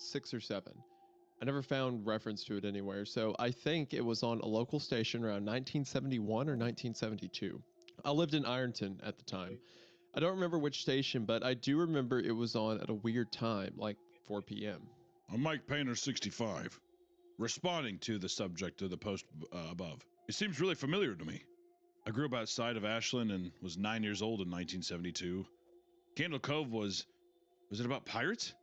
6 or 7. I never found reference to it anywhere, so I think it was on a local station around 1971 or 1972. I lived in Ironton at the time. I don't remember which station, but I do remember it was on at a weird time, like 4 p.m. I'm Mike Painter, 65. Responding to the subject of the post above. It seems really familiar to me. I grew up outside of Ashland and was 9 years old in 1972. Candle Cove was it about pirates?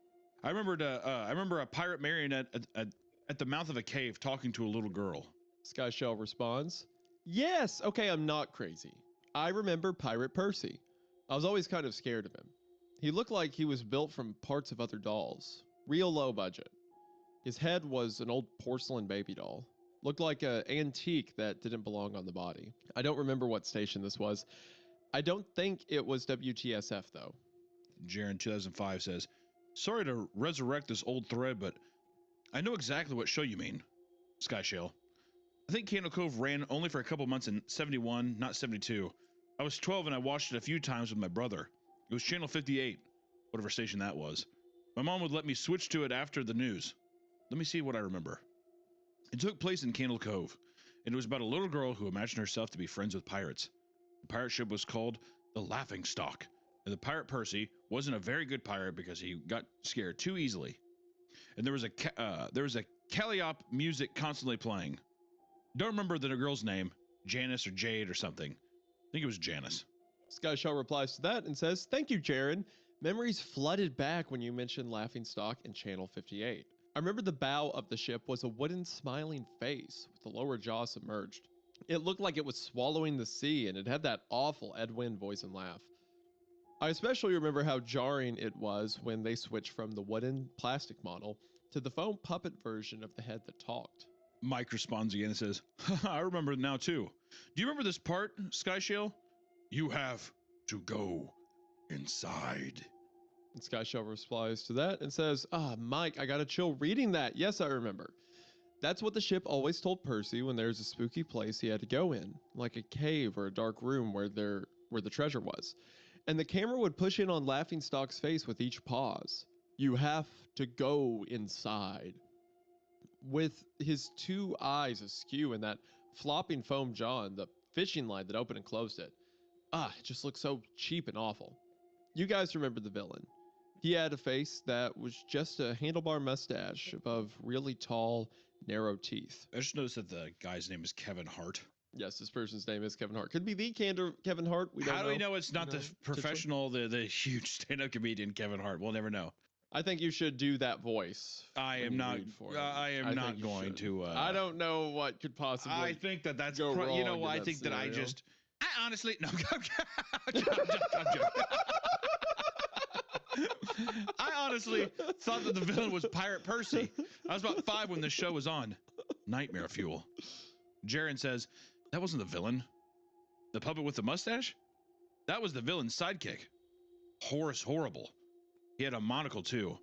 I remember a pirate marionette at the mouth of a cave talking to a little girl. Skyshell responds, yes, okay, I'm not crazy. I remember Pirate Percy. I was always kind of scared of him. He looked like he was built from parts of other dolls. Real low budget. His head was an old porcelain baby doll. Looked like an antique that didn't belong on the body. I don't remember what station this was. I don't think it was WTSF though. Jaren 2005 says, sorry to resurrect this old thread, but I know exactly what show you mean. Skyshell. I think Candle Cove ran only for a couple months in 71, not 72. I was 12 and I watched it a few times with my brother. It was channel 58, whatever station that was. My mom would let me switch to it after the news. Let me see what I remember. It took place in Candle Cove, and it was about a little girl who imagined herself to be friends with pirates. The pirate ship was called the Laughing Stock, and the pirate Percy wasn't a very good pirate because he got scared too easily. And there was a Calliope music constantly playing. Don't remember the girl's name, Janice or Jade or something. I think it was Janice. Skyshell replies to that and says, thank you, Jaren. Memories flooded back when you mentioned Laughing Stock in Channel 58. I remember the bow of the ship was a wooden smiling face with the lower jaw submerged. It looked like it was swallowing the sea, and it had that awful Ed Wynn voice and laugh. I especially remember how jarring it was when they switched from the wooden plastic model to the foam puppet version of the head that talked. Mike responds again and says, I remember it now too. Do you remember this part, Skyshell? You have to go inside. And Skyshell replies to that and says, Mike, I gotta chill reading that. Yes, I remember. That's what the ship always told Percy when there's a spooky place he had to go in, like a cave or a dark room where the treasure was. And the camera would push in on Laughingstock's face with each pause. You have to go inside. With his two eyes askew and that flopping foam jaw and the fishing line that opened and closed it. It just looked so cheap and awful. You guys remember the villain. He had a face that was just a handlebar mustache above really tall, narrow teeth. I just noticed that the guy's name is Kevin Hart. Yes, this person's name is Kevin Hart. Could be the Kevin Hart. How do we know it's not the professional, the huge stand-up comedian Kevin Hart? We'll never know. I think you should do that voice. I am not going to. I don't know what could possibly. I think that's go wrong. You know what? I think scenario. that I honestly no. I'm joking. I honestly thought that the villain was Pirate Percy. I was about 5 when this show was on. Nightmare fuel. Jaren says that wasn't the villain. The puppet with the mustache? That was the villain's sidekick. Horace Horrible. He had a monocle too,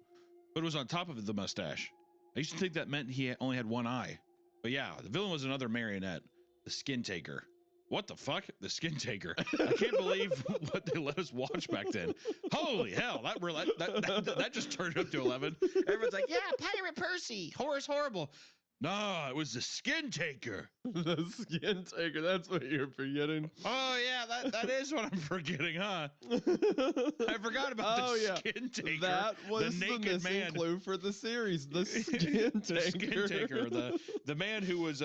but it was on top of the mustache. I used to think that meant he only had one eye. But yeah, the villain was another marionette, the Skin Taker. What the fuck? The Skin Taker. I can't believe what they let us watch back then. Holy hell, that just turned up to 11. Everyone's like, yeah, Pirate Percy, Horace Horrible. No, it was the Skin Taker. The Skin Taker, that's what you're forgetting. Oh, yeah, that is what I'm forgetting, huh? I forgot about the Skin Taker. That was the naked man clue for the series, the Skin Taker. The Skin Taker, the man who was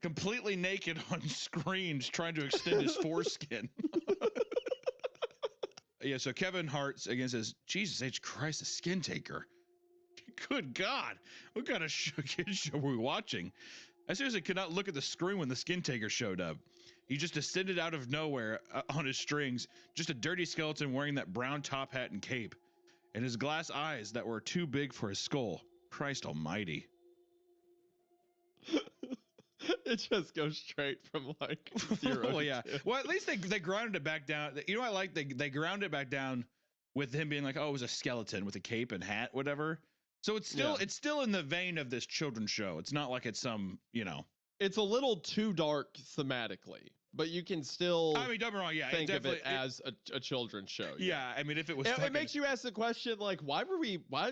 completely naked on screens trying to extend his foreskin. Yeah, so Kevin Hart again says, Jesus H. Christ, the Skin Taker. Good God, what kind of kids show were we watching? I seriously could not look at the screen when the Skin Taker showed up. He just descended out of nowhere on his strings, just a dirty skeleton wearing that brown top hat and cape, and his glass eyes that were too big for his skull. Christ almighty. It just goes straight from like 0 well, to yeah. 2. Well, at least they grounded it back down. You know what I like? They grounded it back down with him being like, oh, it was a skeleton with a cape and hat, whatever. So it's still in the vein of this children's show. It's not like it's some, It's a little too dark thematically, but you can still don't get me wrong, yeah, think of it as a children's show. Yeah, I mean, if it was it makes you ask the question, like, why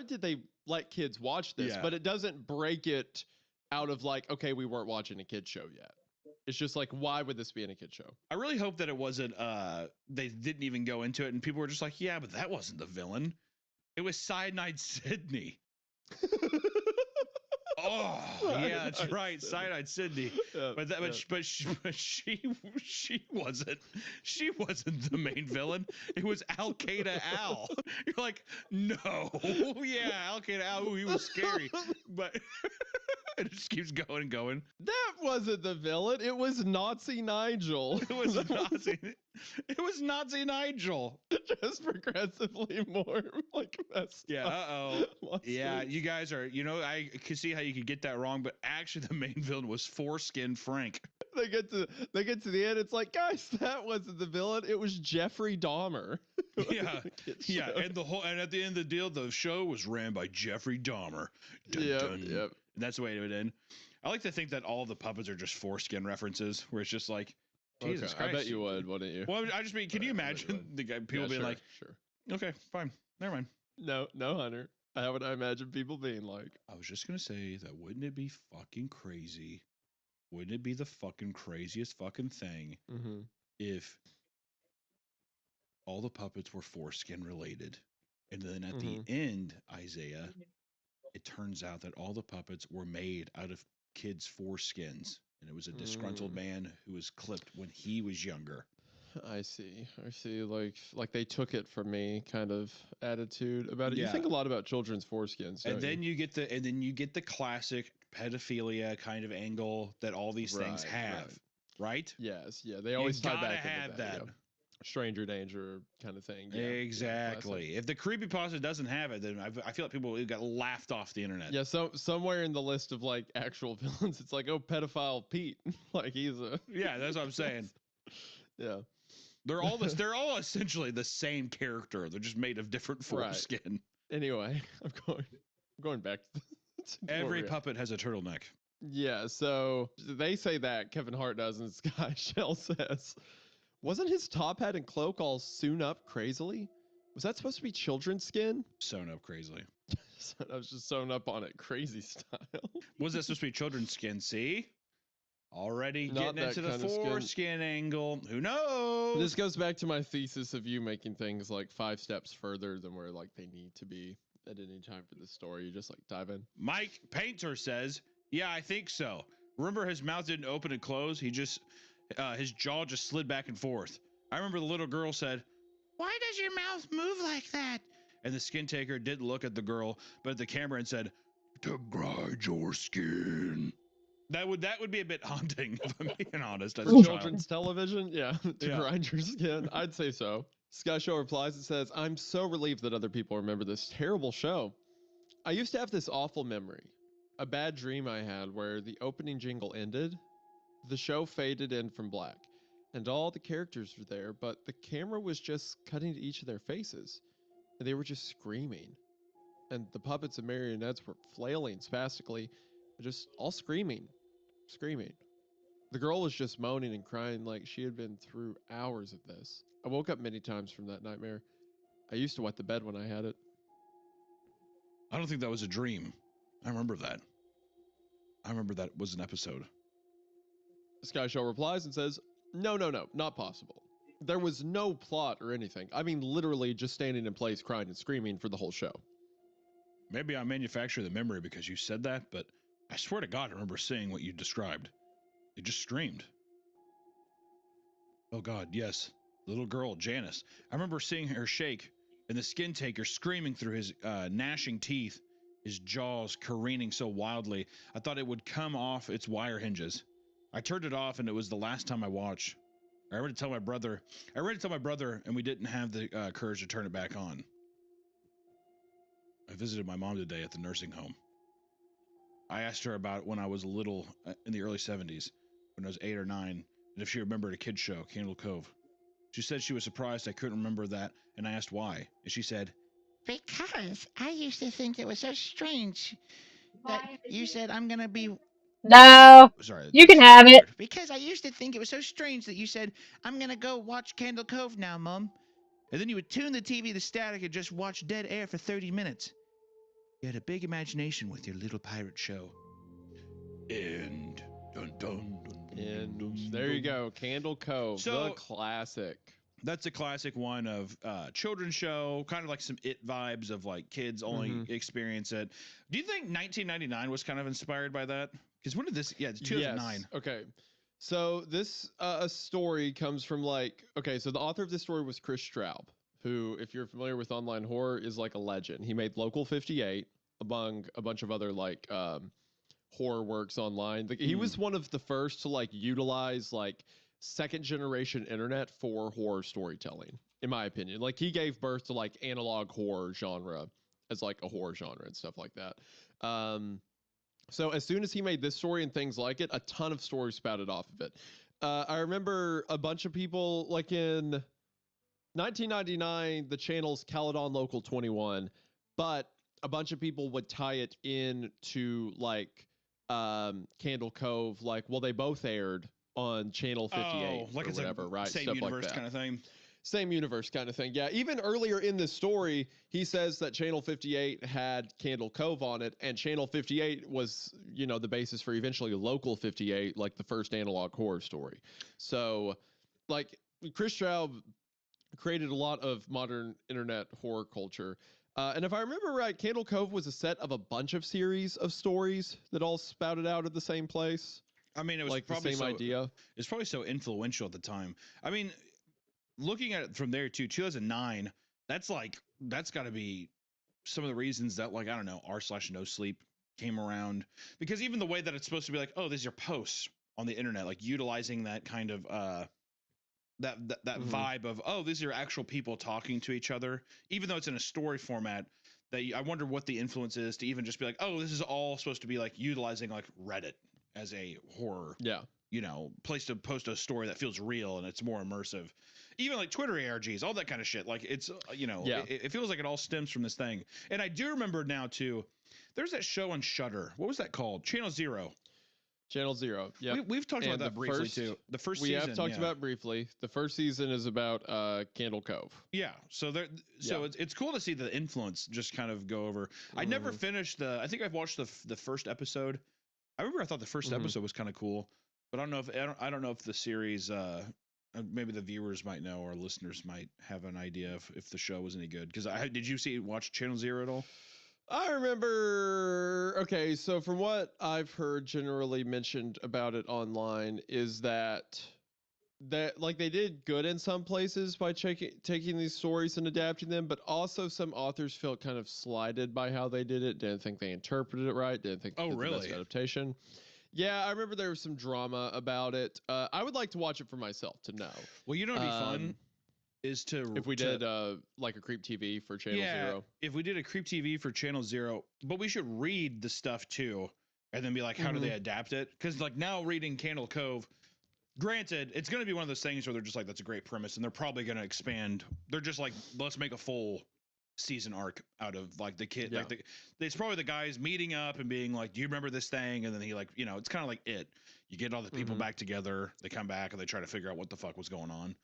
did they let kids watch this, Yeah. but it doesn't break it out of like, okay, we weren't watching a kid show yet. It's just like, why would this be in a kid show? I really hope that it wasn't. They didn't even go into it, and people were just like, "Yeah, but that wasn't the villain. It was Cyanide Sydney." Oh, yeah, that's right, Cyanide Sydney. Yeah, But that, but she wasn't. She wasn't the main villain. It was Al Qaeda Al. You're like, no, yeah, Al Qaeda Al. Ooh, he was scary, but it just keeps going and going. that wasn't the villain. It was Nazi Nigel. It was Nazi. It was Nazi Nigel. Just progressively more like messed Yeah. up. Yeah, you guys are. You know, I could see how you could get that wrong, but actually, the main villain was Foreskin Frank. They get to the end. It's like, guys, that wasn't the villain. It was Jeffrey Dahmer. Yeah, yeah, and at the end of the deal, the show was ran by Jeffrey Dahmer. Dun, Yep, dun. yep. And that's the way it would end. I like to think that all the puppets are just foreskin references, where it's just like, Jesus Okay, Christ. I bet you would, wouldn't you? Well, I just mean, can you I bet you imagine would. the guy, people Yeah, being sure, like, sure. okay, fine, never mind. No, Hunter. How would I imagine people being like? I was just gonna say that wouldn't it be fucking crazy? Wouldn't it be the fucking craziest fucking thing Mm-hmm. if all the puppets were foreskin related? And then at Mhm. the end, Isaiah, it turns out that all the puppets were made out of kids' foreskins. And it was a disgruntled man who was clipped when he was younger. I see. Like they took it from me kind of attitude about it. You Yeah. think a lot about children's foreskins, don't And then you? you get the classic pedophilia kind of angle that all these things Right, have, right? Yes, yeah. They always tie gotta back have into that. that. yeah. Stranger danger kind of thing. Yeah, Exactly. If the creepypasta doesn't have it, then I feel like people got laughed off the internet. Yeah, so somewhere in the list of like actual villains, it's like, oh, pedophile Pete. Like he's a Yeah, that's what I'm saying. yeah. They're all essentially the same character. They're just made of different Right. foreskin. Anyway, I'm going back to where Every we're at. puppet has a turtleneck. Yeah, so they say that Kevin Hart does, and Sky Shell says, wasn't his top hat and cloak all sewn up crazily? Was that supposed to be children's skin? Sewn up crazily. I was just sewn up on it, crazy style. Was that supposed to be children's skin? See? Already Not getting into that the kind of skin. foreskin angle. Who knows? This goes back to my thesis of you making things like 5 steps further than where like they need to be at any time for this story. You just like dive in. Mike Painter says, yeah, I think so. Remember his mouth didn't open and close? He just, his jaw just slid back and forth. I remember the little girl said, why does your mouth move like that? And the skin taker didn't look at the girl, but at the camera and said, to grind your skin. That would be a bit haunting, if I'm being honest. As For a children's television? Yeah, to Yeah. grind your skin. I'd say so. Sky Show replies and says, I'm so relieved that other people remember this terrible show. I used to have this awful memory. A bad dream I had where the opening jingle ended, the show faded in from black, and all the characters were there, but the camera was just cutting to each of their faces, and they were just screaming. And the puppets and marionettes were flailing spastically, and just all screaming. The girl was just moaning and crying like she had been through hours of this. I woke up many times from that nightmare. I used to wet the bed when I had it. I don't think that was a dream. I remember that. I remember that was an episode. Sky Show replies and says, no, not possible. There was no plot or anything. I mean, literally just standing in place, crying and screaming for the whole show. Maybe I manufactured the memory because you said that, but I swear to God, I remember seeing what you described. It just streamed. Oh God, yes. Little girl, Janice. I remember seeing her shake and the skin taker screaming through his gnashing teeth, his jaws careening so wildly, I thought it would come off its wire hinges. I turned it off and it was the last time I watched. I ready to tell my brother, and we didn't have the courage to turn it back on. I visited my mom today at the nursing home. I asked her about when I was little in the early 70s, when I was 8 or 9, and if she remembered a kid's show, Candle Cove. She said she was surprised I couldn't remember that, and I asked why. And she said, because I used to think it was so strange that you said I'm going to be... No, Sorry. you can have it. Because I used to think it was so strange that you said, I'm going to go watch Candle Cove now, Mom. And then you would tune the TV to static and just watch dead air for 30 minutes. You had a big imagination with your little pirate show. And dun dun dun. And there you go, Candle Cove, the So- classic. That's a classic one of children's show, kind of like some It vibes of like kids only experience it. Do you think 1999 was kind of inspired by that? Because when did this? Yeah, it's 2009. Yes. Okay. So this story comes from so the author of this story was Chris Straub, who, if you're familiar with online horror, is like a legend. He made Local 58 among a bunch of other horror works online. He was one of the first to utilize second generation internet for horror storytelling, in my opinion. He gave birth to analog horror genre as a horror genre and stuff like that. So as soon as he made this story and things like it, a ton of stories spouted off of it. I remember a bunch of people in 1999, the channel's Caledon Local 21, but a bunch of people would tie it in to Candle Cove. They both aired on Channel 58 or it's whatever, right? Same Stuff universe like that. kind of thing. Same universe kind of thing. Yeah. Even earlier in this story, he says that Channel 58 had Candle Cove on it, and Channel 58 was, the basis for eventually Local 58, the first analog horror story. So, Chris Straub created a lot of modern internet horror culture. And if I remember right, Candle Cove was a set of a bunch of series of stories that all spouted out at the same place. I mean, it was probably the same idea. It's probably so influential at the time. I mean, looking at it from there too, 2009, that's got to be some of the reasons that I don't know, r/no sleep came around, because even the way that it's supposed to be oh, these are posts on the internet, utilizing that kind of that vibe of, oh, these are actual people talking to each other, even though it's in a story format. I wonder what the influence is to even just be oh, this is all supposed to be utilizing Reddit as a horror place to post a story that feels real and it's more immersive. Even Twitter ARGs, all that kind of shit. It's it feels like it all stems from this thing. And I do remember now too, there's that show on Shudder. What was that called? Channel Zero. Channel Zero. Yeah, we've talked about that briefly too. The first we season have talked about briefly. The first season is about Candle Cove. Yeah, so it's cool to see the influence just kind of go over. I never finished I think I've watched the first episode. I remember I thought the first episode was kind of cool, but I don't know if the series maybe the viewers might know or listeners might have an idea if the show was any good. Because did you watch Channel Zero at all? I remember. Okay, so from what I've heard generally mentioned about it online is that they did good in some places by taking these stories and adapting them, but also some authors felt kind of slighted by how they did it. Didn't think they interpreted it right. Didn't think the best adaptation. Yeah, I remember there was some drama about it. I would like to watch it for myself to know. Well, it'd be fun is to if we did a Creep TV for Channel Zero. If we did a Creep TV for Channel Zero, but we should read the stuff too, and then be how do they adapt it? Because now reading Candle Cove, granted, it's going to be one of those things where they're just that's a great premise, and they're probably going to expand. They're just let's make a full season arc out of the kid. Yeah. It's probably the guys meeting up and being do you remember this thing? And then he it's kind of it. You get all the people back together, they come back and they try to figure out what the fuck was going on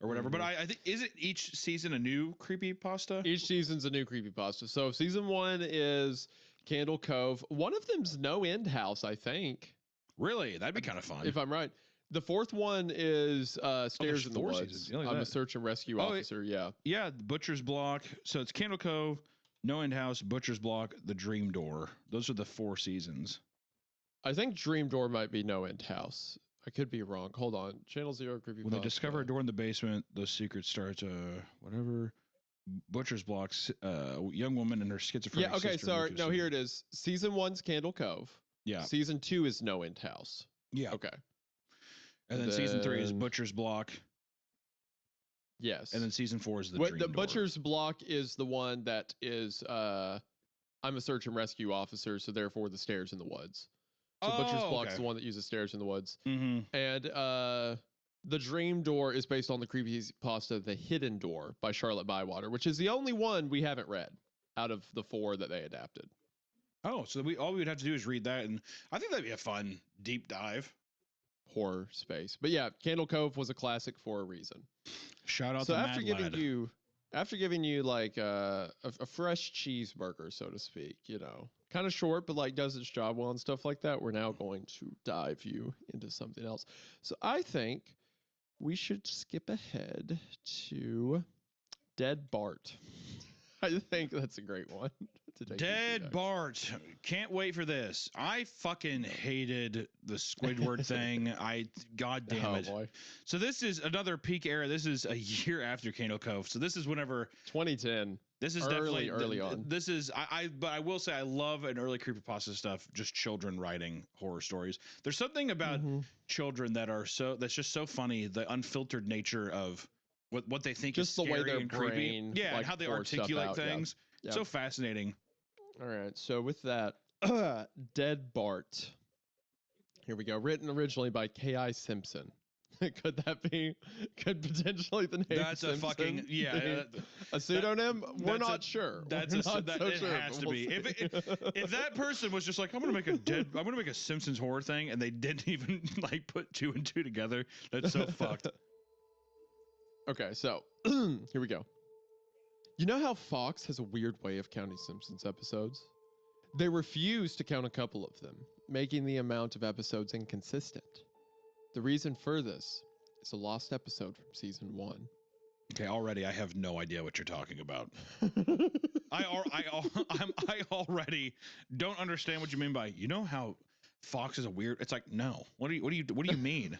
or whatever. But I think, is it each season a new creepypasta? Each season's a new creepypasta. So season 1 is Candle Cove. One of them's No End House, I think. Really? That'd be kind of fun. If I'm right. The fourth one is Stairs in the Woods. I'm a search and rescue officer. Yeah. Yeah. Butcher's Block. So it's Candle Cove, No End House, Butcher's Block, The Dream Door. Those are the 4 seasons. I think Dream Door might be No End House. I could be wrong. Hold on. Channel Zero creepypasta. When they discover a door in the basement, the secret starts. Whatever. Butcher's Blocks. Young woman and her schizophrenic. Yeah. Okay. Sister Sorry. No. Here it is. Season 1's Candle Cove. Yeah. Season 2 is No End House. Yeah. Okay. And then season 3 is Butcher's Block. Yes. And then season 4 is the Dream Door. Butcher's Block is the one that is I'm a search and rescue officer, so therefore the Stairs in the Woods. So Butcher's Block is the one that uses Stairs in the Woods. Mm-hmm. And the Dream Door is based on the creepypasta The Hidden Door by Charlotte Bywater, which is the only one we haven't read out of the 4 that they adapted. Oh, so all we would have to do is read that, and I think that'd be a fun deep dive. Horror space. But yeah, Candle Cove was a classic for a reason. Shout out so to after Mad giving Lad. you After giving you like a fresh cheeseburger, so to speak, kind of short, but like does its job well and stuff like that, we're now going to dive you into something else. So I think we should skip ahead to Dead Bart. I think that's a great one to take you through Dead next. Bart. Can't wait for this. I fucking hated the Squidward thing. God damn it. Boy. So this is another peak era. This is a year after Kano Cove. So this is whenever 2010. this is Early definitely on. This is but I will say I love an early creepypasta stuff. Just children writing horror stories. There's something about children that's just so funny. The unfiltered nature of what they think Just is the way scary their and creepy. brain, Yeah, like, and how they pours stuff articulate out, yeah. things. Yeah. So fascinating. All right. So with that, Dead Bart. Here we go. Written originally by K.I. Simpson. Could potentially the name That's a Simpson fucking be yeah. a pseudonym? We're that's not sure. That's We're a not that so it sure, has but to we'll be. see. If that person was just like I'm gonna make a Simpsons horror thing and they didn't even like put 2 and 2 together, that's so fucked. Okay, so here we go. You know how Fox has a weird way of counting Simpsons episodes? They refuse to count a couple of them, making the amount of episodes inconsistent. The reason for this is a lost episode from season 1. Okay, already I have no idea what you're talking about. I already don't understand what you mean by how Fox is a weird. It's like no. What do you mean?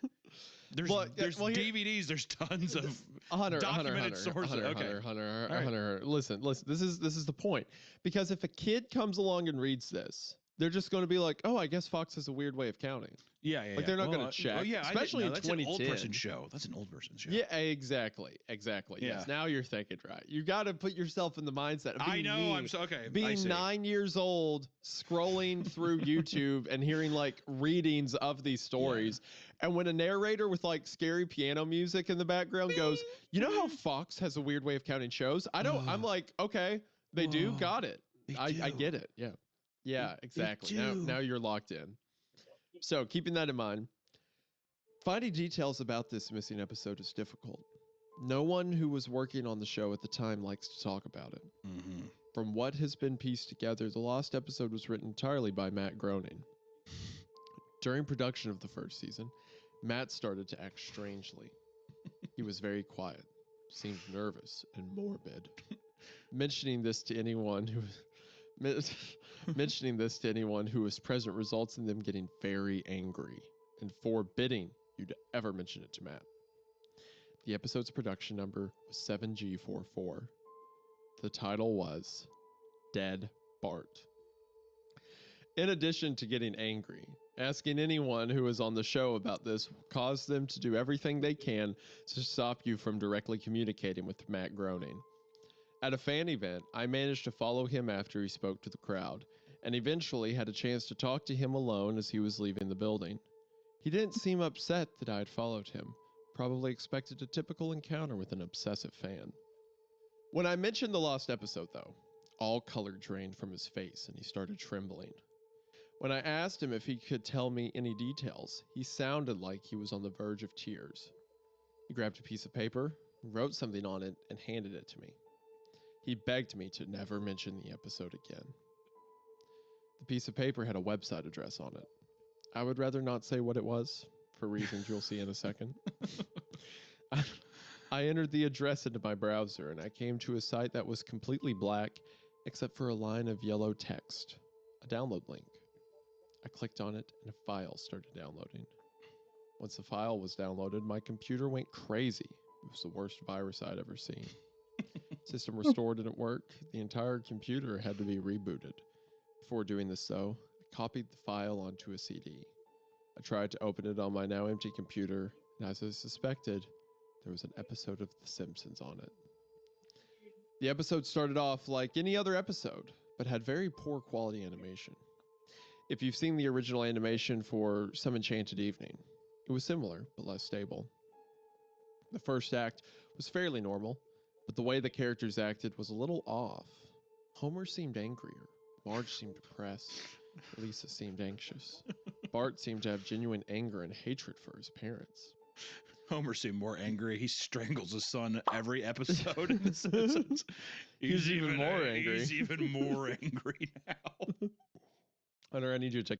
There's DVDs. There's tons of documented sources. Hunter. Listen. This is the point. Because if a kid comes along and reads this, they're just going to be like, "Oh, I guess Fox has a weird way of counting." Yeah. Like they're not going to check. Especially in 2010. That's an old person show. That's an old person show. Yeah, exactly. Yeah. Yes. Now you're thinking right. You got to put yourself in the mindset of being being 9 years old, scrolling through YouTube and hearing like readings of these stories. Yeah. And when a narrator with like scary piano music in the background goes, "You know how Fox has a weird way of counting shows?" I'm like, "Okay, they do. Got it. I get it." Yeah. Yeah, exactly. Now you're locked in. So keeping that in mind, finding details about this missing episode is difficult. No one who was working on the show at the time likes to talk about it. Mm-hmm. From what has been pieced together, the lost episode was written entirely by Matt Groening. During production of the first season, Matt started to act strangely. He was very quiet, seemed nervous and morbid. Mentioning this to anyone who was present results in them getting very angry and forbidding you to ever mention it to Matt. The episode's production number was 7G44. The title was Dead Bart. In addition to getting angry, asking anyone who is on the show about this will cause them to do everything they can to stop you from directly communicating with Matt Groening. At a fan event, I managed to follow him after he spoke to the crowd, and eventually had a chance to talk to him alone as he was leaving the building. He didn't seem upset that I had followed him, probably expected a typical encounter with an obsessive fan. When I mentioned the lost episode, though, all color drained from his face and he started trembling. When I asked him if he could tell me any details, he sounded like he was on the verge of tears. He grabbed a piece of paper, wrote something on it, and handed it to me. He begged me to never mention the episode again. The piece of paper had a website address on it. I would rather not say what it was, for reasons you'll see in a second. I entered the address into my browser, and I came to a site that was completely black, except for a line of yellow text, a download link. I clicked on it, and a file started downloading. Once the file was downloaded, my computer went crazy. It was the worst virus I'd ever seen. System restored didn't work. The entire computer had to be rebooted. Before doing this, though, I copied the file onto a CD. I tried to open it on my now empty computer, and as I suspected, there was an episode of The Simpsons on it. The episode started off like any other episode, but had very poor quality animation. If you've seen the original animation for Some Enchanted Evening, it was similar, but less stable. The first act was fairly normal, but the way the characters acted was a little off. Homer seemed angrier, Marge seemed depressed, Lisa seemed anxious. Bart seemed to have genuine anger and hatred for his parents. Homer seemed more angry. He strangles his son every episode in The Simpsons. He's even more angry. He's even more angry now. Hunter, I need you to check.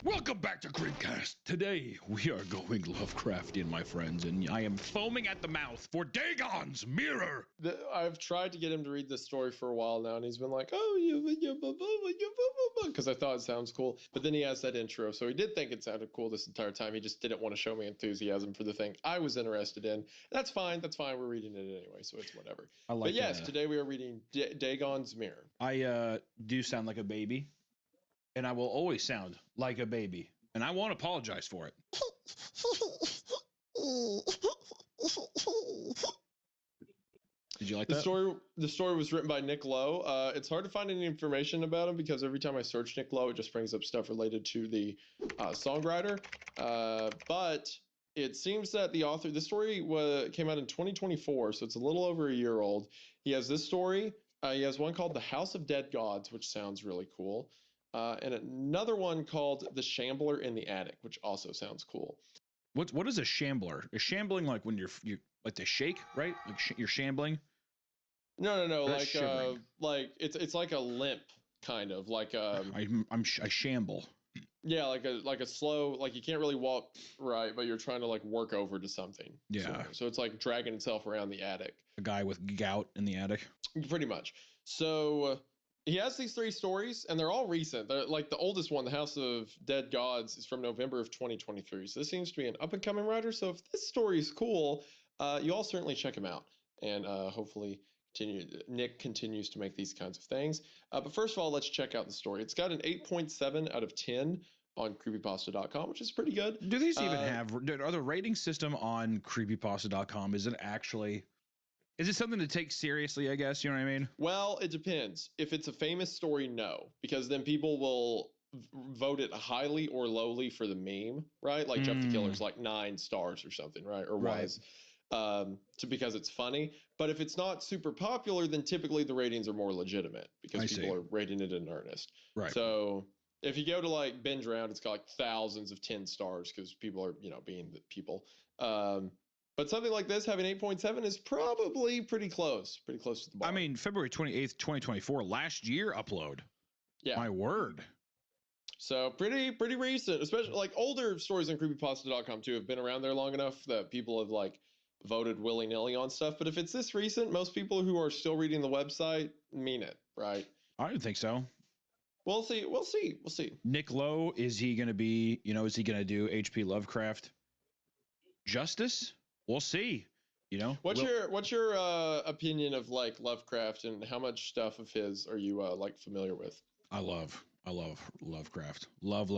Welcome back to Creepcast. Today we are going Lovecraftian, my friends, and I am foaming at the mouth for Dagon's Mirror. I've tried to get him to read this story for a while now, and he's been like, "Oh, because I thought it sounds cool." But then he has that intro, so he did think it sounded cool this entire time. He just didn't want to show me enthusiasm for the thing I was interested in. That's fine. That's fine. We're reading it anyway, so it's whatever. I like. But yes, today we are reading Dagon's Mirror. I do sound like a baby, and I will always sound like a baby, and I won't apologize for it. Did you like that? The story was written by Nick Lowe. It's hard to find any information about him because every time I search Nick Lowe, it just brings up stuff related to the songwriter. But it seems that the author, the story came out in 2024, so it's a little over a year old. He has this story. He has one called The House of Dead Gods, which sounds really cool. And another one called The Shambler in the Attic, which also sounds cool. What is a shambler? Is shambling like when you like to shake, right? Like you're shambling? No. That's shivering. Like it's like a limp kind of like I shamble. Yeah, like a slow, like you can't really walk right, but you're trying to like work over to something. Yeah. So it's like dragging itself around the attic. A guy with gout in the attic. Pretty much. So he has these 3 stories, and they're all recent. They're like the oldest one, The House of Dead Gods, is from November of 2023. So this seems to be an up-and-coming writer. So if this story is cool, you all certainly check him out, and hopefully Nick continues to make these kinds of things. But first of all, let's check out the story. It's got an 8.7 out of 10 on creepypasta.com, which is pretty good. Do these even are the rating system on creepypasta.com, is it something to take seriously, I guess? You know what I mean? Well, it depends. If it's a famous story, no, because then people will vote it highly or lowly for the meme, right? Like Jeff the Killer's like 9 stars or something, right? Or was, because it's funny. But if it's not super popular, then typically the ratings are more legitimate because people are rating it in earnest. Right. So if you go to like Binge Round, it's got like thousands of 10 stars because people are, being the people. But something like this having 8.7 is probably pretty close to the bar. I mean, February 28th, 2024, last year upload. Yeah. My word. So pretty recent, especially like older stories on creepypasta.com too have been around there long enough that people have like voted willy-nilly on stuff. But if it's this recent, most people who are still reading the website mean it, right? I don't think so. We'll see. Nick Lowe, is he going to be, is he going to do H.P. Lovecraft justice? We'll see. What's your opinion of like Lovecraft, and how much stuff of his are you like familiar with? I love Lovecraft. Love.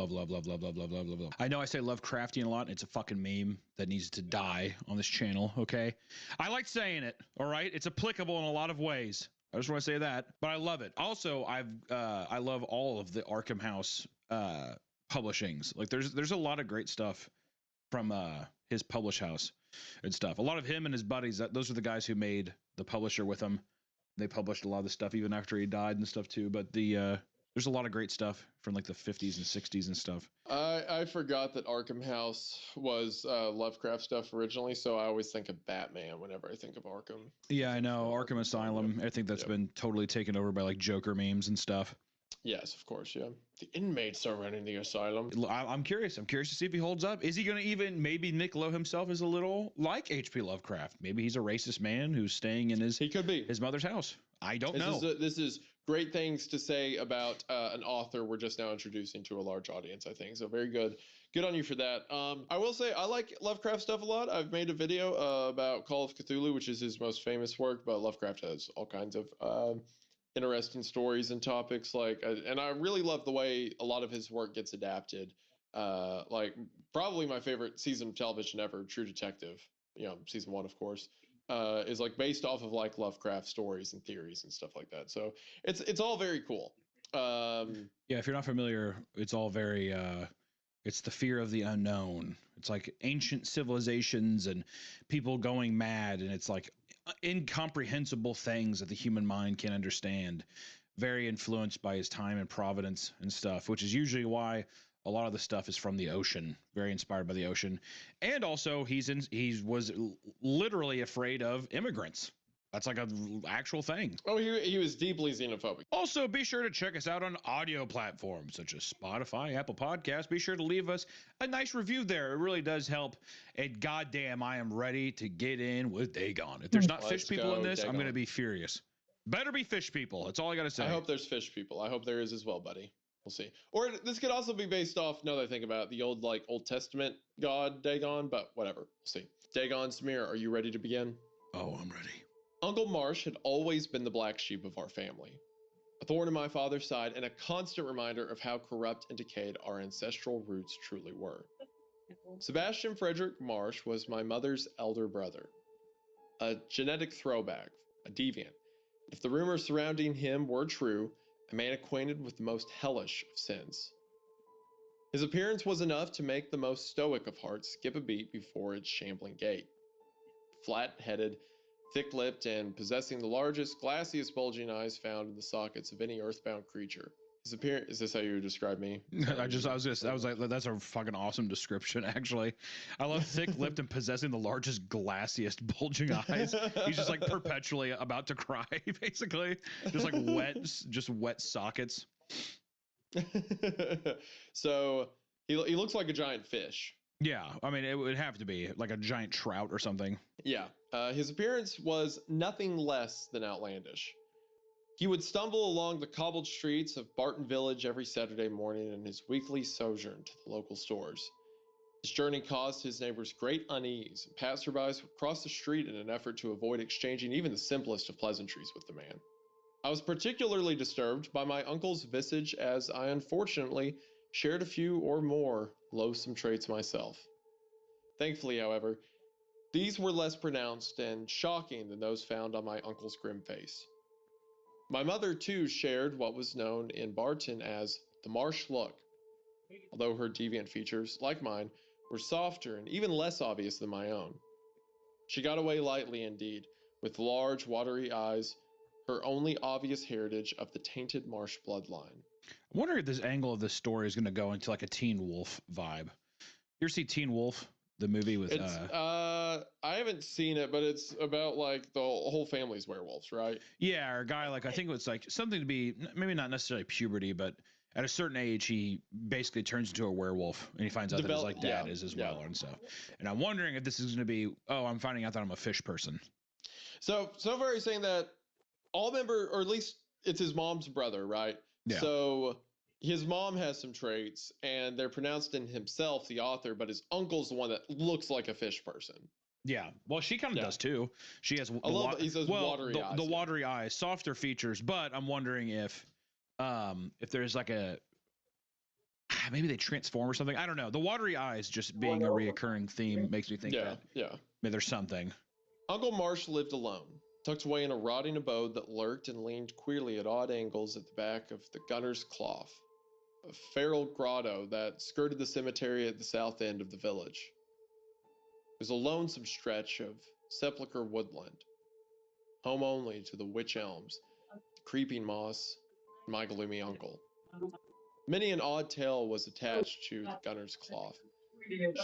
I know I say Lovecraftian a lot, and it's a fucking meme that needs to die on this channel, okay? I like saying it, all right? It's applicable in a lot of ways. I just want to say that, but I love it. Also, I love all of the Arkham House publishings. Like there's a lot of great stuff from his publish house and stuff. A lot of him and his buddies, those are the guys who made the publisher with him. They published a lot of the stuff even after he died and stuff too. But there's a lot of great stuff from like the 50s and 60s and stuff. I forgot that Arkham House was Lovecraft stuff originally, so I always think of Batman whenever I think of Arkham. Yeah, I know. Arkham Asylum. I think that's been totally taken over by like Joker memes and stuff. Yes, of course, yeah. The inmates are running the asylum. I'm curious. I'm curious to see if he holds up. Is he going to maybe Nick Lowe himself is a little like H.P. Lovecraft. Maybe he's a racist man who's staying in his mother's house. I don't know. This is great things to say about an author we're just now introducing to a large audience, I think. So very good. Good on you for that. I will say I like Lovecraft stuff a lot. I've made a video about Call of Cthulhu, which is his most famous work, but Lovecraft has all kinds of interesting stories and topics, and I really love the way a lot of his work gets adapted. Like probably my favorite season of television ever, True Detective, season 1, of course, is like based off of like Lovecraft stories and theories and stuff like that. So it's all very cool. Yeah, if you're not familiar, it's all very it's the fear of the unknown. It's like ancient civilizations and people going mad, and it's like incomprehensible things that the human mind can't understand. Very influenced by his time in Providence and stuff, which is usually why a lot of the stuff is from the ocean, very inspired by the ocean. And also he was literally afraid of immigrants. That's like an actual thing. Oh, he was deeply xenophobic. Also, be sure to check us out on audio platforms such as Spotify, Apple Podcasts. Be sure to leave us a nice review there. It really does help. And goddamn, I am ready to get in with Dagon. If there's not fish people in this, I'm going to be furious. Better be fish people. That's all I got to say. I hope there's fish people. I hope there is as well, buddy. We'll see. Or this could also be based off, now that I think about it, the old Old Testament god Dagon, but whatever. We'll see. Dagon, Samir, are you ready to begin? Oh, I'm ready. Uncle Marsh had always been the black sheep of our family, a thorn in my father's side and a constant reminder of how corrupt and decayed our ancestral roots truly were. Sebastian Frederick Marsh was my mother's elder brother, a genetic throwback, a deviant. If the rumors surrounding him were true, a man acquainted with the most hellish of sins. His appearance was enough to make the most stoic of hearts skip a beat before its shambling gait. Flat-headed, thick-lipped, and possessing the largest, glassiest bulging eyes found in the sockets of any earthbound creature. His appearance, is this how you would describe me? I was like, that's a fucking awesome description, actually. I love thick-lipped and possessing the largest, glassiest, bulging eyes. He's just like perpetually about to cry, basically. Just like wet sockets. So he looks like a giant fish. Yeah, I mean, it would have to be like a giant trout or something. Yeah, his appearance was nothing less than outlandish. He would stumble along the cobbled streets of Barton Village every Saturday morning in his weekly sojourn to the local stores. His journey caused his neighbors great unease, and passerbys would cross the street in an effort to avoid exchanging even the simplest of pleasantries with the man. I was particularly disturbed by my uncle's visage, as I unfortunately shared a few or more loathsome traits myself. Thankfully, however, these were less pronounced and shocking than those found on my uncle's grim face. My mother, too, shared what was known in Barton as the Marsh look, although her deviant features, like mine, were softer and even less obvious than my own. She got away lightly indeed, with large, watery eyes, her only obvious heritage of the tainted Marsh bloodline. I wonder if this angle of this story is going to go into like a Teen Wolf vibe. You ever see Teen Wolf, the movie with? I haven't seen it, but it's about like the whole family's werewolves, right? Yeah, or a guy like I think it was like something to be maybe not necessarily puberty, but at a certain age he basically turns into a werewolf and he finds out that his like dad is as well and stuff. And I'm wondering if this is going to be I'm finding out that I'm a fish person. So far he's saying that all member, or at least it's his mom's brother, right? Yeah. So his mom has some traits, and they're pronounced in himself, the author, but his uncle's the one that looks like a fish person. Yeah. Well, she kind of does too. She has he says watery eyes. The watery eyes, softer features, but I'm wondering if there's like maybe they transform or something. I don't know. The watery eyes just being a reoccurring theme makes me think that maybe there's something. Uncle Marsh lived alone, tucked away in a rotting abode that lurked and leaned queerly at odd angles at the back of the Gunner's Clough, a feral grotto that skirted the cemetery at the south end of the village. It was a lonesome stretch of sepulchre woodland, home only to the witch elms, the creeping moss, and my gloomy uncle. Many an odd tale was attached to the Gunner's Clough.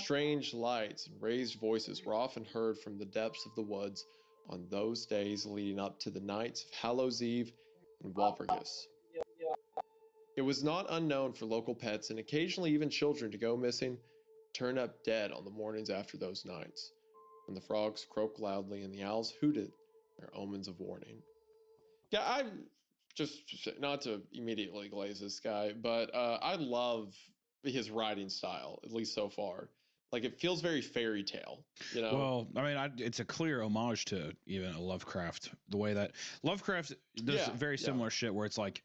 Strange lights and raised voices were often heard from the depths of the woods on those days leading up to the nights of Hallows Eve and Walpurgis. It was not unknown for local pets and occasionally even children to go missing, turn up dead on the mornings after those nights, when the frogs croaked loudly and the owls hooted their omens of warning. Yeah, I'm just, not to immediately glaze this guy, but I love his writing style, at least so far. Like, it feels very fairy tale, you know? Well, I mean, it's a clear homage to even a Lovecraft, the way that Lovecraft does very similar shit where it's like,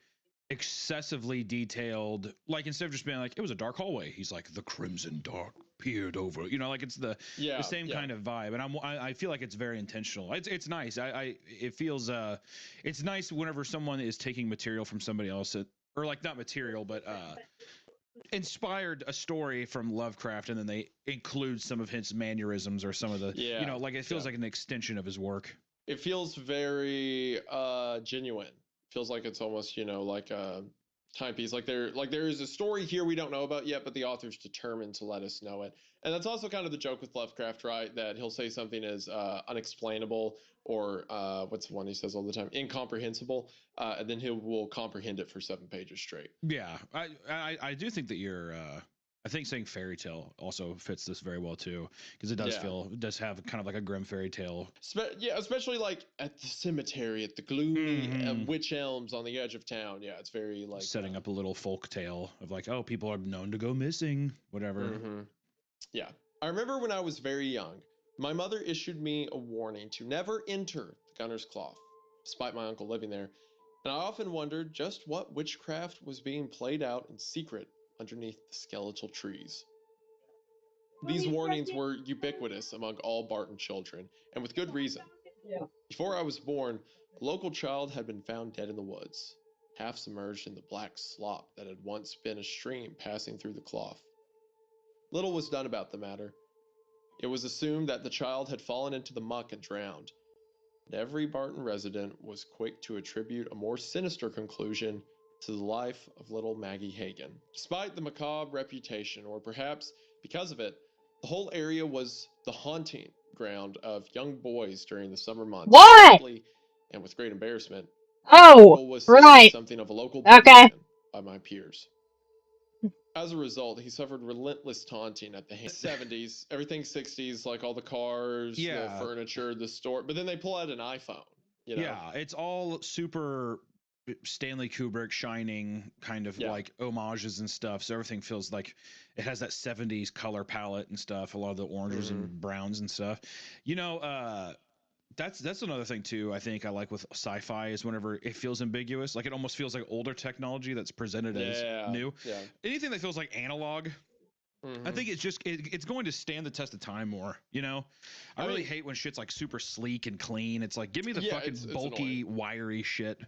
excessively detailed. Like instead of just being like, it was a dark hallway, he's like, the crimson dark peered over. You know, like it's the same kind of vibe. And I feel like it's very intentional. It's nice. It feels it's nice whenever someone is taking material from somebody else, or like not material, but inspired a story from Lovecraft, and then they include some of his mannerisms or some of the you know, like it feels like an extension of his work. It feels very genuine. Feels like it's almost, you know, like a timepiece. Like there is a story here we don't know about yet, but the author's determined to let us know it. And that's also kind of the joke with Lovecraft, right? That he'll say something is unexplainable, or what's the one he says all the time? Incomprehensible. And then he will comprehend it for 7 pages straight. Yeah, I do think that you're. I think saying fairy tale also fits this very well too, because it does it does have kind of like a grim fairy tale. Yeah, especially like at the cemetery, at the gloomy witch elms on the edge of town. Yeah, it's very like setting up a little folk tale of like, oh, people are known to go missing, whatever. Yeah, I remember when I was very young, my mother issued me a warning to never enter the Gunner's Cloth, despite my uncle living there, and I often wondered just what witchcraft was being played out in secret underneath the skeletal trees. These warnings were ubiquitous among all Barton children, and with good reason. Before I was born, a local child had been found dead in the woods, half submerged in the black slop that had once been a stream passing through the cloth. Little was done about the matter. It was assumed that the child had fallen into the muck and drowned, and every Barton resident was quick to attribute a more sinister conclusion to the life of little Maggie Hagen. Despite the macabre reputation, or perhaps because of it, the whole area was the haunting ground of young boys during the summer months. What? Sadly, and with great embarrassment, Oh, Uncle was seen as something of a local boogeyman by my peers. As a result, he suffered relentless taunting at the hands of the 70s, everything 60s, like all the cars, the furniture, the store. But then they pull out an iPhone. You know? Yeah, it's all super Stanley Kubrick Shining kind of like homages and stuff. So everything feels like it has that 70s color palette and stuff. A lot of the oranges and browns and stuff. You know, that's another thing too. I think I like with sci-fi is whenever it feels ambiguous, like it almost feels like older technology that's presented as new. Anything that feels like analog, I think it's just it's going to stand the test of time more. You know, I really hate when shit's like super sleek and clean. It's like give me the fucking bulky, wiry shit.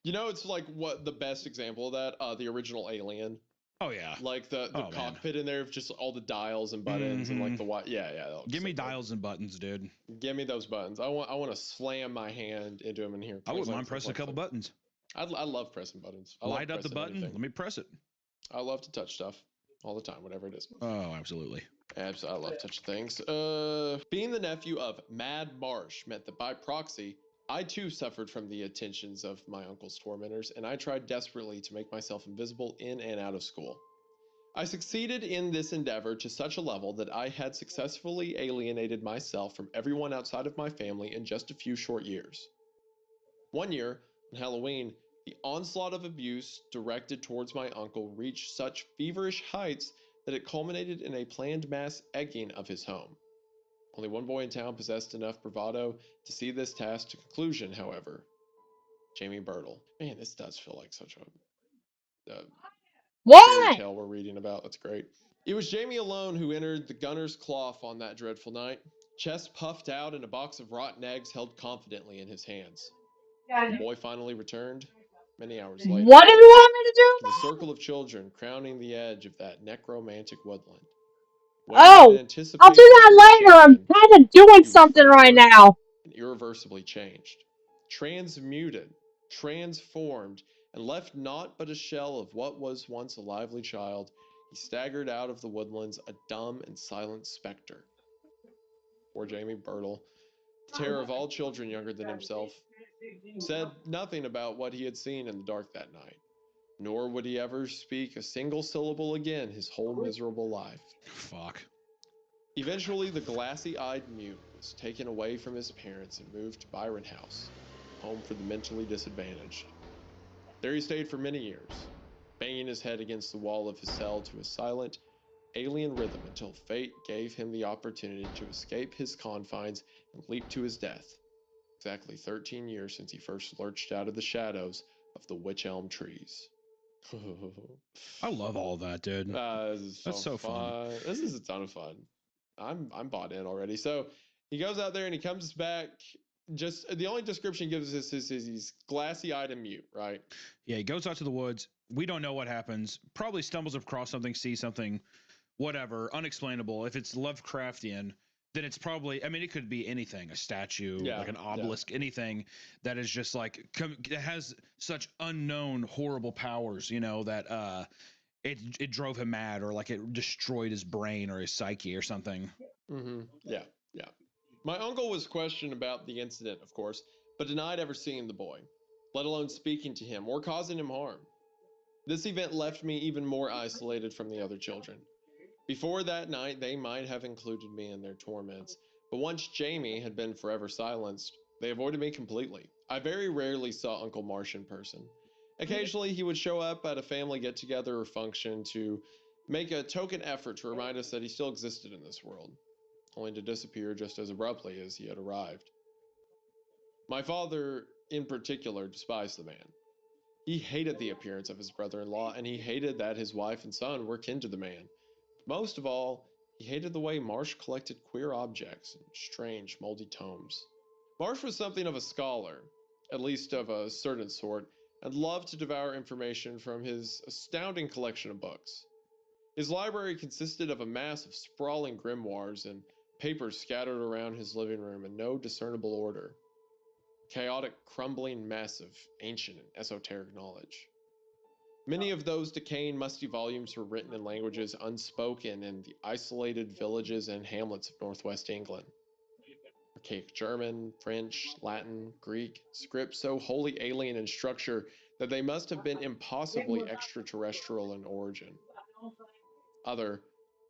You know, it's like what the best example of that, the original Alien. Oh yeah, like the cockpit in there of just all the dials and buttons and like the Give me dials and buttons, dude. Give me those buttons. I want to slam my hand into them in here. I wouldn't mind pressing a couple buttons. I love pressing buttons. Light up the button. Let me press it. I love to touch stuff all the time, whatever it is. Oh, absolutely. I love touching things. Being the nephew of Mad Marsh meant that by proxy, I too suffered from the attentions of my uncle's tormentors, and I tried desperately to make myself invisible in and out of school. I succeeded in this endeavor to such a level that I had successfully alienated myself from everyone outside of my family in just a few short years. One year, on Halloween, the onslaught of abuse directed towards my uncle reached such feverish heights that it culminated in a planned mass egging of his home. Only one boy in town possessed enough bravado to see this task to conclusion, however. Jamie Birtle. Man, this does feel like such a fairy tale we're reading about. That's great. It was Jamie alone who entered the Gunner's Cloth on that dreadful night, chest puffed out and a box of rotten eggs held confidently in his hands. The boy finally returned many hours later. What do you want me to do? The circle of children crowning the edge of that necromantic woodland. Oh, I'll do that later. I'm kind of doing something right now. And irreversibly changed, transmuted, transformed, and left naught but a shell of what was once a lively child, he staggered out of the woodlands a dumb and silent specter. Poor Jamie Birtle, the terror of all children younger than himself, said nothing about what he had seen in the dark that night, nor would he ever speak a single syllable again his whole miserable life. Fuck. Eventually, the glassy-eyed mute was taken away from his parents and moved to Byron House, home for the mentally disadvantaged. There he stayed for many years, banging his head against the wall of his cell to a silent, alien rhythm until fate gave him the opportunity to escape his confines and leap to his death, exactly 13 years since he first lurched out of the shadows of the Wych Elm trees. I love all of that, dude. This is That's so fun. This is a ton of fun. I'm bought in already. So he goes out there and he comes back. Just the only description he gives us is he's glassy-eyed and mute, right? Yeah, he goes out to the woods. We don't know what happens. Probably stumbles across something, sees something, whatever, unexplainable. If it's Lovecraftian, then it's probably, I mean, it could be anything, a statue, like an obelisk, anything that is just like, it has such unknown, horrible powers, you know, that it drove him mad, or like it destroyed his brain or his psyche or something. Mm-hmm. Yeah. My uncle was questioned about the incident, of course, but denied ever seeing the boy, let alone speaking to him or causing him harm. This event left me even more isolated from the other children. Before that night, they might have included me in their torments, but once Jamie had been forever silenced, they avoided me completely. I very rarely saw Uncle Marsh in person. Occasionally, he would show up at a family get-together or function to make a token effort to remind us that he still existed in this world, only to disappear just as abruptly as he had arrived. My father, in particular, despised the man. He hated the appearance of his brother-in-law, and he hated that his wife and son were kin to the man. Most of all, he hated the way Marsh collected queer objects and strange, moldy tomes. Marsh was something of a scholar, at least of a certain sort, and loved to devour information from his astounding collection of books. His library consisted of a mass of sprawling grimoires and papers scattered around his living room in no discernible order. Chaotic, crumbling mess of ancient and esoteric knowledge. Many of those decaying, musty volumes were written in languages unspoken in the isolated villages and hamlets of northwest England. Archaic German, French, Latin, Greek, scripts so wholly alien in structure that they must have been impossibly extraterrestrial in origin. Other,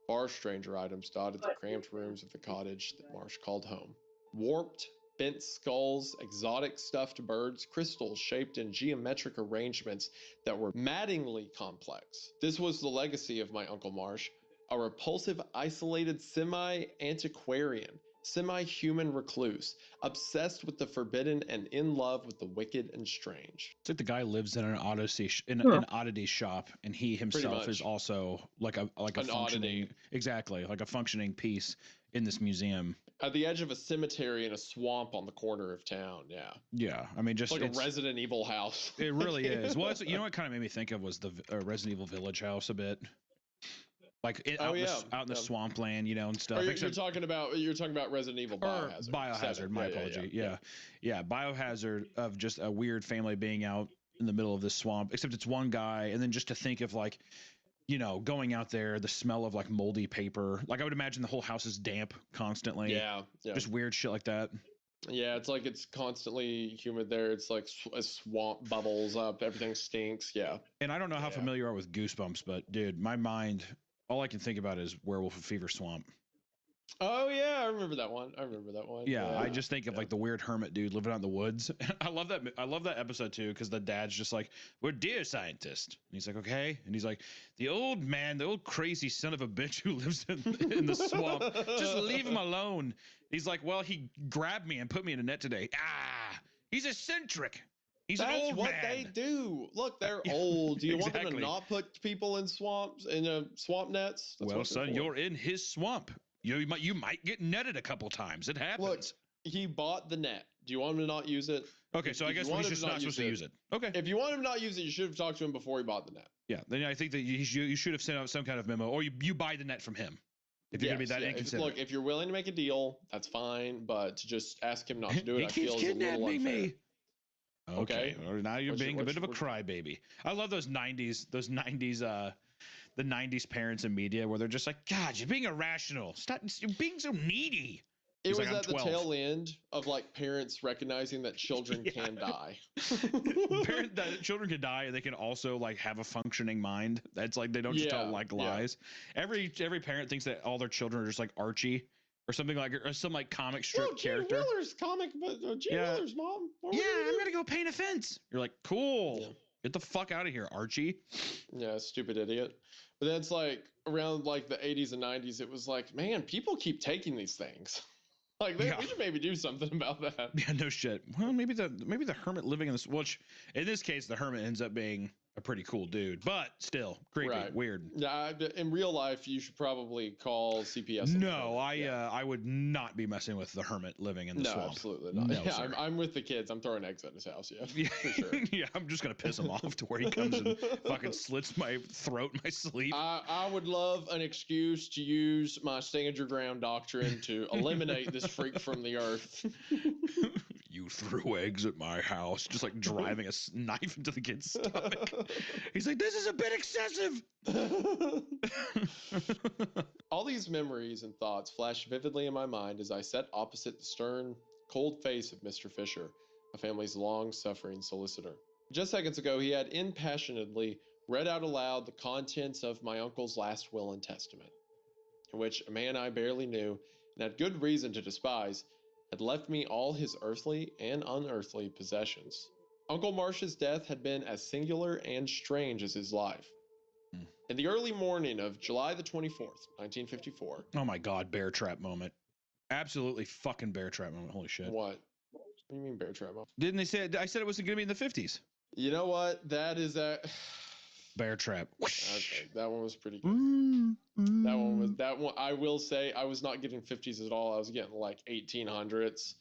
far stranger items dotted the cramped rooms of the cottage that Marsh called home. Warped, bent skulls, exotic stuffed birds, crystals shaped in geometric arrangements that were maddeningly complex. This was the legacy of my Uncle Marsh, a repulsive, isolated, semi-antiquarian, semi-human recluse, obsessed with the forbidden and in love with the wicked and strange. It's like the guy lives in an oddity shop, and he himself is also like a functioning oddity. Exactly, like a functioning piece in this museum. At the edge of a cemetery in a swamp on the corner of town, yeah. Yeah, I mean, just like a Resident Evil house. It really is. Well, you know what kind of made me think of was the Resident Evil Village house a bit. Like out in the swampland, you know, and stuff. You're talking about Resident Evil Biohazard. Biohazard, my apology. Yeah, Biohazard, of just a weird family being out in the middle of this swamp, except it's one guy, and then just to think of like, you know, going out there, the smell of like moldy paper. Like I would imagine the whole house is damp constantly. Yeah. Just weird shit like that. Yeah, it's like it's constantly humid there. It's like a swamp bubbles up. Everything stinks. Yeah. And I don't know how familiar you are with Goosebumps, but dude, my mind, all I can think about is Werewolf of Fever Swamp. Oh yeah, I remember that one. Yeah, I just think of like the weird hermit dude living out in the woods. I love that episode too, because the dad's just like, "We're deer scientists," and he's like, "Okay," and he's like, "The old man, the old crazy son of a bitch who lives in the swamp, just leave him alone." He's like, "Well, he grabbed me and put me in a net today." He's eccentric. He's an old man. That's what they do. Look, they're old. Do you want them to not put people in swamp nets? That's well, son, you're in his swamp. You might get netted a couple times. It happens. Look, he bought the net. Do you want him to not use it? Okay, so I guess he's just not supposed to use it. Okay. If you want him to not use it, you should have talked to him before he bought the net. Yeah, then I think that you should have sent out some kind of memo, or you buy the net from him. If you're going to be that inconsiderate. Look, if you're willing to make a deal, that's fine, but to just ask him not to do it, I feel is a little unfair. Me. Okay. Now you're being a bit of a crybaby. I love those 90s the 90s parents and media where they're just like, God, you're being irrational. Stop being so needy. It was at the tail end of like parents recognizing that children can die. That children can die, and they can also like have a functioning mind. That's like they don't just tell like lies. Every parent thinks that all their children are just like Archie or something like, or some like comic strip character. Wheeler's comic, but Wheeler's mom. I'm gonna go paint a fence. You're like, cool. Yeah. Get the fuck out of here, Archie. Yeah, stupid idiot. But then it's like around like the 80s and 90s, it was like, man, people keep taking these things. Like we should maybe do something about that. Yeah, no shit. Well, maybe the hermit living in this, which in this case, the hermit ends up being a pretty cool dude, but still creepy, Right. weird. Yeah, in real life, you should probably call CPS. No, I would not be messing with the hermit living in the No, swamp. absolutely not. No, Yeah, sir. I'm with the kids. I'm throwing eggs at his house. Yeah, Yeah, for sure. yeah, I'm just gonna piss him off to where he comes and fucking slits my throat in my sleep. I would love an excuse to use my stand your ground doctrine to eliminate this freak from the earth. You threw eggs at my house, just like driving a knife into the kid's stomach. He's like, this is a bit excessive. All these memories and thoughts flash vividly in my mind as I sat opposite the stern, cold face of Mr. Fisher, my family's long-suffering solicitor. Just seconds ago, he had impassionedly read out aloud the contents of my uncle's last will and testament, in which a man I barely knew and had good reason to despise had left me all his earthly and unearthly possessions. Uncle Marsh's death had been as singular and strange as his life. In the early morning of July the 24th, 1954. Oh my God, bear trap moment. Absolutely fucking bear trap moment. Holy shit. What? What do you mean bear trap? Didn't they say, I said it wasn't going to be in the 50s. You know what? That is a... Bear trap. Okay, that one was pretty good. That one, I will say, I was not getting 50s at all. I was getting like 1800s.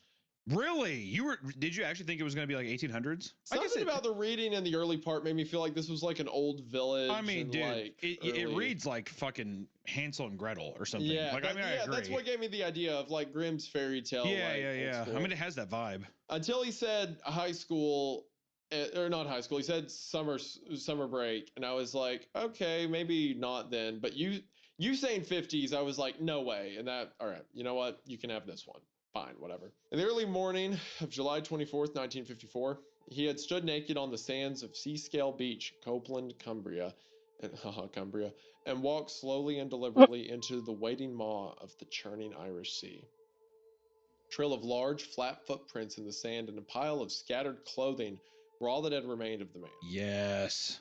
Really? Did you actually think it was going to be like 1800s? Something about the reading in the early part made me feel like this was like an old village. I mean, dude, like it reads like fucking Hansel and Gretel or something. Yeah, like, I agree. That's what gave me the idea of like Grimm's fairy tale. Yeah, like, yeah. I mean, it has that vibe. Until he said high school, or not high school. He said summer break, and I was like, okay, maybe not then. But you saying 50s, I was like, no way. And that, all right, you know what? You can have this one. Fine, whatever. In the early morning of July 24th, 1954, he had stood naked on the sands of Seascale Beach, Copeland, Cumbria, and walked slowly and deliberately into the waiting maw of the churning Irish Sea. A trail of large, flat footprints in the sand and a pile of scattered clothing were all that had remained of the man. Yes.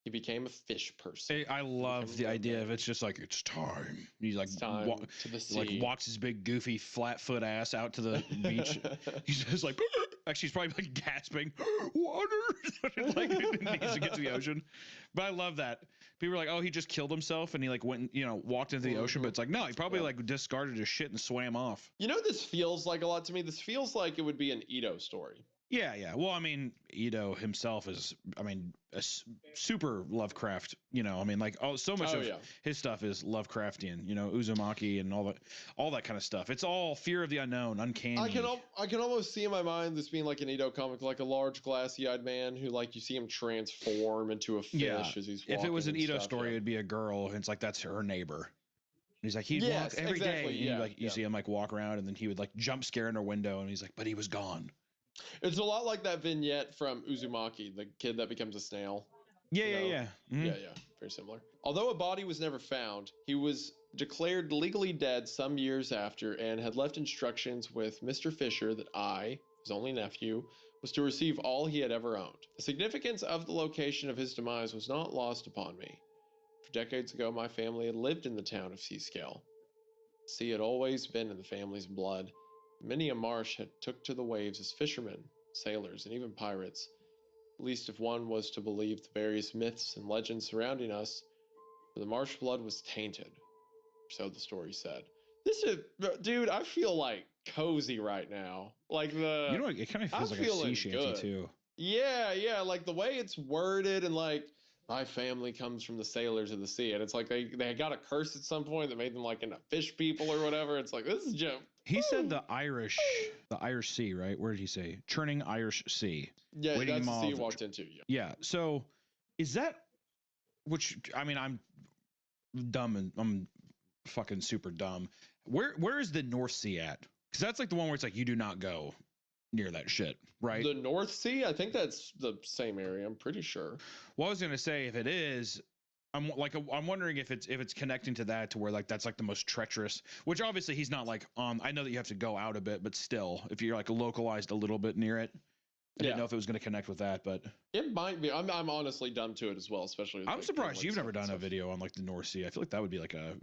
He became a fish person. I love the idea of it's just like, it's time. He's like, to the sea. Like walks his big goofy flat foot ass out to the beach. He's just like, actually, he's probably like gasping, water. Like he needs to get to the ocean. But I love that. People are like, oh, he just killed himself and he like went, walked into the ocean. But it's like, no, he probably like discarded his shit and swam off. You know what this feels like a lot to me? This feels like it would be an Ito story. Yeah. Well, I mean, Ito himself is, a super Lovecraft, like so much of his stuff is Lovecraftian, Uzumaki and all that kind of stuff. It's all fear of the unknown, uncanny. I can almost see in my mind this being like an Ito comic, like a large glassy-eyed man who like you see him transform into a fish as he's walking. If it was an Ito story, it'd be a girl, and it's like that's her neighbor. And he's like, he'd walk every day. And you see him like walk around, and then he would like jump scare in her window, and he's like, but he was gone. It's a lot like that vignette from Uzumaki, the kid that becomes a snail. Yeah. Mm-hmm. Yeah, very similar. Although a body was never found, he was declared legally dead some years after and had left instructions with Mr. Fisher that I, his only nephew, was to receive all he had ever owned. The significance of the location of his demise was not lost upon me. For decades ago, my family had lived in the town of Seascale. The sea had always been in the family's blood. Many a marsh had took to the waves as fishermen, sailors, and even pirates. At least if one was to believe the various myths and legends surrounding us, for the marsh blood was tainted, so the story said. This is, dude, I feel like cozy right now. Like it kind of feels like a sea shanty too. Yeah, like the way it's worded and like, my family comes from the sailors of the sea, and it's like they got a curse at some point that made them like into fish people or whatever. It's like, this is just... He said the Irish Sea, right? Where did he say? Churning Irish Sea. Yeah, that's the sea he walked into. Yeah. So is that, which, I'm dumb and I'm fucking super dumb. Where is the North Sea at? Because that's like the one where it's like, you do not go near that shit, right? The North Sea? I think that's the same area. I'm pretty sure. Well, I was going to say, if it is, I'm wondering if it's connecting to that, to where like that's like the most treacherous, which obviously he's not like I know that you have to go out a bit, but still, if you're like localized a little bit near it, I didn't know if it was going to connect with that, but it might be. I'm honestly dumb to it as well, especially. With, I'm surprised you've never done a video on like the North Sea. I feel like that would be like a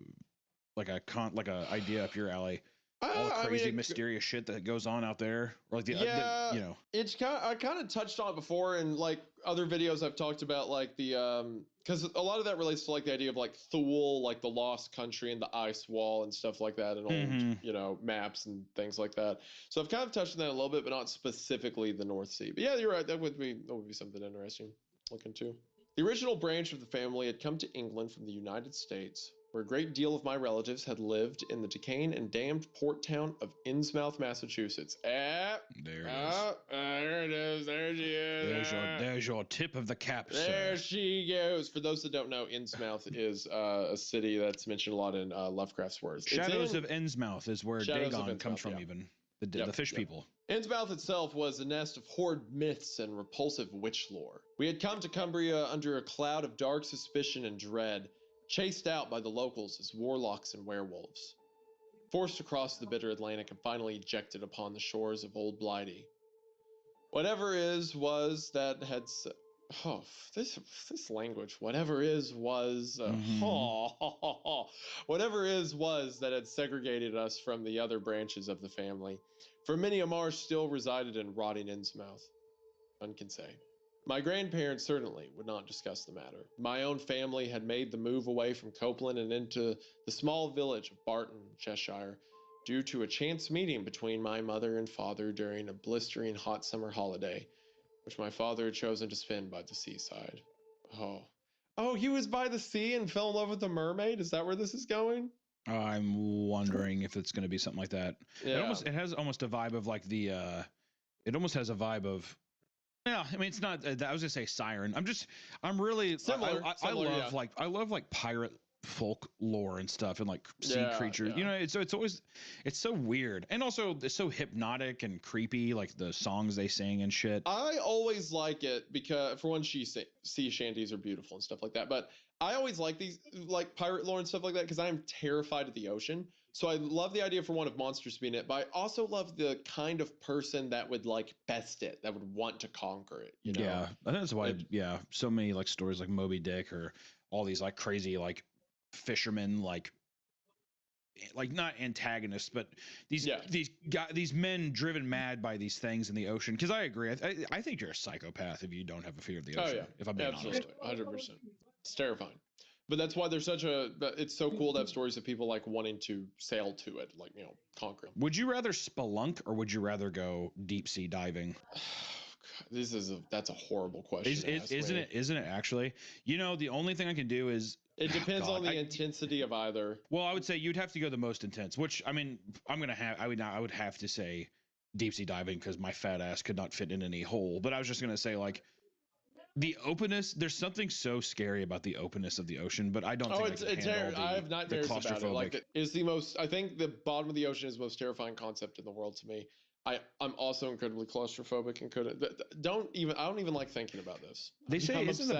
idea up your alley. all the I mean, crazy, mysterious shit that goes on out there, or like Yeah. you know. It's I kind of touched on it before in like other videos I've talked about, like the because a lot of that relates to like the idea of like Thule, like the lost country and the ice wall and stuff like that, and old you know maps and things like that. So I've kind of touched on that a little bit, but not specifically the North Sea. But yeah, you're right. That would be something interesting to look into. The original branch of the family had come to England from the United States, where a great deal of my relatives had lived in the decaying and damned port town of Innsmouth, Massachusetts. There it is. There she is. There's your tip of the cap, There sir. she goes. For those that don't know, Innsmouth is a city that's mentioned a lot in Lovecraft's works. Shadows of Innsmouth is where Dagon comes from, even. The fish people. Innsmouth itself was a nest of horrid myths and repulsive witch lore. We had come to Cumbria under a cloud of dark suspicion and dread, chased out by the locals as warlocks and werewolves, forced across the bitter Atlantic and finally ejected upon the shores of Old Blighty. Whatever is was that had this language. Whatever is was whatever is was that had segregated us from the other branches of the family. For many a marsh still resided in rotting Innsmouth. None can say. My grandparents certainly would not discuss the matter. My own family had made the move away from Copeland and into the small village of Barton, Cheshire, due to a chance meeting between my mother and father during a blistering hot summer holiday, which my father had chosen to spend by the seaside. Oh, he was by the sea and fell in love with a mermaid? Is that where this is going? I'm wondering if it's going to be something like that. Yeah. It has almost a vibe of like the it almost has a vibe of, yeah, I mean it's not I was gonna say Siren. I'm really Similar, I love like pirate folk lore and stuff, and like sea creatures. Yeah. You know, it's so weird, and also it's so hypnotic and creepy, like the songs they sing and shit. I always like it because, for one, sea shanties are beautiful and stuff like that. But I always like these, like pirate lore and stuff like that, because I am terrified of the ocean. So I love the idea, for one, of monsters being it, but I also love the kind of person that would like best it, that would want to conquer it. You know? Yeah, I think that's why. So many like stories like Moby Dick or all these like crazy like fishermen like not antagonists, but these men driven mad by these things in the ocean. Because I agree, I think you're a psychopath if you don't have a fear of the ocean. If I'm being honest, 100%. It's terrifying, but that's why there's it's so cool to have stories of people like wanting to sail to it, like, you know, conquer them. Would you rather spelunk or would you rather go deep sea diving? That's a horrible question. Isn't it actually? You know, the only thing I can do is, it depends on the intensity of either. Well, I would say you'd have to go the most intense, which, I mean, I would have to say deep sea diving because my fat ass could not fit in any hole. But I was just going to say, like, the openness, there's something so scary about the openness of the ocean, but I don't think I have nightmares about it. Like, it's the most, I think the bottom of the ocean is the most terrifying concept in the world to me. I'm also incredibly claustrophobic and I don't even like thinking about this. They say the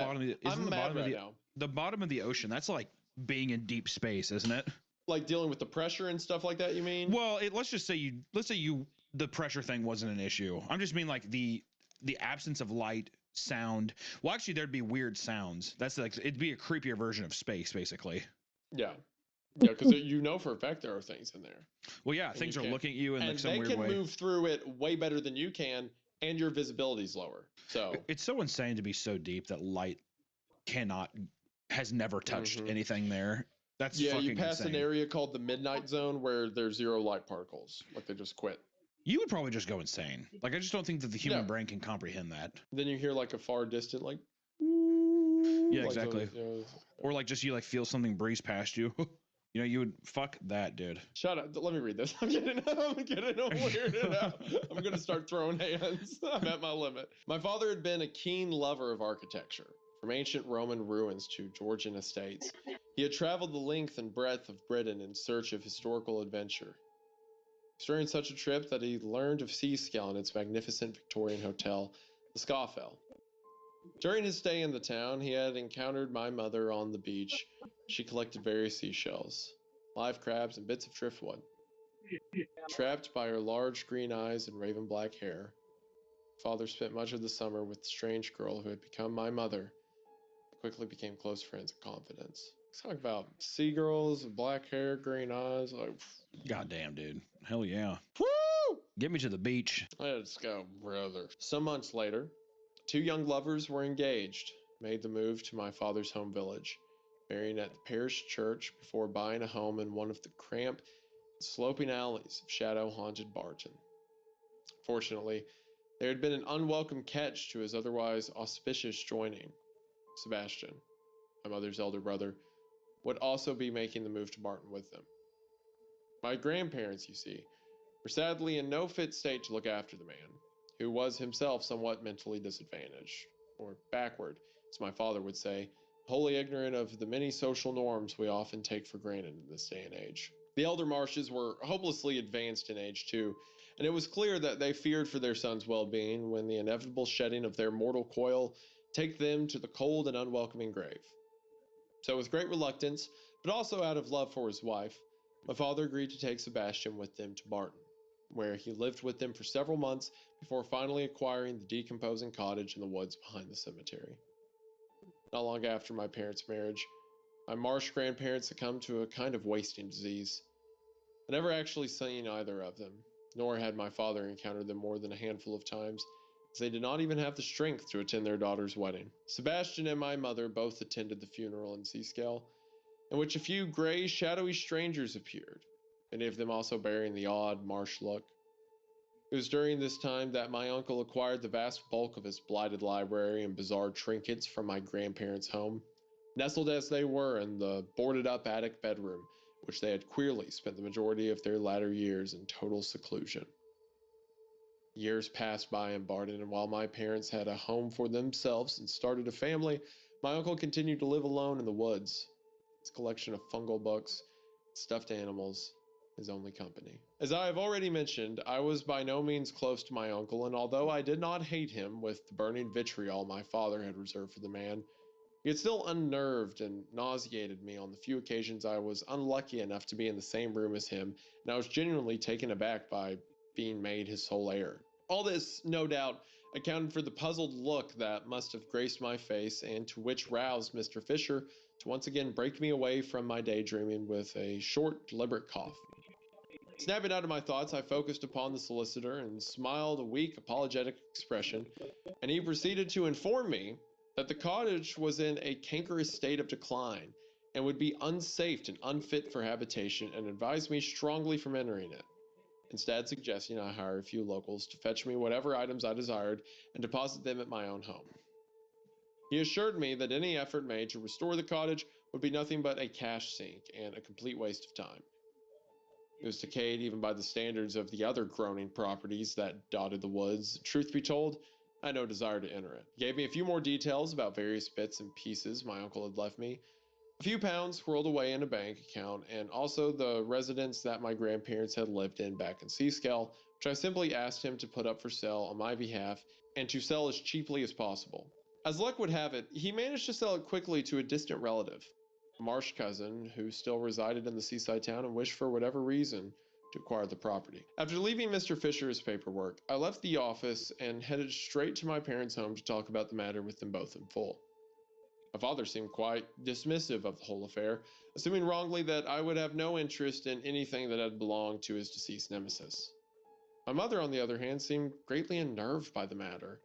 bottom of the ocean, that's like being in deep space, isn't it? Like dealing with the pressure and stuff like that, you mean? Well, let's say the pressure thing wasn't an issue. I'm just mean like the absence of light, sound. Well, actually there'd be weird sounds. That's like, it'd be a creepier version of space, basically. Yeah. Yeah, because you know for a fact there are things in there. Well, yeah, things are looking at you in like some weird way. And they can move through it way better than you can, and your visibility's lower. So it's so insane to be so deep that light has never touched anything there. That's fucking you pass insane. An area called the Midnight Zone where there's 0 light particles. Like, they just quit. You would probably just go insane. Like, I just don't think that the human brain can comprehend that. Then you hear like a far distant like. Yeah, exactly. Or like just you like feel something breeze past you. You know, you would fuck that, dude. Shut up. Let me read this. I'm getting weirded out. I'm going to start throwing hands. I'm at my limit. My father had been a keen lover of architecture, from ancient Roman ruins to Georgian estates. He had traveled the length and breadth of Britain in search of historical adventure. It was during such a trip that he learned of Seascale and its magnificent Victorian hotel, the Scafell. During his stay in the town, he had encountered my mother on the beach. She collected various seashells, live crabs, and bits of driftwood. Trapped by her large green eyes and raven black hair, father spent much of the summer with the strange girl who had become my mother, and quickly became close friends and confidants. Talk about seagulls, black hair, green eyes. Like, Goddamn, dude. Hell yeah. woo! Get me to the beach. Let's go, brother. Some months later, two young lovers were engaged, made the move to my father's home village, marrying at the parish church before buying a home in one of the cramped, sloping alleys of shadow-haunted Barton. Fortunately, there had been an unwelcome catch to his otherwise auspicious joining. Sebastian, my mother's elder brother, would also be making the move to Barton with them. My grandparents, you see, were sadly in no fit state to look after the man, who was himself somewhat mentally disadvantaged, or backward, as my father would say, wholly ignorant of the many social norms we often take for granted in this day and age. The elder Marshes were hopelessly advanced in age, too, and it was clear that they feared for their son's well-being when the inevitable shedding of their mortal coil take them to the cold and unwelcoming grave. So with great reluctance, but also out of love for his wife, my father agreed to take Sebastian with them to Barton, where he lived with them for several months before finally acquiring the decomposing cottage in the woods behind the cemetery. Not long after my parents' marriage, my Marsh grandparents succumbed to a kind of wasting disease. I never actually seen either of them, nor had my father encountered them more than a handful of times, as they did not even have the strength to attend their daughter's wedding. Sebastian and my mother both attended the funeral in Seascale, in which a few gray, shadowy strangers appeared, many of them also bearing the odd Marsh look. It was during this time that my uncle acquired the vast bulk of his blighted library and bizarre trinkets from my grandparents' home, nestled as they were in the boarded-up attic bedroom, which they had queerly spent the majority of their latter years in total seclusion. Years passed by in Barton, and while my parents had a home for themselves and started a family, my uncle continued to live alone in the woods, his collection of fungal books, stuffed animals, his only company. As I have already mentioned, I was by no means close to my uncle, and although I did not hate him with the burning vitriol my father had reserved for the man, he had still unnerved and nauseated me on the few occasions I was unlucky enough to be in the same room as him, and I was genuinely taken aback by being made his sole heir. All this, no doubt, accounted for the puzzled look that must have graced my face, and to which roused Mr. Fisher to once again break me away from my daydreaming with a short, deliberate cough. Snapping out of my thoughts, I focused upon the solicitor and smiled a weak, apologetic expression, and he proceeded to inform me that the cottage was in a cankerous state of decline and would be unsafe and unfit for habitation, and advised me strongly from entering it, instead suggesting I hire a few locals to fetch me whatever items I desired and deposit them at my own home. He assured me that any effort made to restore the cottage would be nothing but a cash sink and a complete waste of time. It was decayed even by the standards of the other groaning properties that dotted the woods. Truth be told, I had no desire to enter it. He gave me a few more details about various bits and pieces my uncle had left me, a few pounds whirled away in a bank account, and also the residence that my grandparents had lived in back in Seascale, which I simply asked him to put up for sale on my behalf and to sell as cheaply as possible. As luck would have it, he managed to sell it quickly to a distant relative, a Marsh cousin who still resided in the seaside town and wished for whatever reason to acquire the property. After leaving Mr. Fisher's paperwork, I left the office and headed straight to my parents' home to talk about the matter with them both in full. My father seemed quite dismissive of the whole affair, assuming wrongly that I would have no interest in anything that had belonged to his deceased nemesis. My mother, on the other hand, seemed greatly unnerved by the matter,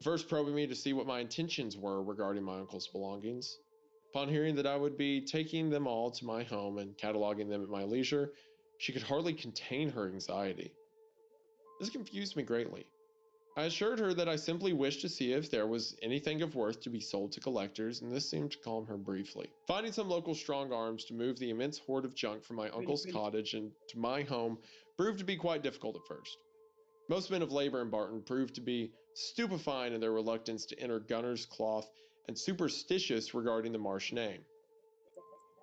first probing me to see what my intentions were regarding my uncle's belongings. Upon hearing that I would be taking them all to my home and cataloging them at my leisure, she could hardly contain her anxiety. This confused me greatly. I assured her that I simply wished to see if there was anything of worth to be sold to collectors, and this seemed to calm her briefly. Finding some local strong arms to move the immense hoard of junk from my uncle's cottage and to my home proved to be quite difficult at first. Most men of labor in Barton proved to be stupefying in their reluctance to enter gunner's cloth and superstitious regarding the Marsh name.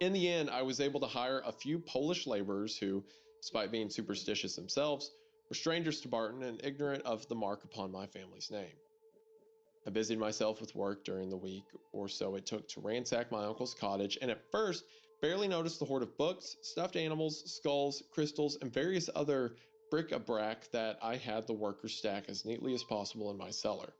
In the end, I was able to hire a few Polish laborers who, despite being superstitious themselves, were strangers to Barton and ignorant of the mark upon my family's name. I busied myself with work during the week or so it took to ransack my uncle's cottage, and at first barely noticed the hoard of books, stuffed animals, skulls, crystals, and various other bric-a-brac that I had the workers stack as neatly as possible in my cellar.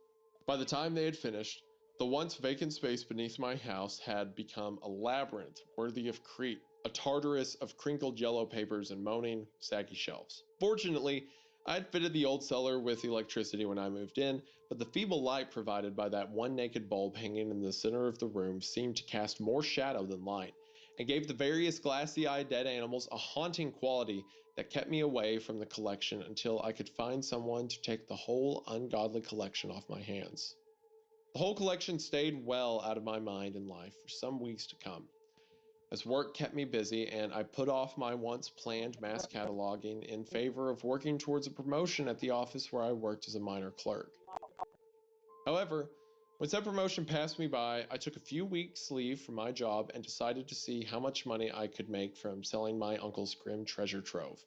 By the time they had finished, The once vacant space beneath my house had become a labyrinth worthy of Crete, a Tartarus of crinkled yellow papers and moaning, saggy shelves. Fortunately, I had fitted the old cellar with electricity when I moved in, but the feeble light provided by that one naked bulb hanging in the center of the room seemed to cast more shadow than light, and gave the various glassy-eyed dead animals a haunting quality that kept me away from the collection until I could find someone to take the whole ungodly collection off my hands. The whole collection stayed well out of my mind and life for some weeks to come, as work kept me busy and I put off my once planned mass cataloging in favor of working towards a promotion at the office where I worked as a minor clerk. However, when said promotion passed me by, I took a few weeks' leave from my job and decided to see how much money I could make from selling my uncle's grim treasure trove.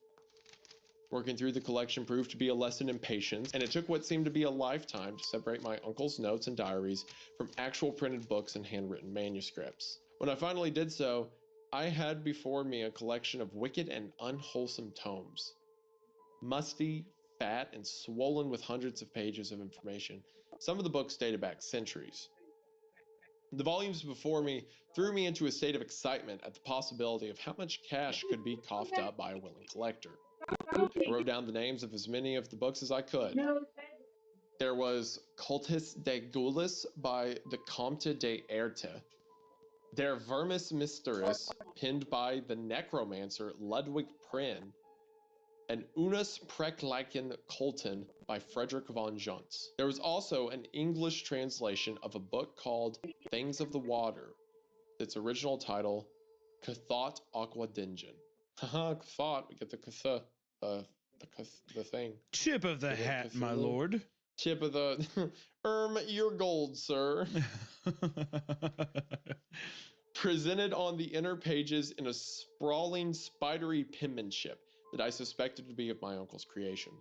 Working through the collection proved to be a lesson in patience, and it took what seemed to be a lifetime to separate my uncle's notes and diaries from actual printed books and handwritten manuscripts. When I finally did so, I had before me a collection of wicked and unwholesome tomes. Musty, fat, and swollen with hundreds of pages of information. Some of the books dated back centuries. The volumes before me threw me into a state of excitement at the possibility of how much cash could be coughed up by a willing collector. I wrote down the names of as many of the books as I could. There was Cultus de Gulis by the Comte de Erte, Der Vermis Mysteris, penned by the necromancer Ludwig Prynne, and Unus Preklichen Colton by Frederick von Junts. There was also an English translation of a book called Things of the Water, its original title, Cathot Aqua Dingen. Haha, Cathot, we get the Cath, the thing. Tip of the hat, my lord. Tip of the, your gold, sir. Presented on the inner pages in a sprawling, spidery penmanship that I suspected to be of my uncle's creation.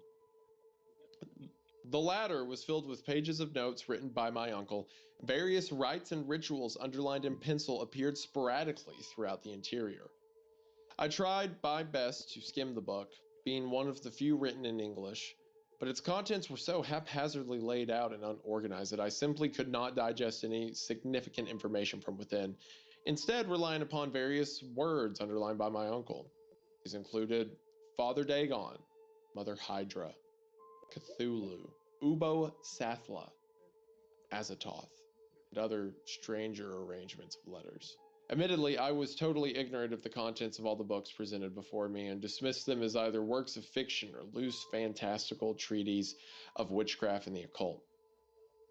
The latter was filled with pages of notes written by my uncle. Various rites and rituals underlined in pencil appeared sporadically throughout the interior. I tried my best to skim the book, being one of the few written in English, but its contents were so haphazardly laid out and unorganized that I simply could not digest any significant information from within, instead relying upon various words underlined by my uncle. These included Father Dagon, Mother Hydra, Cthulhu, Ubo Sathla, Azathoth, and other stranger arrangements of letters. Admittedly, I was totally ignorant of the contents of all the books presented before me and dismissed them as either works of fiction or loose, fantastical treatises of witchcraft and the occult.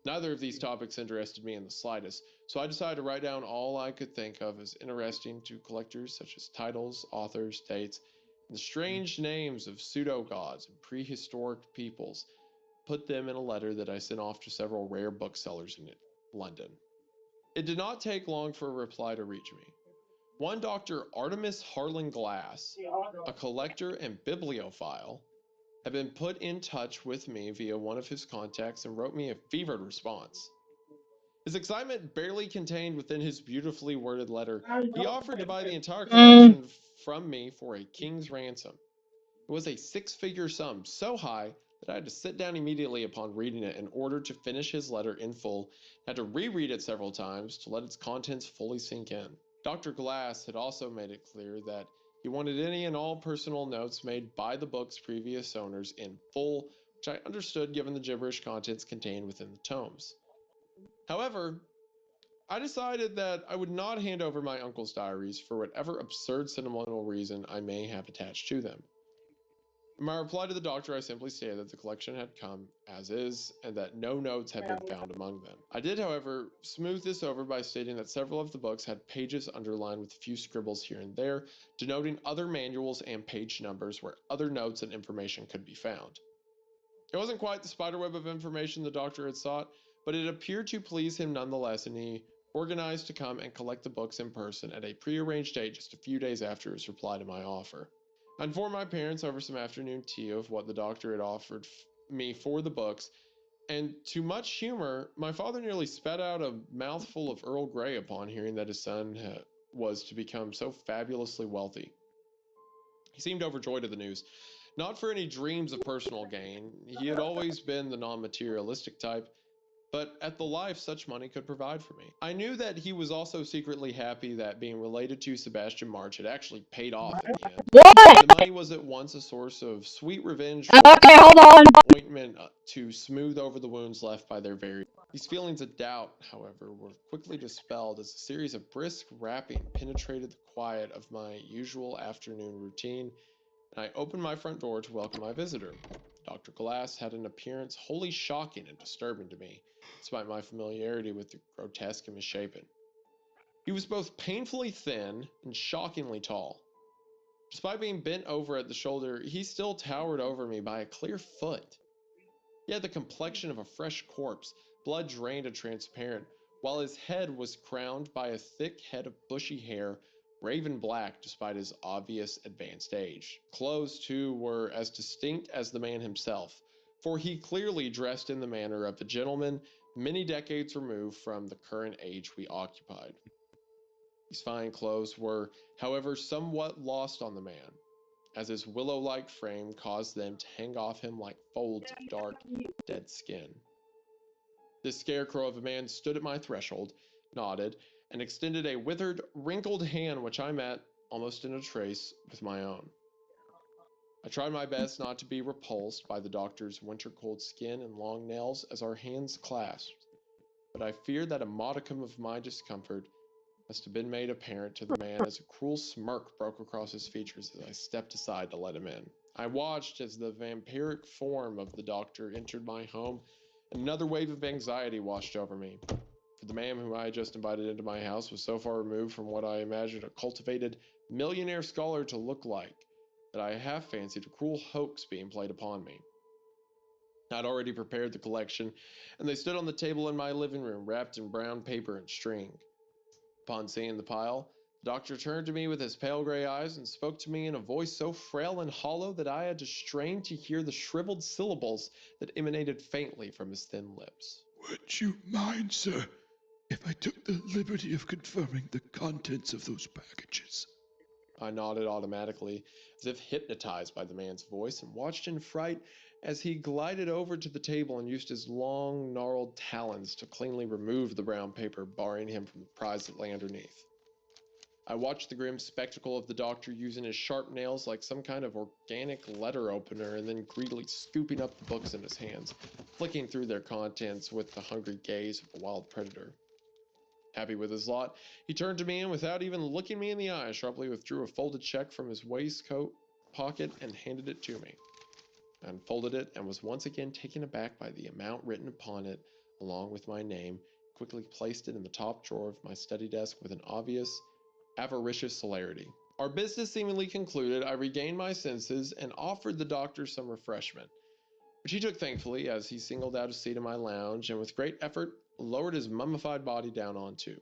Neither of these topics interested me in the slightest, so I decided to write down all I could think of as interesting to collectors, such as titles, authors, dates, and the strange names of pseudo-gods and prehistoric peoples, put them in a letter that I sent off to several rare booksellers in London. It did not take long for a reply to reach me. One Dr. Artemis Harlan Glass, a collector and bibliophile, had been put in touch with me via one of his contacts and wrote me a fevered response. His excitement barely contained within his beautifully worded letter. He offered to buy the entire collection from me for a king's ransom. It was a six-figure sum, so high that I had to sit down immediately upon reading it in order to finish his letter in full, and had to reread it several times to let its contents fully sink in. Dr. Glass had also made it clear that he wanted any and all personal notes made by the book's previous owners in full, which I understood given the gibberish contents contained within the tomes. However, I decided that I would not hand over my uncle's diaries for whatever absurd sentimental reason I may have attached to them. In my reply to the doctor, I simply stated that the collection had come as is, and that no notes had been found among them. I did, however, smooth this over by stating that several of the books had pages underlined with a few scribbles here and there, denoting other manuals and page numbers where other notes and information could be found. It wasn't quite the spiderweb of information the doctor had sought, but it appeared to please him nonetheless, and he organized to come and collect the books in person at a prearranged date just a few days after his reply to my offer. I informed my parents over some afternoon tea of what the doctor had offered me for the books, and to much humor, my father nearly spat out a mouthful of Earl Grey upon hearing that his son was to become so fabulously wealthy. He seemed overjoyed at the news, not for any dreams of personal gain. He had always been the non-materialistic type, but at the life such money could provide for me. I knew that he was also secretly happy that being related to Sebastian March had actually paid off in the end. What? The money was at once a source of sweet revenge Okay, hold on. ointment to smooth over the wounds left by their very. These feelings of doubt, however, were quickly dispelled as a series of brisk rapping penetrated the quiet of my usual afternoon routine, and I opened my front door to welcome my visitor. Dr. Glass had an appearance wholly shocking and disturbing to me, despite my familiarity with the grotesque and misshapen. He was both painfully thin and shockingly tall. Despite being bent over at the shoulder, he still towered over me by a clear foot. He had the complexion of a fresh corpse, blood drained and transparent, while his head was crowned by a thick head of bushy hair, raven black despite his obvious advanced age. Clothes, too, were as distinct as the man himself, for he clearly dressed in the manner of a gentleman many decades removed from the current age we occupied. These fine clothes were, however, somewhat lost on the man, as his willow-like frame caused them to hang off him like folds of dark, dead skin. This scarecrow of a man stood at my threshold, nodded, and extended a withered, wrinkled hand which I met, almost in a trace, with my own. I tried my best not to be repulsed by the doctor's winter-cold skin and long nails as our hands clasped, but I feared that a modicum of my discomfort must have been made apparent to the man as a cruel smirk broke across his features as I stepped aside to let him in. I watched as the vampiric form of the doctor entered my home, and another wave of anxiety washed over me. For the man whom I had just invited into my house was so far removed from what I imagined a cultivated millionaire scholar to look like, that I half fancied a cruel hoax being played upon me. I'd already prepared the collection, and they stood on the table in my living room, wrapped in brown paper and string. Upon seeing the pile, the doctor turned to me with his pale gray eyes and spoke to me in a voice so frail and hollow that I had to strain to hear the shriveled syllables that emanated faintly from his thin lips. Would you mind, sir, if I took the liberty of confirming the contents of those packages? I nodded automatically, as if hypnotized by the man's voice, and watched in fright as he glided over to the table and used his long, gnarled talons to cleanly remove the brown paper, barring him from the prize that lay underneath. I watched the grim spectacle of the doctor using his sharp nails like some kind of organic letter opener and then greedily scooping up the books in his hands, flicking through their contents with the hungry gaze of a wild predator. Happy with his lot, he turned to me and without even looking me in the eye, sharply withdrew a folded check from his waistcoat pocket and handed it to me. I unfolded it and was once again taken aback by the amount written upon it, along with my name, quickly placed it in the top drawer of my study desk with an obvious, avaricious celerity. Our business seemingly concluded, I regained my senses and offered the doctor some refreshment, which he took thankfully as he singled out a seat in my lounge and with great effort lowered his mummified body down onto.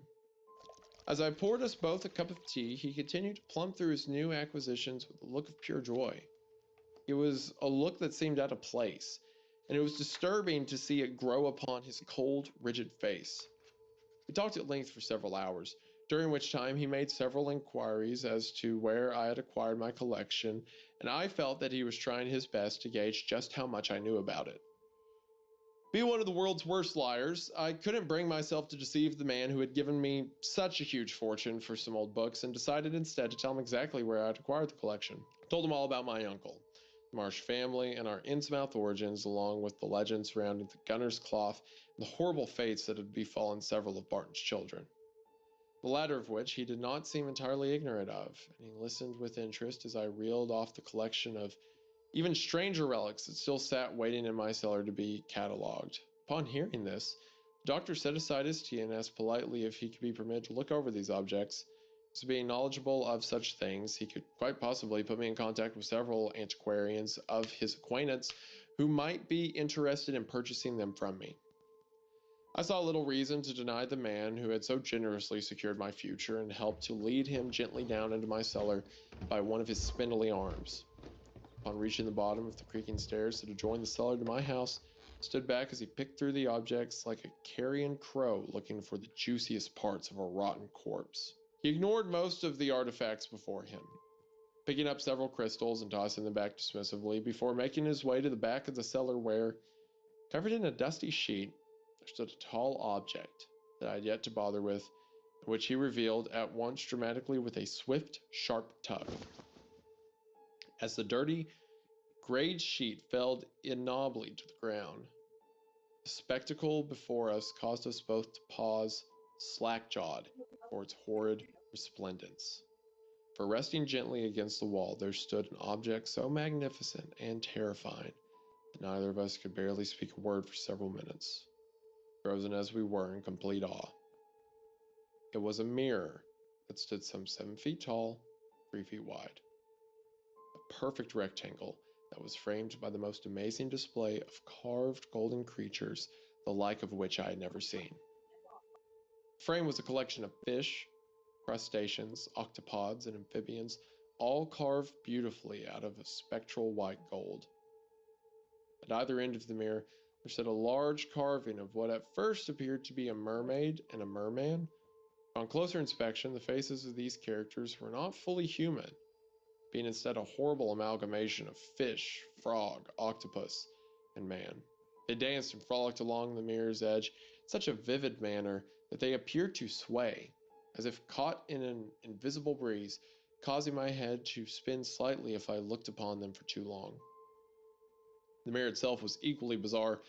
As I poured us both a cup of tea, he continued to plumb through his new acquisitions with a look of pure joy. It was a look that seemed out of place, and it was disturbing to see it grow upon his cold, rigid face. We talked at length for several hours, during which time he made several inquiries as to where I had acquired my collection, and I felt that he was trying his best to gauge just how much I knew about it. Being one of the world's worst liars, I couldn't bring myself to deceive the man who had given me such a huge fortune for some old books and decided instead to tell him exactly where I had acquired the collection. I told him all about my uncle, the Marsh family, and our Innsmouth origins, along with the legend surrounding the gunner's cloth and the horrible fates that had befallen several of Barton's children. The latter of which he did not seem entirely ignorant of, and he listened with interest as I reeled off the collection of even stranger relics that still sat waiting in my cellar to be catalogued. Upon hearing this, the doctor set aside his tea and asked politely if he could be permitted to look over these objects. As being knowledgeable of such things, he could quite possibly put me in contact with several antiquarians of his acquaintance who might be interested in purchasing them from me. I saw little reason to deny the man who had so generously secured my future and helped to lead him gently down into my cellar by one of his spindly arms. Upon reaching the bottom of the creaking stairs that adjoined the cellar to my house, I stood back as he picked through the objects like a carrion crow looking for the juiciest parts of a rotten corpse. He ignored most of the artifacts before him, picking up several crystals and tossing them back dismissively before making his way to the back of the cellar where, covered in a dusty sheet, there stood a tall object that I had yet to bother with, which he revealed at once dramatically with a swift, sharp tug. As the dirty, grayed sheet fell ignobly to the ground, the spectacle before us caused us both to pause, slack-jawed, for its horrid resplendence. For resting gently against the wall, there stood an object so magnificent and terrifying that neither of us could barely speak a word for several minutes, frozen as we were in complete awe. It was a mirror that stood some 7 feet tall, 3 feet wide. A perfect rectangle that was framed by the most amazing display of carved golden creatures, the like of which I had never seen. The frame was a collection of fish, crustaceans, octopods, and amphibians, all carved beautifully out of a spectral white gold. At either end of the mirror, there stood a large carving of what at first appeared to be a mermaid and a merman. On closer inspection, the faces of these characters were not fully human, being instead a horrible amalgamation of fish, frog, octopus, and man. They danced and frolicked along the mirror's edge in such a vivid manner that they appeared to sway, as if caught in an invisible breeze, causing my head to spin slightly if I looked upon them for too long. The mirror itself was equally bizarre.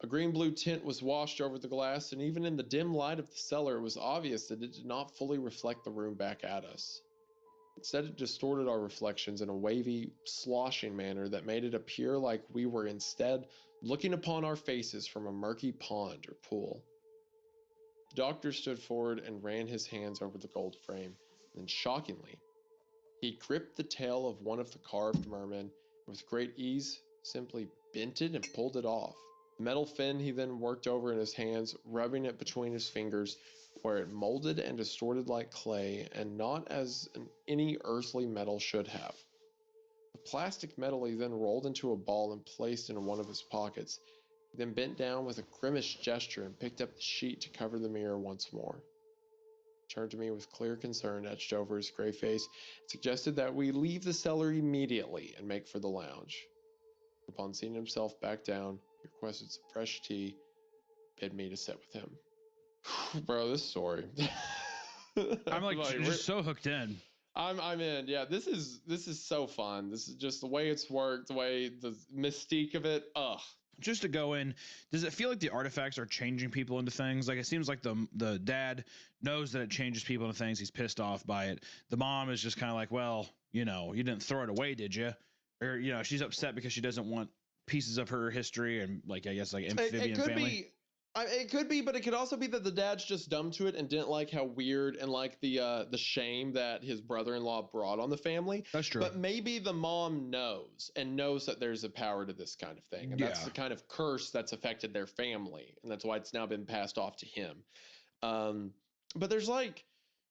A green-blue tint was washed over the glass, and even in the dim light of the cellar, it was obvious that it did not fully reflect the room back at us. Instead, it distorted our reflections in a wavy, sloshing manner that made it appear like we were instead looking upon our faces from a murky pond or pool. The doctor stood forward and ran his hands over the gold frame. Then, shockingly, he gripped the tail of one of the carved mermen and with great ease simply bent it and pulled it off. The metal fin he then worked over in his hands, rubbing it between his fingers, where it molded and distorted like clay, and not as any earthly metal should have. The plastic metal he then rolled into a ball and placed in one of his pockets. He then bent down with a grimace gesture and picked up the sheet to cover the mirror once more. He turned to me with clear concern etched over his gray face, and suggested that we leave the cellar immediately and make for the lounge. Upon seeing himself back down, he requested some fresh tea, bid me to sit with him. Bro, this story. I'm like just so hooked in. I'm in. Yeah, this is so fun. This is just the way it's worked, the way the mystique of it. Ugh. Just to go in, does it feel like the artifacts are changing people into things? Like, it seems like the dad knows that it changes people into things. He's pissed off by it. The mom is just kind of like, well, you know, you didn't throw it away, did you? Or, you know, she's upset because she doesn't want pieces of her history and, like, I guess, like, amphibian family. It could be, but it could also be that the dad's just dumb to it and didn't like how weird and like the shame that his brother-in-law brought on the family. That's true. But maybe the mom knows that there's a power to this kind of thing, and that's the kind of curse that's affected their family, and that's why it's now been passed off to him. But there's like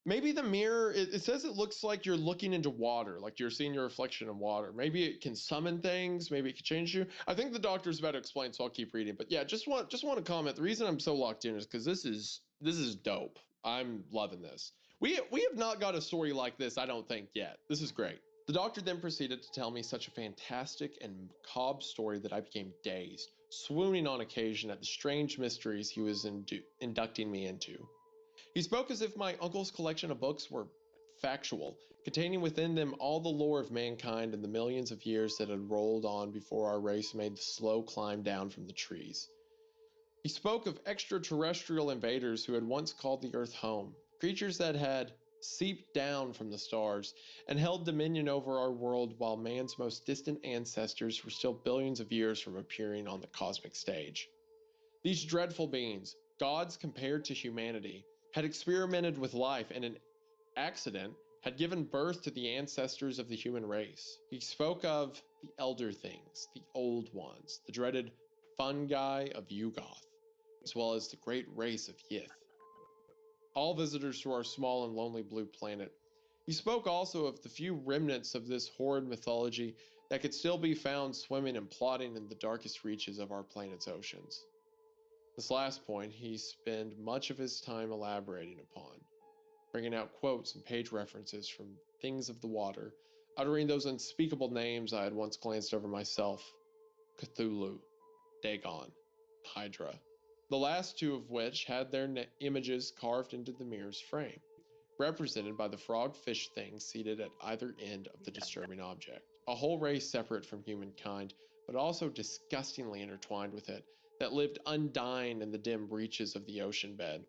maybe the mirror. It says it looks like you're looking into water, like you're seeing your reflection in water. Maybe it can summon things. Maybe it can change you. I think the doctor's about to explain, so I'll keep reading. But yeah, just want to comment. The reason I'm so locked in is because this is dope. I'm loving this. We have not got a story like this, I don't think, yet. This is great. The doctor then proceeded to tell me such a fantastic and macabre story that I became dazed, swooning on occasion at the strange mysteries he was inducting me into. He spoke as if my uncle's collection of books were factual, containing within them all the lore of mankind and the millions of years that had rolled on before our race made the slow climb down from the trees. He spoke of extraterrestrial invaders who had once called the Earth home, creatures that had seeped down from the stars and held dominion over our world while man's most distant ancestors were still billions of years from appearing on the cosmic stage. These dreadful beings, gods compared to humanity, had experimented with life and an accident had given birth to the ancestors of the human race. He spoke of the elder things, the old ones, the dreaded fungi of Yugoth, as well as the great race of Yith, all visitors to our small and lonely blue planet. He spoke also of the few remnants of this horrid mythology that could still be found swimming and plotting in the darkest reaches of our planet's oceans. This last point he spent much of his time elaborating upon, bringing out quotes and page references from things of the water, uttering those unspeakable names I had once glanced over myself: Cthulhu, Dagon, Hydra, the last two of which had their images carved into the mirror's frame, represented by the frog-fish thing seated at either end of the disturbing object. A whole race separate from humankind, but also disgustingly intertwined with it, that lived undying in the dim reaches of the ocean bed,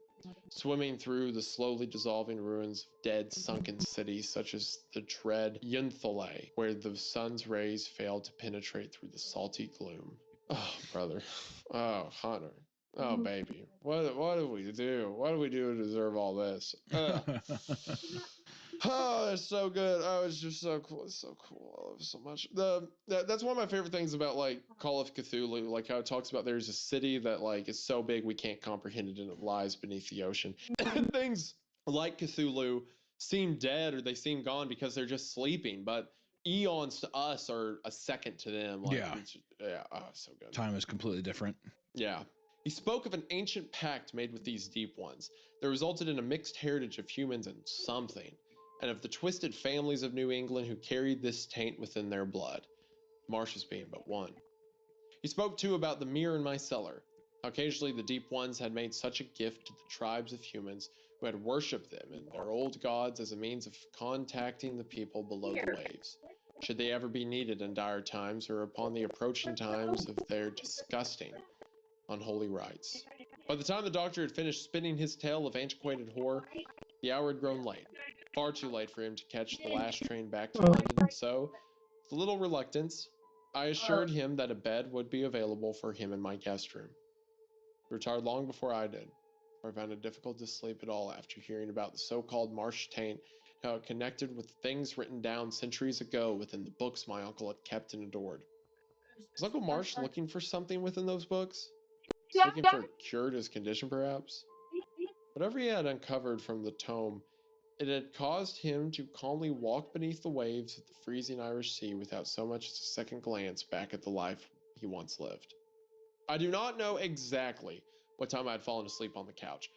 swimming through the slowly dissolving ruins of dead, sunken cities such as the dread Yunthale, where the sun's rays failed to penetrate through the salty gloom. Oh, brother. Oh, Hunter. Oh, baby. What do we do? What do we do to deserve all this? Oh, it's so good. Oh, it's just so cool. It's so cool. I love it so much. That's one of my favorite things about like Call of Cthulhu, like how it talks about there's a city that like is so big we can't comprehend it and it lies beneath the ocean. And things like Cthulhu seem dead or they seem gone because they're just sleeping, but eons to us are a second to them. Like, Yeah. Oh, so good. Time is completely different. Yeah. He spoke of an ancient pact made with these deep ones that resulted in a mixed heritage of humans and something, and of the twisted families of New England who carried this taint within their blood, Marsh's being but one. He spoke too about the mirror in my cellar, how occasionally the deep ones had made such a gift to the tribes of humans who had worshipped them and their old gods as a means of contacting the people below the waves, should they ever be needed in dire times or upon the approaching times of their disgusting, unholy rites. By the time the doctor had finished spinning his tale of antiquated horror, the hour had grown late. Far too late for him to catch the last train back to London, so, with a little reluctance, I assured him that a bed would be available for him in my guest room. He retired long before I did, for I found it difficult to sleep at all after hearing about the so-called Marsh taint, how it connected with things written down centuries ago within the books my uncle had kept and adored. Was Uncle Marsh looking for something within those books? Was looking for a cure to his condition, perhaps? Whatever he had uncovered from the tome, it had caused him to calmly walk beneath the waves of the freezing Irish Sea without so much as a second glance back at the life he once lived. I do not know exactly what time I had fallen asleep on the couch.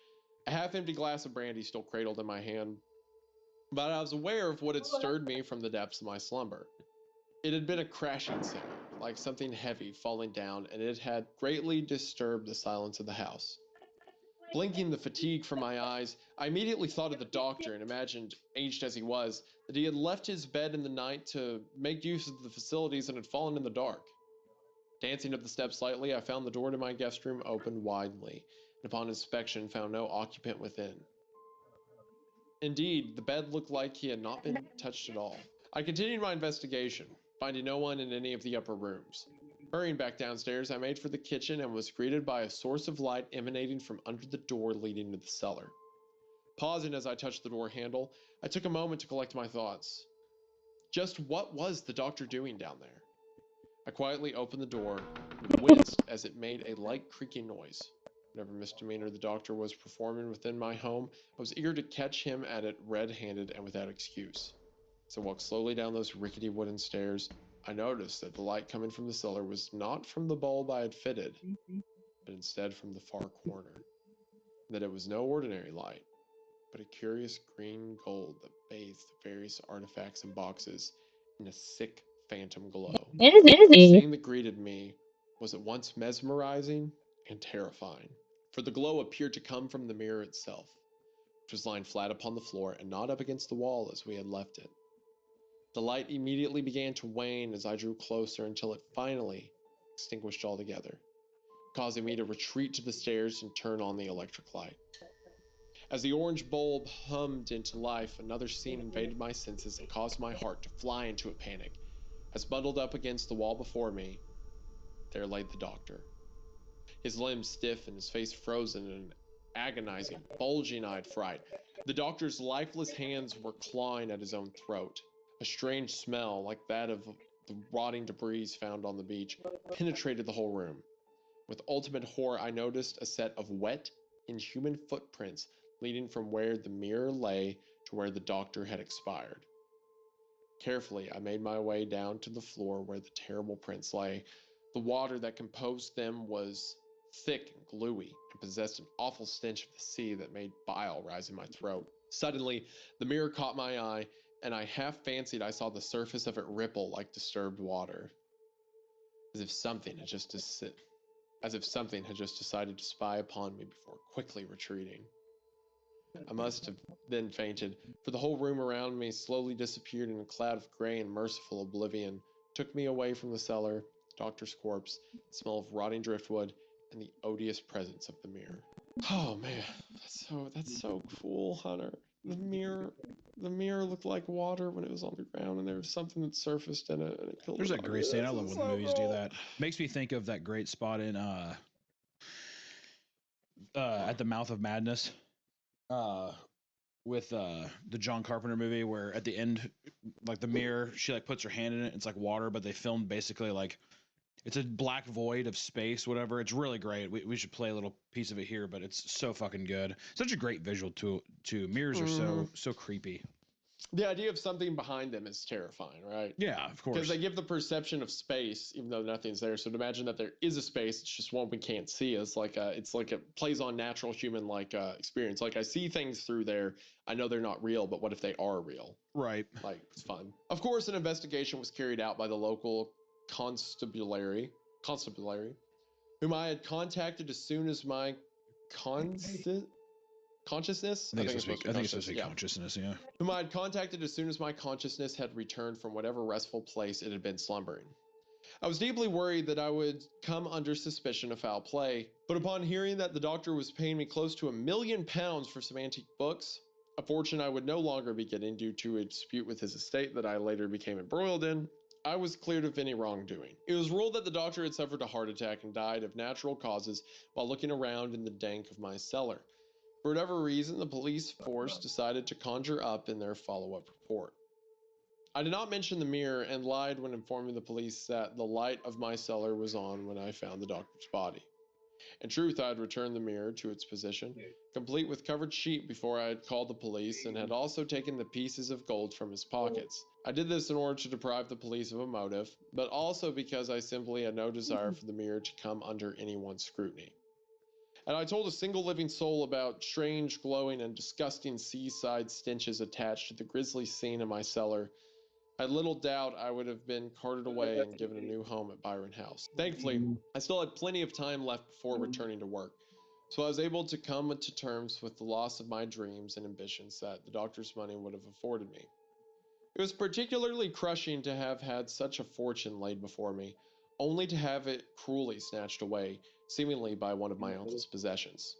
A half-empty glass of brandy still cradled in my hand, but I was aware of what had stirred me from the depths of my slumber. It had been a crashing sound, like something heavy falling down, and it had greatly disturbed the silence of the house. Blinking the fatigue from my eyes, I immediately thought of the doctor and imagined, aged as he was, that he had left his bed in the night to make use of the facilities and had fallen in the dark. Dancing up the steps slightly, I found the door to my guest room open widely, and upon inspection found no occupant within. Indeed, the bed looked like he had not been touched at all. I continued my investigation, finding no one in any of the upper rooms. Hurrying back downstairs, I made for the kitchen and was greeted by a source of light emanating from under the door leading to the cellar. Pausing as I touched the door handle, I took a moment to collect my thoughts. Just what was the doctor doing down there? I quietly opened the door and winced as it made a light creaking noise. Whatever misdemeanor the doctor was performing within my home, I was eager to catch him at it red-handed and without excuse. As I walked slowly down those rickety wooden stairs, I noticed that the light coming from the cellar was not from the bulb I had fitted, but instead from the far corner. That it was no ordinary light, but a curious green gold that bathed the various artifacts and boxes in a sick phantom glow. The scene that greeted me was at once mesmerizing and terrifying, for the glow appeared to come from the mirror itself, which was lying flat upon the floor and not up against the wall as we had left it. The light immediately began to wane as I drew closer until it finally extinguished altogether, causing me to retreat to the stairs and turn on the electric light. As the orange bulb hummed into life, another scene invaded my senses and caused my heart to fly into a panic. As bundled up against the wall before me, there lay the doctor. His limbs stiff and his face frozen in an agonizing, bulging-eyed fright. The doctor's lifeless hands were clawing at his own throat. A strange smell, like that of the rotting debris found on the beach, penetrated the whole room. With ultimate horror, I noticed a set of wet, inhuman footprints leading from where the mirror lay to where the doctor had expired. Carefully, I made my way down to the floor where the terrible prints lay. The water that composed them was thick and gluey, and possessed an awful stench of the sea that made bile rise in my throat. Suddenly, the mirror caught my eye, and I half fancied I saw the surface of it ripple like disturbed water, as if something had just as if something had just decided to spy upon me before quickly retreating. I must have then fainted, for the whole room around me slowly disappeared in a cloud of gray and merciful oblivion, took me away from the cellar, the doctor's corpse, the smell of rotting driftwood, and the odious presence of the mirror. Oh man, that's so cool, Hunter. The mirror looked like water when it was on the ground, and there was something that surfaced in it, and it killed. There's that great scene. I love when movies do that. Makes me think of that great spot in at the Mouth of Madness, with the John Carpenter movie, where at the end, like the mirror, she like puts her hand in it. It's like water, but they filmed basically like it's a black void of space, whatever. It's really great. We should play a little piece of it here, but it's so fucking good. Such a great visual too. Mirrors are so creepy. The idea of something behind them is terrifying, right? Yeah, of course. Because they give the perception of space, even though nothing's there. So to imagine that there is a space, it's just one we can't see. It's like it plays on natural human experience. Like I see things through there. I know they're not real, but what if they are real? Right. Like it's fun. Of course, an investigation was carried out by the local constabulary, whom I had contacted as soon as my consciousness. I think it's supposed to say consciousness, yeah. Whom I had contacted as soon as my consciousness had returned from whatever restful place it had been slumbering. I was deeply worried that I would come under suspicion of foul play, but upon hearing that the doctor was paying me close to £1 million for some antique books, a fortune I would no longer be getting due to a dispute with his estate that I later became embroiled in, I was cleared of any wrongdoing. It was ruled that the doctor had suffered a heart attack and died of natural causes while looking around in the dank of my cellar. For whatever reason, the police force decided to conjure up in their follow-up report. I did not mention the mirror and lied when informing the police that the light of my cellar was on when I found the doctor's body. In truth, I had returned the mirror to its position, complete with covered sheet before I had called the police, and had also taken the pieces of gold from his pockets. I did this in order to deprive the police of a motive, but also because I simply had no desire for the mirror to come under anyone's scrutiny. And I told a single living soul about strange, glowing, and disgusting seaside stenches attached to the grisly scene in my cellar, I had little doubt I would have been carted away and given a new home at Byron House. Thankfully, I still had plenty of time left before returning to work, so I was able to come to terms with the loss of my dreams and ambitions that the doctor's money would have afforded me. It was particularly crushing to have had such a fortune laid before me, only to have it cruelly snatched away, seemingly by one of my uncle's possessions.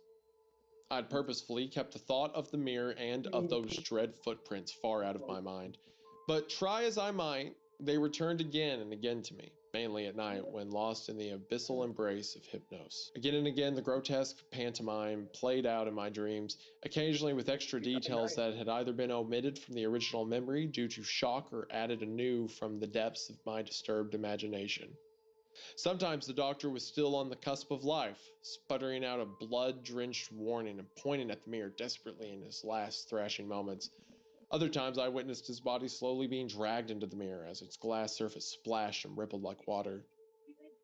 I had purposefully kept the thought of the mirror and of those dread footprints far out of my mind, but try as I might, they returned again and again to me, mainly at night when lost in the abyssal embrace of hypnosis. Again and again, the grotesque pantomime played out in my dreams, occasionally with extra details that had either been omitted from the original memory due to shock or added anew from the depths of my disturbed imagination. Sometimes the doctor was still on the cusp of life, sputtering out a blood-drenched warning and pointing at the mirror desperately in his last thrashing moments. Other times I witnessed his body slowly being dragged into the mirror as its glass surface splashed and rippled like water.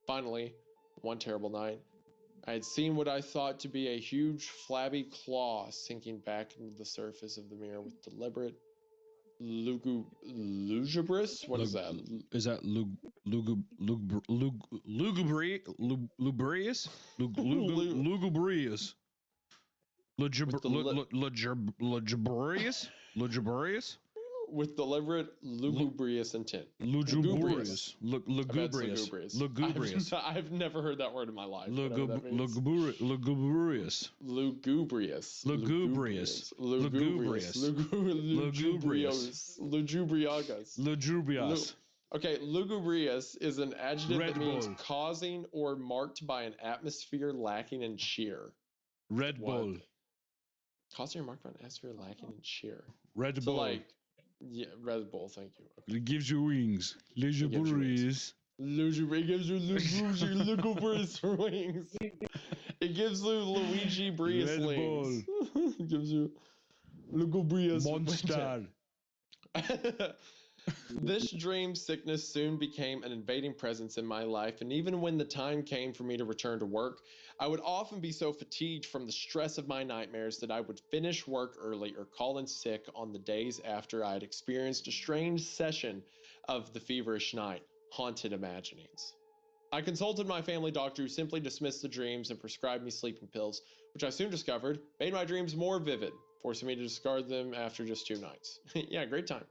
Finally, one terrible night, I had seen what I thought to be a huge flabby claw sinking back into the surface of the mirror with deliberate lugubrious? What is that? Is that lugubrious? Lugubrious? Lugubrious? With deliberate lugubrious intent. Lugubrious. I've never heard that word in my life. Lugubrious. Lugubrious. Okay, lugubrious is an adjective that means causing or marked by an atmosphere lacking in cheer. Red Bull. Causing or marked by an atmosphere lacking in cheer. Red Bull. Yeah, Red Bull, thank you. Okay. It gives you wings. Lugubrious. It gives you lugubrious wings. It gives you Luigi Brius wings. It gives you lugubrious Monster. This dream sickness soon became an invading presence in my life, and even when the time came for me to return to work, I would often be so fatigued from the stress of my nightmares that I would finish work early or call in sick on the days after I had experienced a strange session of the feverish night, haunted imaginings. I consulted my family doctor, who simply dismissed the dreams and prescribed me sleeping pills, which I soon discovered made my dreams more vivid, forcing me to discard them after just 2 nights. Yeah, great time.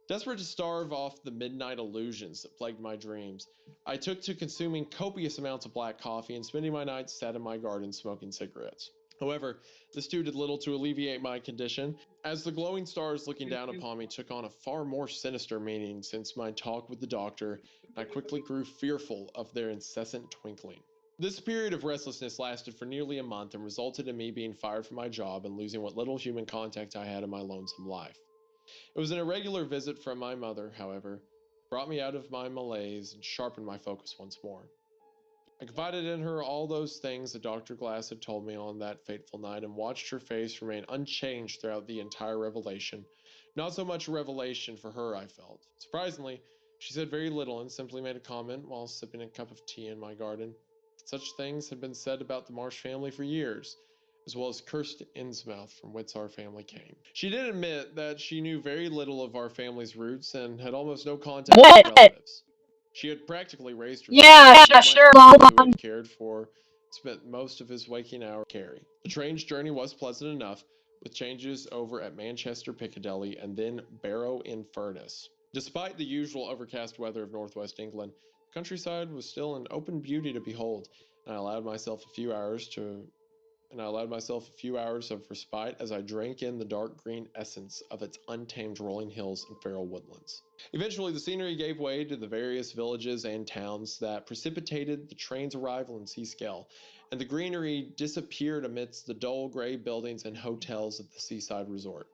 Desperate to starve off the midnight illusions that plagued my dreams, I took to consuming copious amounts of black coffee and spending my nights sat in my garden smoking cigarettes. However, this too did little to alleviate my condition, as the glowing stars looking down upon me took on a far more sinister meaning since my talk with the doctor, and I quickly grew fearful of their incessant twinkling. This period of restlessness lasted for nearly a month and resulted in me being fired from my job and losing what little human contact I had in my lonesome life. It was an irregular visit from my mother, however, brought me out of my malaise and sharpened my focus once more. I confided in her all those things that Dr. Glass had told me on that fateful night and watched her face remain unchanged throughout the entire revelation. Not so much a revelation for her, I felt. Surprisingly, she said very little and simply made a comment while sipping a cup of tea in my garden. Such things had been said about the Marsh family for years, as well as Kirsten Innsmouth from whence our family came. She did admit that she knew very little of our family's roots and had almost no contact with relatives. She had practically raised herself. Yeah, My sure. cousin, who had cared for, spent most of his waking hours carry. The train's journey was pleasant enough, with changes over at Manchester Piccadilly and then Barrow-in-Furness. Despite the usual overcast weather of northwest England, the countryside was still an open beauty to behold, and I allowed myself a few hours of respite as I drank in the dark green essence of its untamed rolling hills and feral woodlands. Eventually, the scenery gave way to the various villages and towns that precipitated the train's arrival in Seascale, and the greenery disappeared amidst the dull gray buildings and hotels of the seaside resort.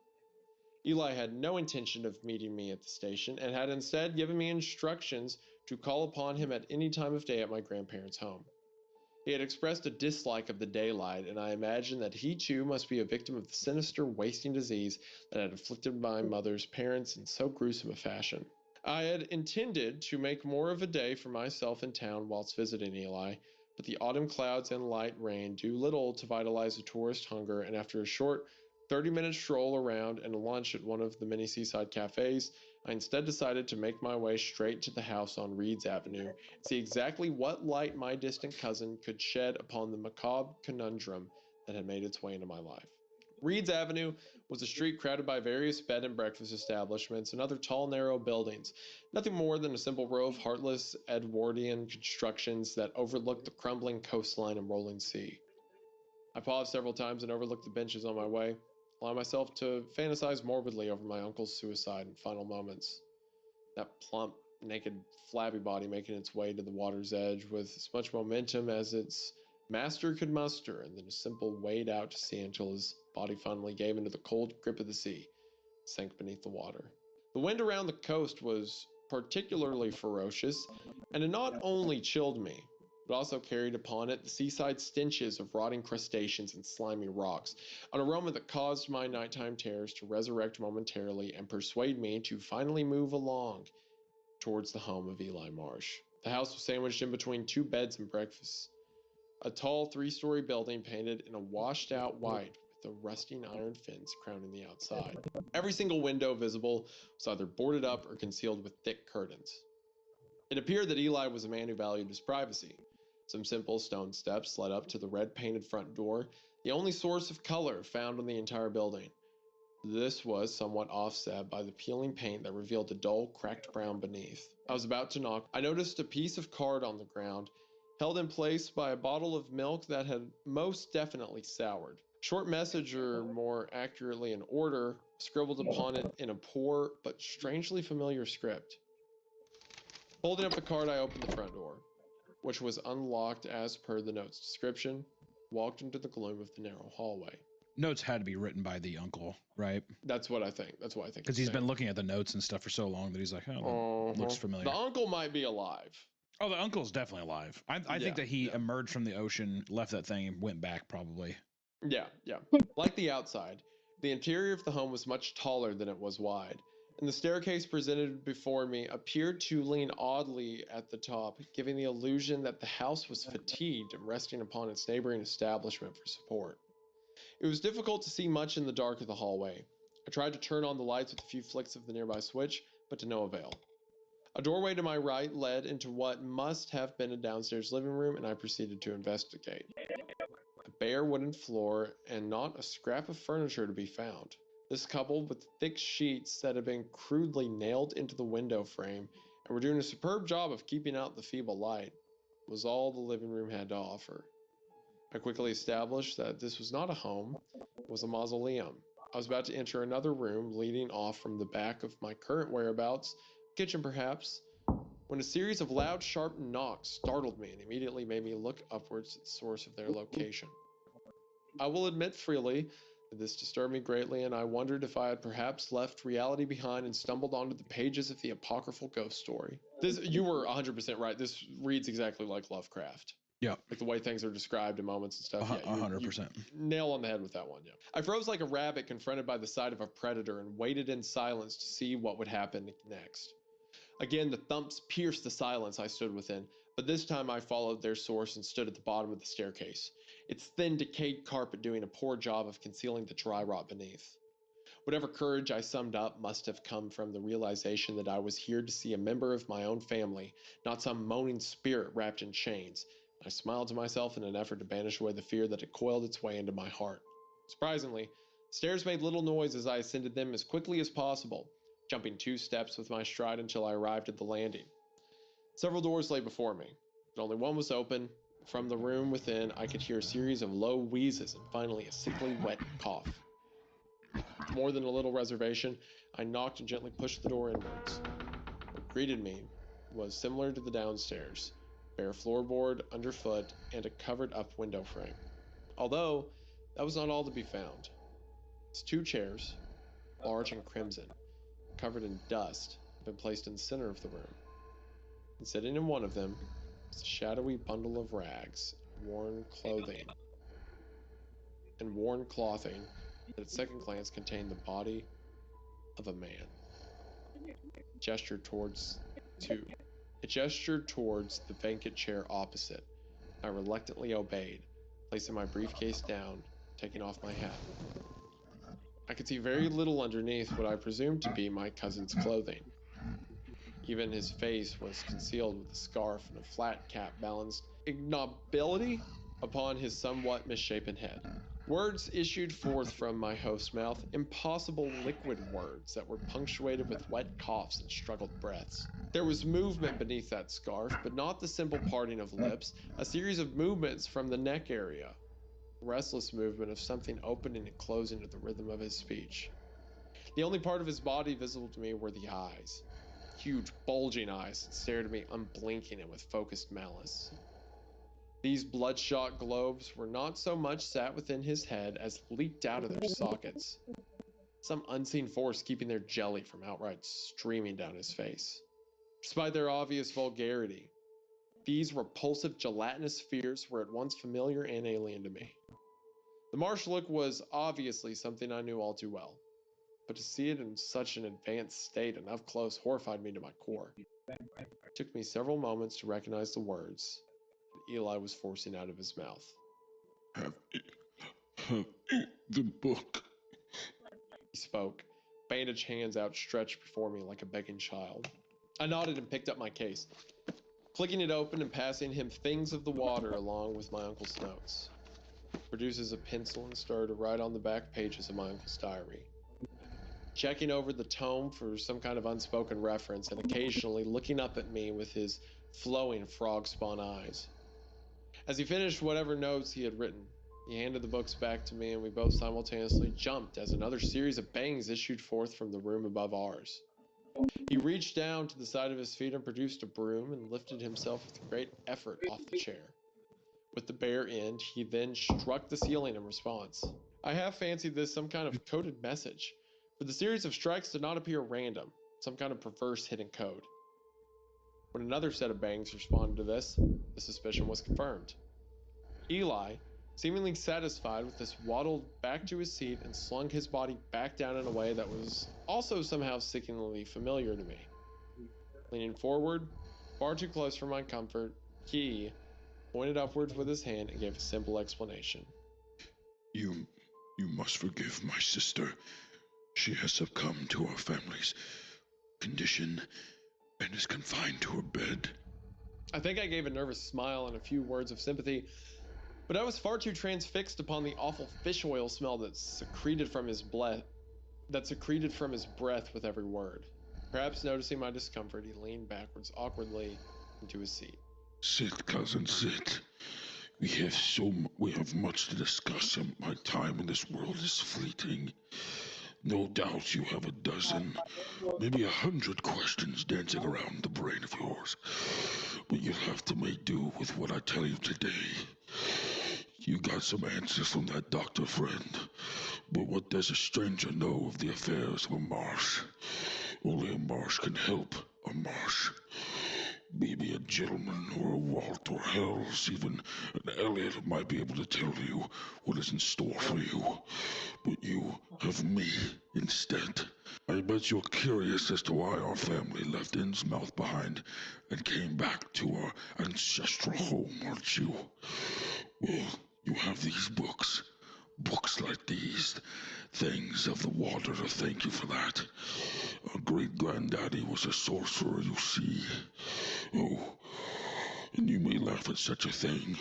Eli had no intention of meeting me at the station and had instead given me instructions to call upon him at any time of day at my grandparents' home. He had expressed a dislike of the daylight, and I imagined that he too must be a victim of the sinister wasting disease that had afflicted my mother's parents in so gruesome a fashion. I had intended to make more of a day for myself in town whilst visiting Eli, but the autumn clouds and light rain do little to vitalize a tourist hunger, and after a short 30-minute stroll around and a lunch at one of the many seaside cafes, I instead decided to make my way straight to the house on Reed's Avenue and see exactly what light my distant cousin could shed upon the macabre conundrum that had made its way into my life. Reed's Avenue was a street crowded by various bed and breakfast establishments and other tall, narrow buildings, nothing more than a simple row of heartless Edwardian constructions that overlooked the crumbling coastline and rolling sea. I paused several times and overlooked the benches on my way, allowing myself to fantasize morbidly over my uncle's suicide and final moments. That plump, naked, flabby body making its way to the water's edge with as much momentum as its master could muster, and then a simple wade out to sea until his body finally gave into the cold grip of the sea, sank beneath the water. The wind around the coast was particularly ferocious, and it not only chilled me, but also carried upon it the seaside stenches of rotting crustaceans and slimy rocks, an aroma that caused my nighttime terrors to resurrect momentarily and persuade me to finally move along towards the home of Eli Marsh. The house was sandwiched in between 2 beds and breakfasts, a tall 3-story building painted in a washed-out white with a rusting iron fence crowning the outside. Every single window visible was either boarded up or concealed with thick curtains. It appeared that Eli was a man who valued his privacy. Some simple stone steps led up to the red-painted front door, the only source of color found on the entire building. This was somewhat offset by the peeling paint that revealed the dull, cracked brown beneath. I was about to knock. I noticed a piece of card on the ground, held in place by a bottle of milk that had most definitely soured. A short message, or more accurately an order, scribbled upon it in a poor but strangely familiar script. Holding up the card, I opened the front door, which was unlocked as per the note's description, walked into the gloom of the narrow hallway. Notes had to be written by the uncle, right? That's what I think. That's what I think. Because he's been looking at the notes and stuff for so long that he's like, oh, that looks familiar. The uncle might be alive. Oh, the uncle's definitely alive. I think that he emerged from the ocean, left that thing, and went back probably. Yeah. Like the outside, the interior of the home was much taller than it was wide, and the staircase presented before me appeared to lean oddly at the top, giving the illusion that the house was fatigued and resting upon its neighboring establishment for support. It was difficult to see much in the dark of the hallway. I tried to turn on the lights with a few flicks of the nearby switch, but to no avail. A doorway to my right led into what must have been a downstairs living room, and I proceeded to investigate. A bare wooden floor and not a scrap of furniture to be found. This, coupled with thick sheets that had been crudely nailed into the window frame and were doing a superb job of keeping out the feeble light, was all the living room had to offer. I quickly established that this was not a home, it was a mausoleum. I was about to enter another room leading off from the back of my current whereabouts, kitchen perhaps, when a series of loud, sharp knocks startled me and immediately made me look upwards at the source of their location. I will admit freely that this disturbed me greatly, and I wondered if I had perhaps left reality behind and stumbled onto the pages of the apocryphal ghost story. You were 100% right. This reads exactly like Lovecraft. Yeah. Like the way things are described in moments and stuff. Yeah, 100%. Nail on the head with that one, yeah. I froze like a rabbit confronted by the sight of a predator and waited in silence to see what would happen next. Again, the thumps pierced the silence I stood within, but this time I followed their source and stood at the bottom of the staircase, its thin, decayed carpet doing a poor job of concealing the dry rot beneath. Whatever courage I summed up must have come from the realization that I was here to see a member of my own family, not some moaning spirit wrapped in chains. I smiled to myself in an effort to banish away the fear that had coiled its way into my heart. Surprisingly, the stairs made little noise as I ascended them as quickly as possible, jumping 2 steps with my stride until I arrived at the landing. Several doors lay before me, but only one was open. From the room within, I could hear a series of low wheezes and finally a sickly, wet cough. With more than a little reservation, I knocked and gently pushed the door inwards. What greeted me was similar to the downstairs, bare floorboard underfoot and a covered-up window frame. Although, that was not all to be found. It's 2 chairs, large and crimson, covered in dust, had been placed in the center of the room. And sitting in one of them was a shadowy bundle of rags, worn clothing that at second glance contained the body of a man. It gestured towards the vacant chair opposite. I reluctantly obeyed, placing my briefcase down, taking off my hat. I could see very little underneath what I presumed to be my cousin's clothing. Even his face was concealed with a scarf and a flat cap balanced ignobility upon his somewhat misshapen head. Words issued forth from my host's mouth, impossible liquid words that were punctuated with wet coughs and struggled breaths. There was movement beneath that scarf, but not the simple parting of lips, a series of movements from the neck area. Restless movement of something opening and closing to the rhythm of his speech. The only part of his body visible to me were the eyes. Huge, bulging eyes that stared at me unblinking and with focused malice. These bloodshot globes were not so much sat within his head as leaked out of their sockets. Some unseen force keeping their jelly from outright streaming down his face. Despite their obvious vulgarity, these repulsive gelatinous spheres were at once familiar and alien to me. The marsh look was obviously something I knew all too well, but to see it in such an advanced state and up close horrified me to my core. It took me several moments to recognize the words that Eli was forcing out of his mouth. Have the book. He spoke, bandaged hands outstretched before me like a begging child. I nodded and picked up my case, clicking it open and passing him Things of the Water along with my uncle's notes. Produces a pencil and started to write on the back pages of my uncle's diary, checking over the tome for some kind of unspoken reference and occasionally looking up at me with his flowing frog-spawn eyes. As he finished whatever notes he had written, he handed the books back to me and we both simultaneously jumped as another series of bangs issued forth from the room above ours. He reached down to the side of his feet and produced a broom and lifted himself with great effort off the chair. With the bare end, he then struck the ceiling in response. I half fancied this some kind of coded message, but the series of strikes did not appear random, some kind of perverse hidden code. When another set of bangs responded to this, the suspicion was confirmed. Eli, seemingly satisfied with this, waddled back to his seat and slung his body back down in a way that was also somehow sickeningly familiar to me. Leaning forward, far too close for my comfort, he pointed upwards with his hand and gave a simple explanation. You must forgive my sister. She has succumbed to our family's condition and is confined to her bed. I think I gave a nervous smile and a few words of sympathy, but I was far too transfixed upon the awful fish oil smell that secreted from his breath with every word. Perhaps noticing my discomfort, he leaned backwards awkwardly into his seat. Sit, cousin, sit. We have much to discuss, and my time in this world is fleeting. No doubt you have a dozen, maybe 100 questions dancing around the brain of yours. But you'll have to make do with what I tell you today. You got some answers from that doctor friend, but what does a stranger know of the affairs of a marsh? Only a marsh can help a marsh. Maybe a gentleman or a Walt or Hells, even an Elliot might be able to tell you what is in store for you. But you have me instead. I bet you're curious as to why our family left Innsmouth behind and came back to our ancestral home, aren't you? Well, you have these books. Books like these. Things of the water to thank you for that. Our great-granddaddy was a sorcerer, you see. Oh, and you may laugh at such a thing,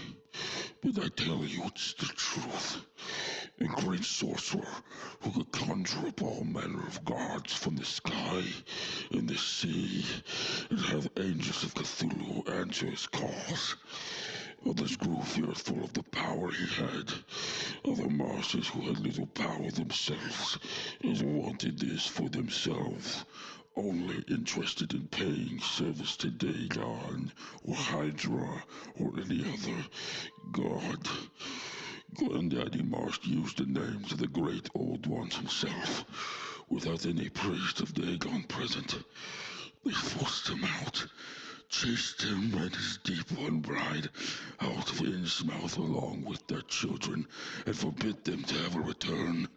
but I tell you it's the truth. A great sorcerer who could conjure up all manner of gods from the sky and the sea, and have angels of Cthulhu answer his calls. Others grew fearful of the power he had. Other masters who had little power themselves, and wanted this for themselves, only interested in paying service to Dagon, or Hydra, or any other god. Granddaddy Marsh used the names of the great old ones himself, without any priest of Dagon present. They forced him out, chased him and his deep one bride out of Innsmouth along with their children, and forbid them to ever return.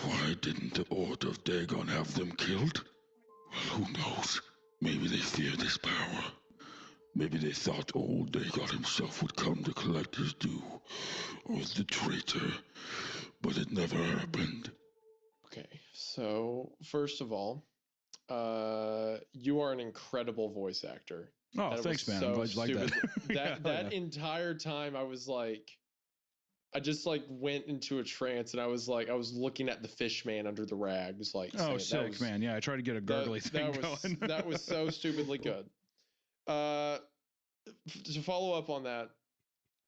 Why didn't the Order of Dagon have them killed? Well, who knows? Maybe they feared his power. Maybe they thought old Dagon himself would come to collect his due, or the traitor, but it never happened. Okay, so first of all, you are an incredible voice actor. Oh, thanks, man. So I'm glad you like that. That entire time I was like, I just like went into a trance, and I was looking at the fish man under the rags, like. Oh, sick, man. Yeah, I tried to get a gurgly thing going. That was so stupidly good. To follow up on that,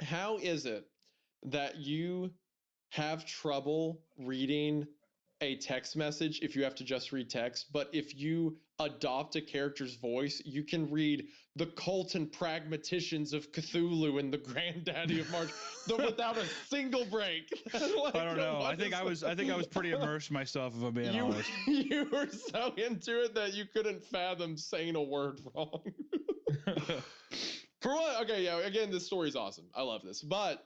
how is it that you have trouble reading a text message if you have to just read text, but if you adopt a character's voice, you can read the cult and pragmaticians of Cthulhu and the granddaddy of March without a single break? Like, I don't know. I think I was pretty immersed myself, if I'm being honest. You were so into it that you couldn't fathom saying a word wrong. For what? Okay, yeah. Again, this story's awesome. I love this, but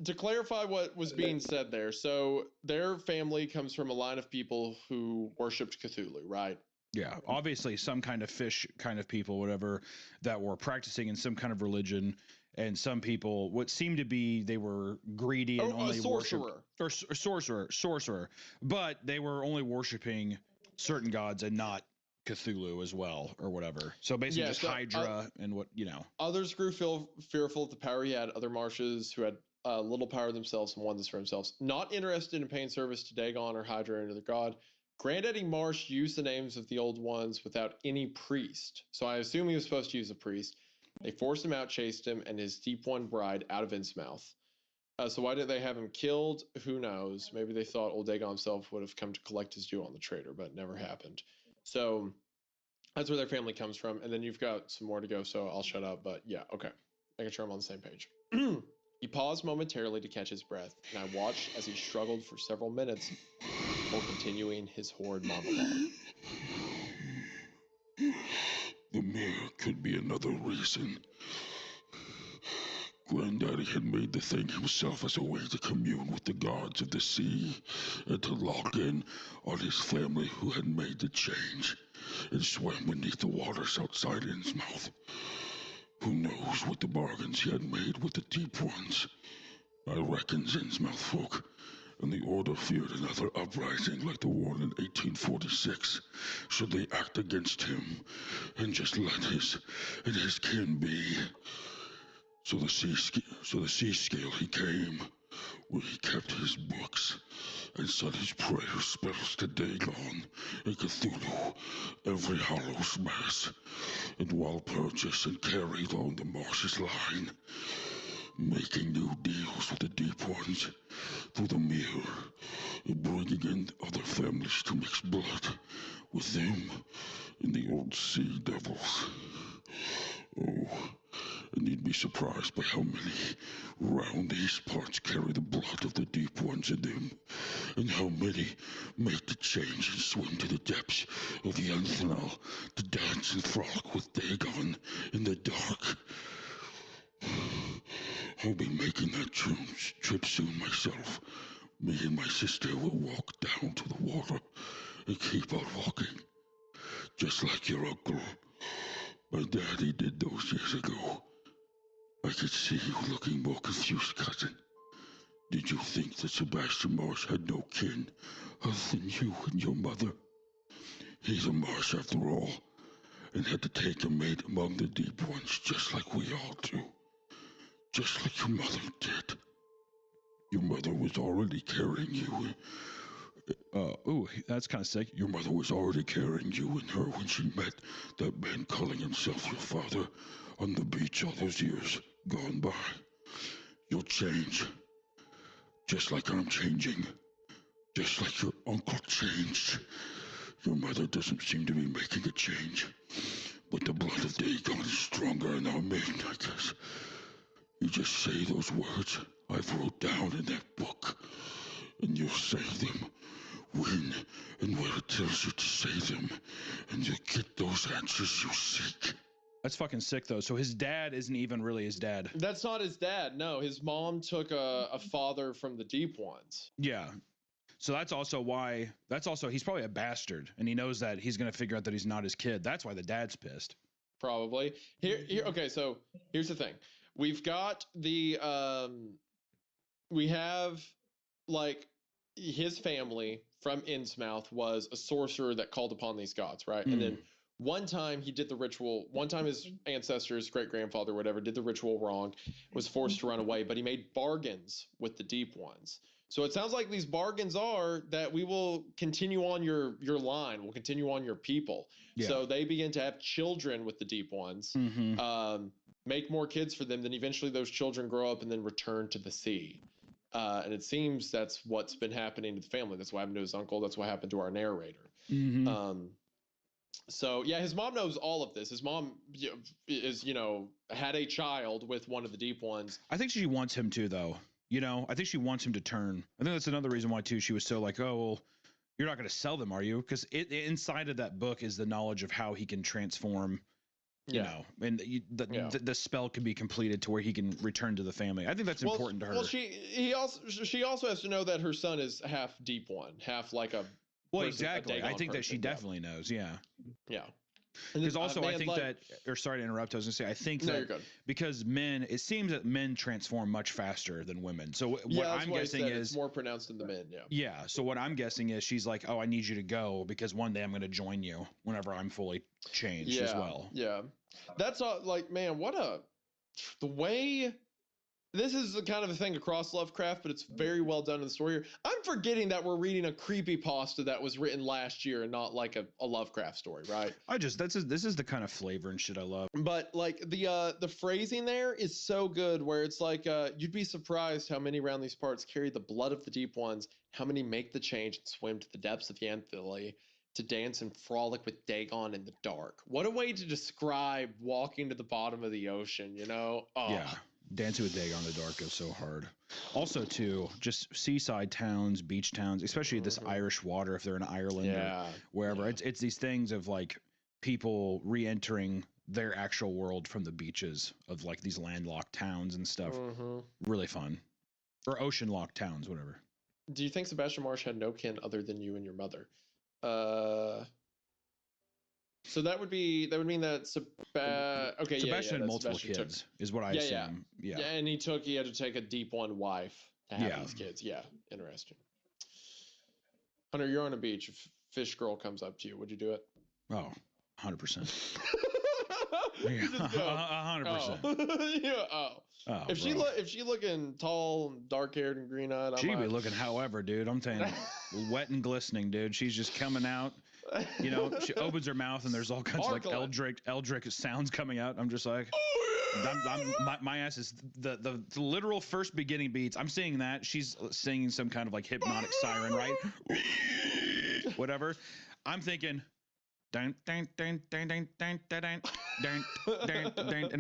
to clarify what was being said there, so their family comes from a line of people who worshipped Cthulhu, right? Yeah, obviously some kind of fish kind of people, whatever, that were practicing in some kind of religion, and some people, what seemed to be, they were greedy and only sorcerer, but they were only worshiping certain gods and not Cthulhu as well, or whatever. So basically, just Hydra and what, you know. Others grew fearful of the power he had. Other marshes who had little power themselves and wanted this for themselves. Not interested in paying service to Dagon or Hydra or another god. Granddaddy Marsh used the names of the old ones without any priest. So I assume he was supposed to use a priest. They forced him out, chased him, and his deep one bride out of Innsmouth. So why didn't they have him killed? Who knows? Maybe they thought old Dagon himself would have come to collect his due on the traitor, but it never happened. So that's where their family comes from. And then you've got some more to go, so I'll shut up. But yeah, okay. Making sure I'm on the same page. He paused momentarily to catch his breath, and I watched as he struggled for several minutes before continuing his horrid monologue. The mirror could be another reason. Granddaddy had made the thing himself as a way to commune with the gods of the sea and to lock in on his family who had made the change and swam beneath the waters outside Innsmouth. Who knows what the bargains he had made with the deep ones? I reckon Innsmouth folk and the Order feared another uprising like the one in 1846, should they act against him and just let his kin be. So the Seascale he came, where he kept his books and said his prayer spells to Dagon and Cthulhu every Hallows Mass, and Walpurgis and carried on the Marsh's line, making new deals with the Deep Ones through the mirror and bringing in other families to mix blood with them and the old sea devils. Oh, and you'd be surprised by how many round these parts carry the blood of the Deep Ones in them, and how many make the change and swim to the depths of Yenthanal to dance and frolic with Dagon in the dark. I'll be making that trip soon myself. Me and my sister will walk down to the water and keep on walking, just like your uncle. My daddy did those years ago. I could see you looking more confused, cousin. Did you think that Sebastian Marsh had no kin other than you and your mother? He's a Marsh after all, and had to take a mate among the Deep Ones just like we all do. Just like your mother did. Your mother was already carrying you. Ooh, that's kind of sick. Your mother was already carrying you and her when she met that man calling himself your father on the beach all those years gone by. You'll change. Just like I'm changing. Just like your uncle changed. Your mother doesn't seem to be making a change. But the blood of Dagon is stronger in our men, I guess. You just say those words I've wrote down in that book, and you'll say them when and where it tells you to say them, and you'll get those answers you seek. That's fucking sick, though. So his dad isn't even really his dad. That's not his dad. No, his mom took a father from the Deep Ones. Yeah. So that's also why. He's probably a bastard, and he knows that he's gonna figure out that he's not his kid. That's why the dad's pissed. Probably. Okay, so here's the thing. We've got the we have like his family from Innsmouth was a sorcerer that called upon these gods, right? And then one time he did the ritual. One time his ancestors, great-grandfather, whatever, did the ritual wrong, was forced to run away, but he made bargains with the Deep Ones. So it sounds like these bargains are that we will continue on your line, we'll continue on your people. Yeah. So they begin to have children with the Deep Ones, make more kids for them, then eventually those children grow up and then return to the sea. And it seems that's what's been happening to the family. That's what happened to his uncle. That's what happened to our narrator. So yeah, his mom knows all of this. His mom is, had a child with one of the Deep Ones. I think she wants him to, though. I think she wants him to turn. I think that's another reason why, too, she was so like, oh, well, you're not going to sell them, are you? Because inside of that book is the knowledge of how he can transform, and the spell can be completed to where he can return to the family. I think that's important to her. Well, she also has to know that her son is half Deep One, half like a. Well, exactly. I think that she definitely knows. Yeah. Yeah. Because also, I think sorry to interrupt. I was going to say, I think that because it seems that men transform much faster than women. So what I'm guessing is it's more pronounced in the men. Yeah. Yeah. So what I'm guessing is she's like, oh, I need you to go because one day I'm going to join you whenever I'm fully changed as well. Yeah. That's all, like, man, the way. This is the kind of a thing across Lovecraft, but it's very well done in the story here. I'm forgetting that we're reading a creepypasta that was written last year and not like a Lovecraft story, right? This is the kind of flavor and shit I love. But like the phrasing there is so good where it's like you'd be surprised how many around these parts carry the blood of the Deep Ones, how many make the change and swim to the depths of Yenthanal to dance and frolic with Dagon in the dark. What a way to describe walking to the bottom of the ocean, Oh. Yeah. Dancing with Dagon in the dark goes so hard. Also, too, just seaside towns, beach towns, especially this Irish water, if they're in Ireland or wherever. Yeah. It's these things of like people re-entering their actual world from the beaches of like these landlocked towns and stuff. Really fun. Or ocean-locked towns, whatever. Do you think Sebastian Marsh had no kin other than you and your mother? So that would mean that Sebastian had multiple kids, is what I assume. Yeah, and he had to take a Deep One wife to have these kids. Yeah, interesting. Hunter, you're on a beach. If Fish Girl comes up to you, would you do it? Oh, 100%. You just go, 100%. Oh, if she looking tall, dark haired, and green eyed, she'd be looking however, dude. I'm saying wet and glistening, dude. She's just coming out. You know, she opens her mouth and there's all kinds of like eldritch sounds coming out. I'm just like, my ass is the literal first beginning beats. I'm seeing that she's singing some kind of like hypnotic siren, right? Whatever. I'm thinking, and I'm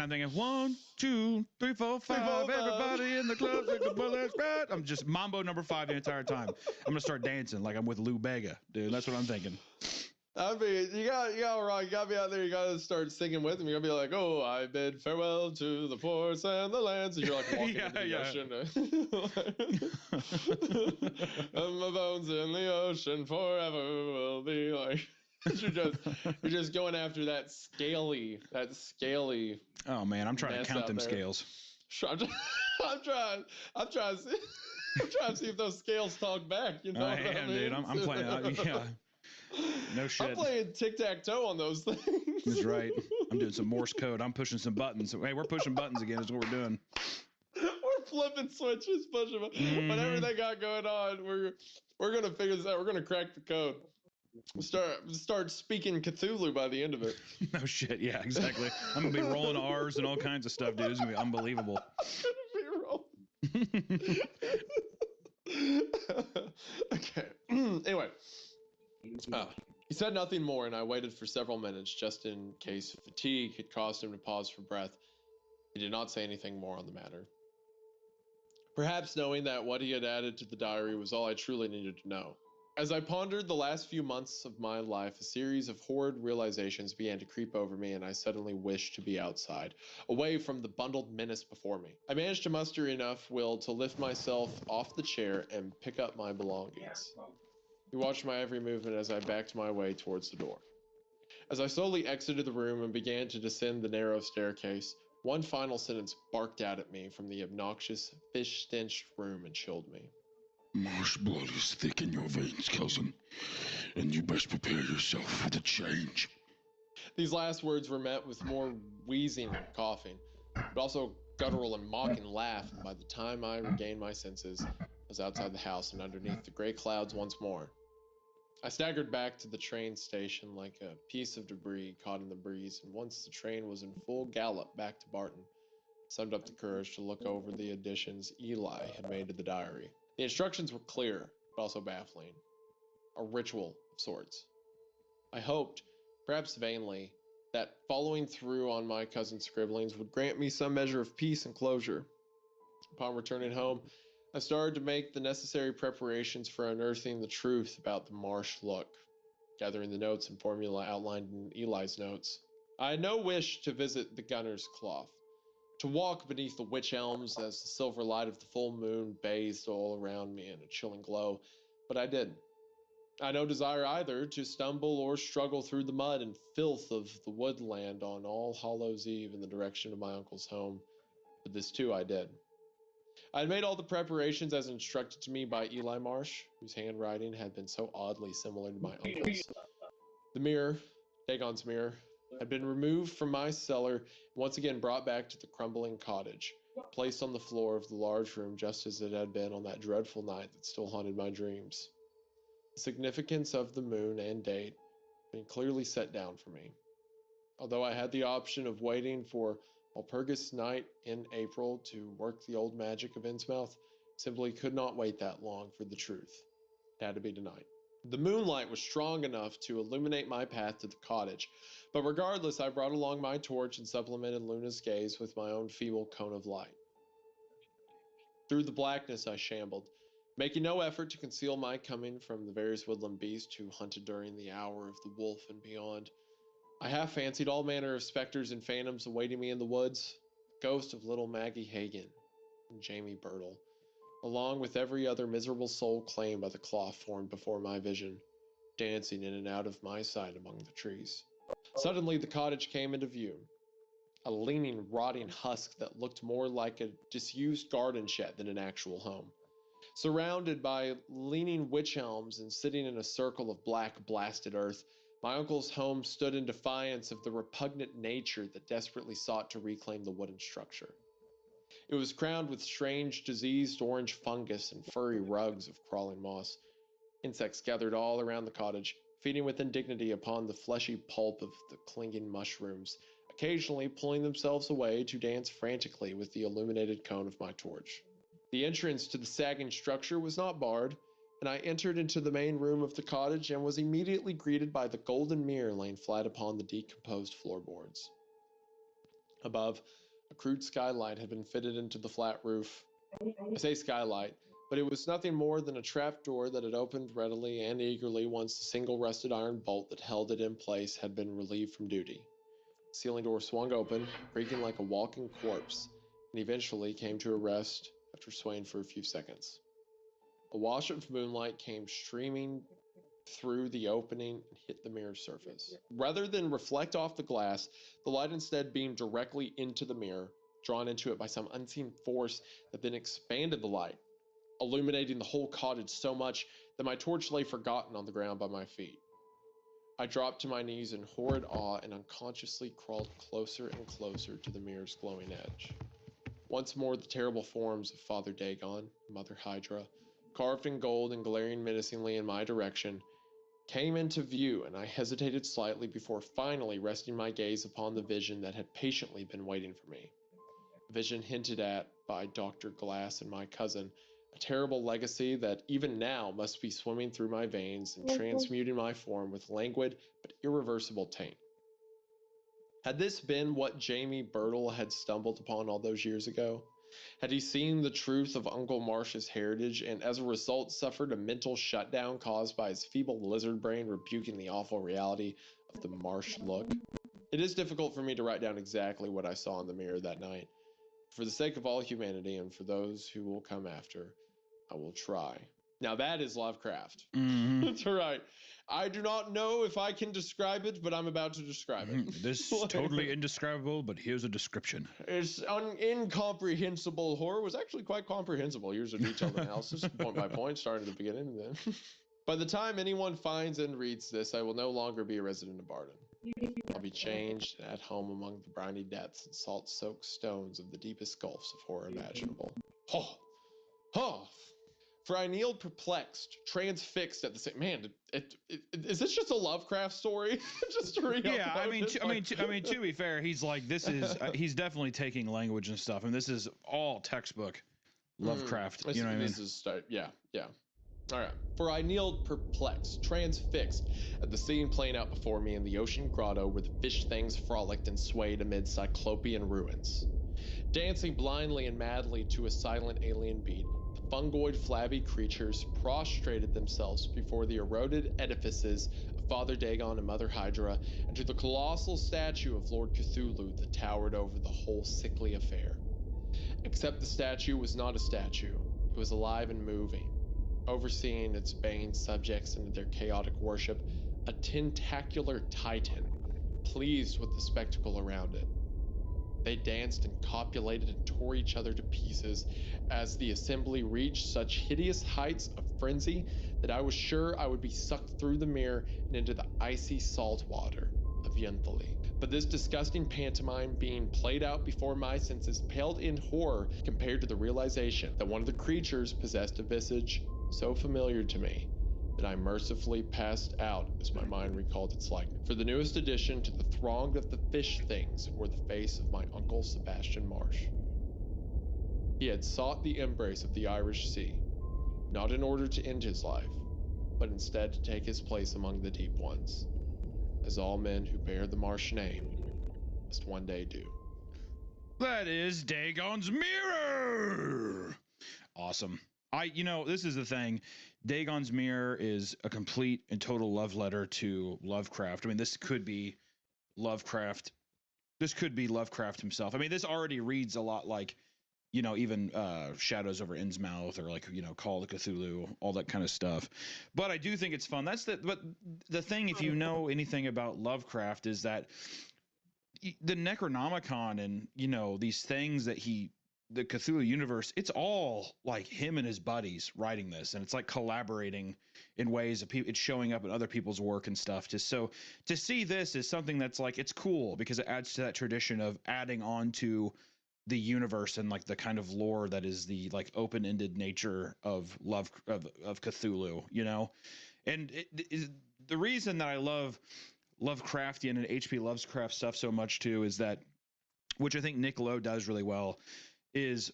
thinking 1, 2, 3, 4, 5. Everybody in the club, take the bullets, right? I'm just Mambo number 5 the entire time. I'm gonna start dancing like I'm with Lou Bega, dude. That's what I'm thinking. I mean, you gotta be out there. You gotta start singing with him. You gotta be like, "Oh, I bid farewell to the ports and the lands." And you're like walking into the ocean. And my bones in the ocean forever will be like. you're just going after that scaly. Oh man, I'm trying to count them scales. I'm trying to see if those scales talk back. You know, I am, dude. I'm playing. Yeah. No shit. I'm playing tic-tac-toe on those things. That's right. I'm doing some Morse code. I'm pushing some buttons. Hey, we're pushing buttons again. Is what we're doing. We're flipping switches, pushing. Whatever they got going on, we're gonna figure this out. We're gonna crack the code. Start speaking Cthulhu by the end of it. No shit. Yeah, exactly. I'm gonna be rolling R's and all kinds of stuff, dude. It's gonna be unbelievable. I'm gonna be rolling. Okay. Anyway. He said nothing more, and I waited for several minutes just in case fatigue had caused him to pause for breath. He did not say anything more on the matter. Perhaps knowing that what he had added to the diary was all I truly needed to know. As I pondered the last few months of my life, a series of horrid realizations began to creep over me, and I suddenly wished to be outside, away from the bundled menace before me. I managed to muster enough will to lift myself off the chair and pick up my belongings. He watched my every movement as I backed my way towards the door. As I slowly exited the room and began to descend the narrow staircase, one final sentence barked out at me from the obnoxious, fish-stenched room and chilled me. Marsh blood is thick in your veins, cousin, and you best prepare yourself for the change. These last words were met with more wheezing and coughing, but also guttural and mocking laugh, and by the time I regained my senses, I was outside the house and underneath the gray clouds once more. I staggered back to the train station like a piece of debris caught in the breeze, and once the train was in full gallop back to Barton, I summoned up the courage to look over the additions Eli had made to the diary. The instructions were clear, but also baffling. A ritual of sorts. I hoped, perhaps vainly, that following through on my cousin's scribblings would grant me some measure of peace and closure. Upon returning home, I started to make the necessary preparations for unearthing the truth about the Marsh look, gathering the notes and formula outlined in Eli's notes. I had no wish to visit the Gunner's Cloth, to walk beneath the witch elms as the silver light of the full moon bathed all around me in a chilling glow, but I didn't. I had no desire either to stumble or struggle through the mud and filth of the woodland on All Hallows Eve in the direction of my uncle's home, but this too I did. I had made all the preparations as instructed to me by Eli Marsh, whose handwriting had been so oddly similar to my uncle's. The mirror, Dagon's mirror, had been removed from my cellar and once again brought back to the crumbling cottage, placed on the floor of the large room just as it had been on that dreadful night that still haunted my dreams. The significance of the moon and date had been clearly set down for me. Although I had the option of waiting for Walpurgis night in April to work the old magic of Innsmouth, simply could not wait that long for the truth. It had to be tonight. The moonlight was strong enough to illuminate my path to the cottage, but regardless, I brought along my torch and supplemented Luna's gaze with my own feeble cone of light. Through the blackness I shambled, making no effort to conceal my coming from the various woodland beasts who hunted during the hour of the wolf and beyond. I half fancied all manner of specters and phantoms awaiting me in the woods, the ghost of little Maggie Hagan and Jamie Birtle, along with every other miserable soul claimed by the cloth formed before my vision, dancing in and out of my sight among the trees. Suddenly the cottage came into view, a leaning, rotting husk that looked more like a disused garden shed than an actual home. Surrounded by leaning witch elms and sitting in a circle of black, blasted earth, my uncle's home stood in defiance of the repugnant nature that desperately sought to reclaim the wooden structure. It was crowned with strange, diseased orange fungus and furry rugs of crawling moss. Insects gathered all around the cottage, feeding with indignity upon the fleshy pulp of the clinging mushrooms, occasionally pulling themselves away to dance frantically with the illuminated cone of my torch. The entrance to the sagging structure was not barred, and I entered into the main room of the cottage and was immediately greeted by the golden mirror laying flat upon the decomposed floorboards. Above, a crude skylight had been fitted into the flat roof. I say skylight, but it was nothing more than a trapdoor that had opened readily and eagerly once the single rusted iron bolt that held it in place had been relieved from duty. The ceiling door swung open, creaking like a walking corpse, and eventually came to a rest after swaying for a few seconds. A wash of moonlight came streaming through the opening and hit the mirror's surface. Rather than reflect off the glass, the light instead beamed directly into the mirror, drawn into it by some unseen force that then expanded the light, illuminating the whole cottage so much that my torch lay forgotten on the ground by my feet. I dropped to my knees in horrid awe and unconsciously crawled closer and closer to the mirror's glowing edge. Once more, the terrible forms of Father Dagon and Mother Hydra, carved in gold and glaring menacingly in my direction, came into view, and I hesitated slightly before finally resting my gaze upon the vision that had patiently been waiting for me. A vision hinted at by Dr. Glass and my cousin, a terrible legacy that even now must be swimming through my veins and transmuting my form with languid but irreversible taint. Had this been what Jamie Birtle had stumbled upon all those years ago? Had he seen the truth of Uncle Marsh's heritage and as a result suffered a mental shutdown caused by his feeble lizard brain rebuking the awful reality of the Marsh look? It is difficult for me to write down exactly what I saw in the mirror that night. For the sake of all humanity and for those who will come after, I will try. Now that is Lovecraft. Mm-hmm. That's right. I do not know if I can describe it, but I'm about to describe it. This is totally indescribable, but here's a description. It's incomprehensible. Horror was actually quite comprehensible. Here's a detailed analysis, point by point, starting at the beginning and then. By the time anyone finds and reads this, I will no longer be a resident of Barden. I'll be changed and at home among the briny depths and salt-soaked stones of the deepest gulfs of horror imaginable. Oh! Oh! For I kneeled perplexed, transfixed at the same. Man, is this just a Lovecraft story? Just to yeah, I mean, to be fair, he's like this is he's definitely taking language and stuff, and this is all textbook Lovecraft. You know what I mean? This is yeah. All right. For I kneeled perplexed, transfixed at the scene playing out before me in the ocean grotto where the fish things frolicked and swayed amid cyclopean ruins. Dancing blindly and madly to a silent alien beat, the fungoid flabby creatures prostrated themselves before the eroded edifices of Father Dagon and Mother Hydra and to the colossal statue of Lord Cthulhu that towered over the whole sickly affair. Except the statue was not a statue. It was alive and moving. Overseeing its baying subjects into their chaotic worship, a tentacular titan, pleased with the spectacle around it. They danced and copulated and tore each other to pieces as the assembly reached such hideous heights of frenzy that I was sure I would be sucked through the mirror and into the icy salt water of Yunthali. But this disgusting pantomime being played out before my senses paled in horror compared to the realization that one of the creatures possessed a visage so familiar to me that I mercifully passed out as my mind recalled its likeness. For the newest addition to the throng of the fish things were the face of my uncle Sebastian Marsh. He had sought the embrace of the Irish Sea, not in order to end his life, but instead to take his place among the deep ones, as all men who bear the Marsh name must one day do. That is Dagon's Mirror! Awesome. This is the thing. Dagon's Mirror is a complete and total love letter to Lovecraft. I mean, this could be Lovecraft. This could be Lovecraft himself. I mean, this already reads a lot like, even Shadows over Innsmouth or like, Call of Cthulhu, all that kind of stuff. But I do think it's fun. But the thing, if you know anything about Lovecraft, is that the Necronomicon and, these things that he the Cthulhu universe, it's all like him and his buddies writing this, and it's like collaborating in ways of it's showing up in other people's work and stuff. Just so to see this is something that's like, it's cool because it adds to that tradition of adding on to the universe and like the kind of lore that is the like open-ended nature of Cthulhu, you know. And the reason that I love Lovecraftian and H.P. Lovecraft stuff so much too is that, which I think Nick Lowe does really well, is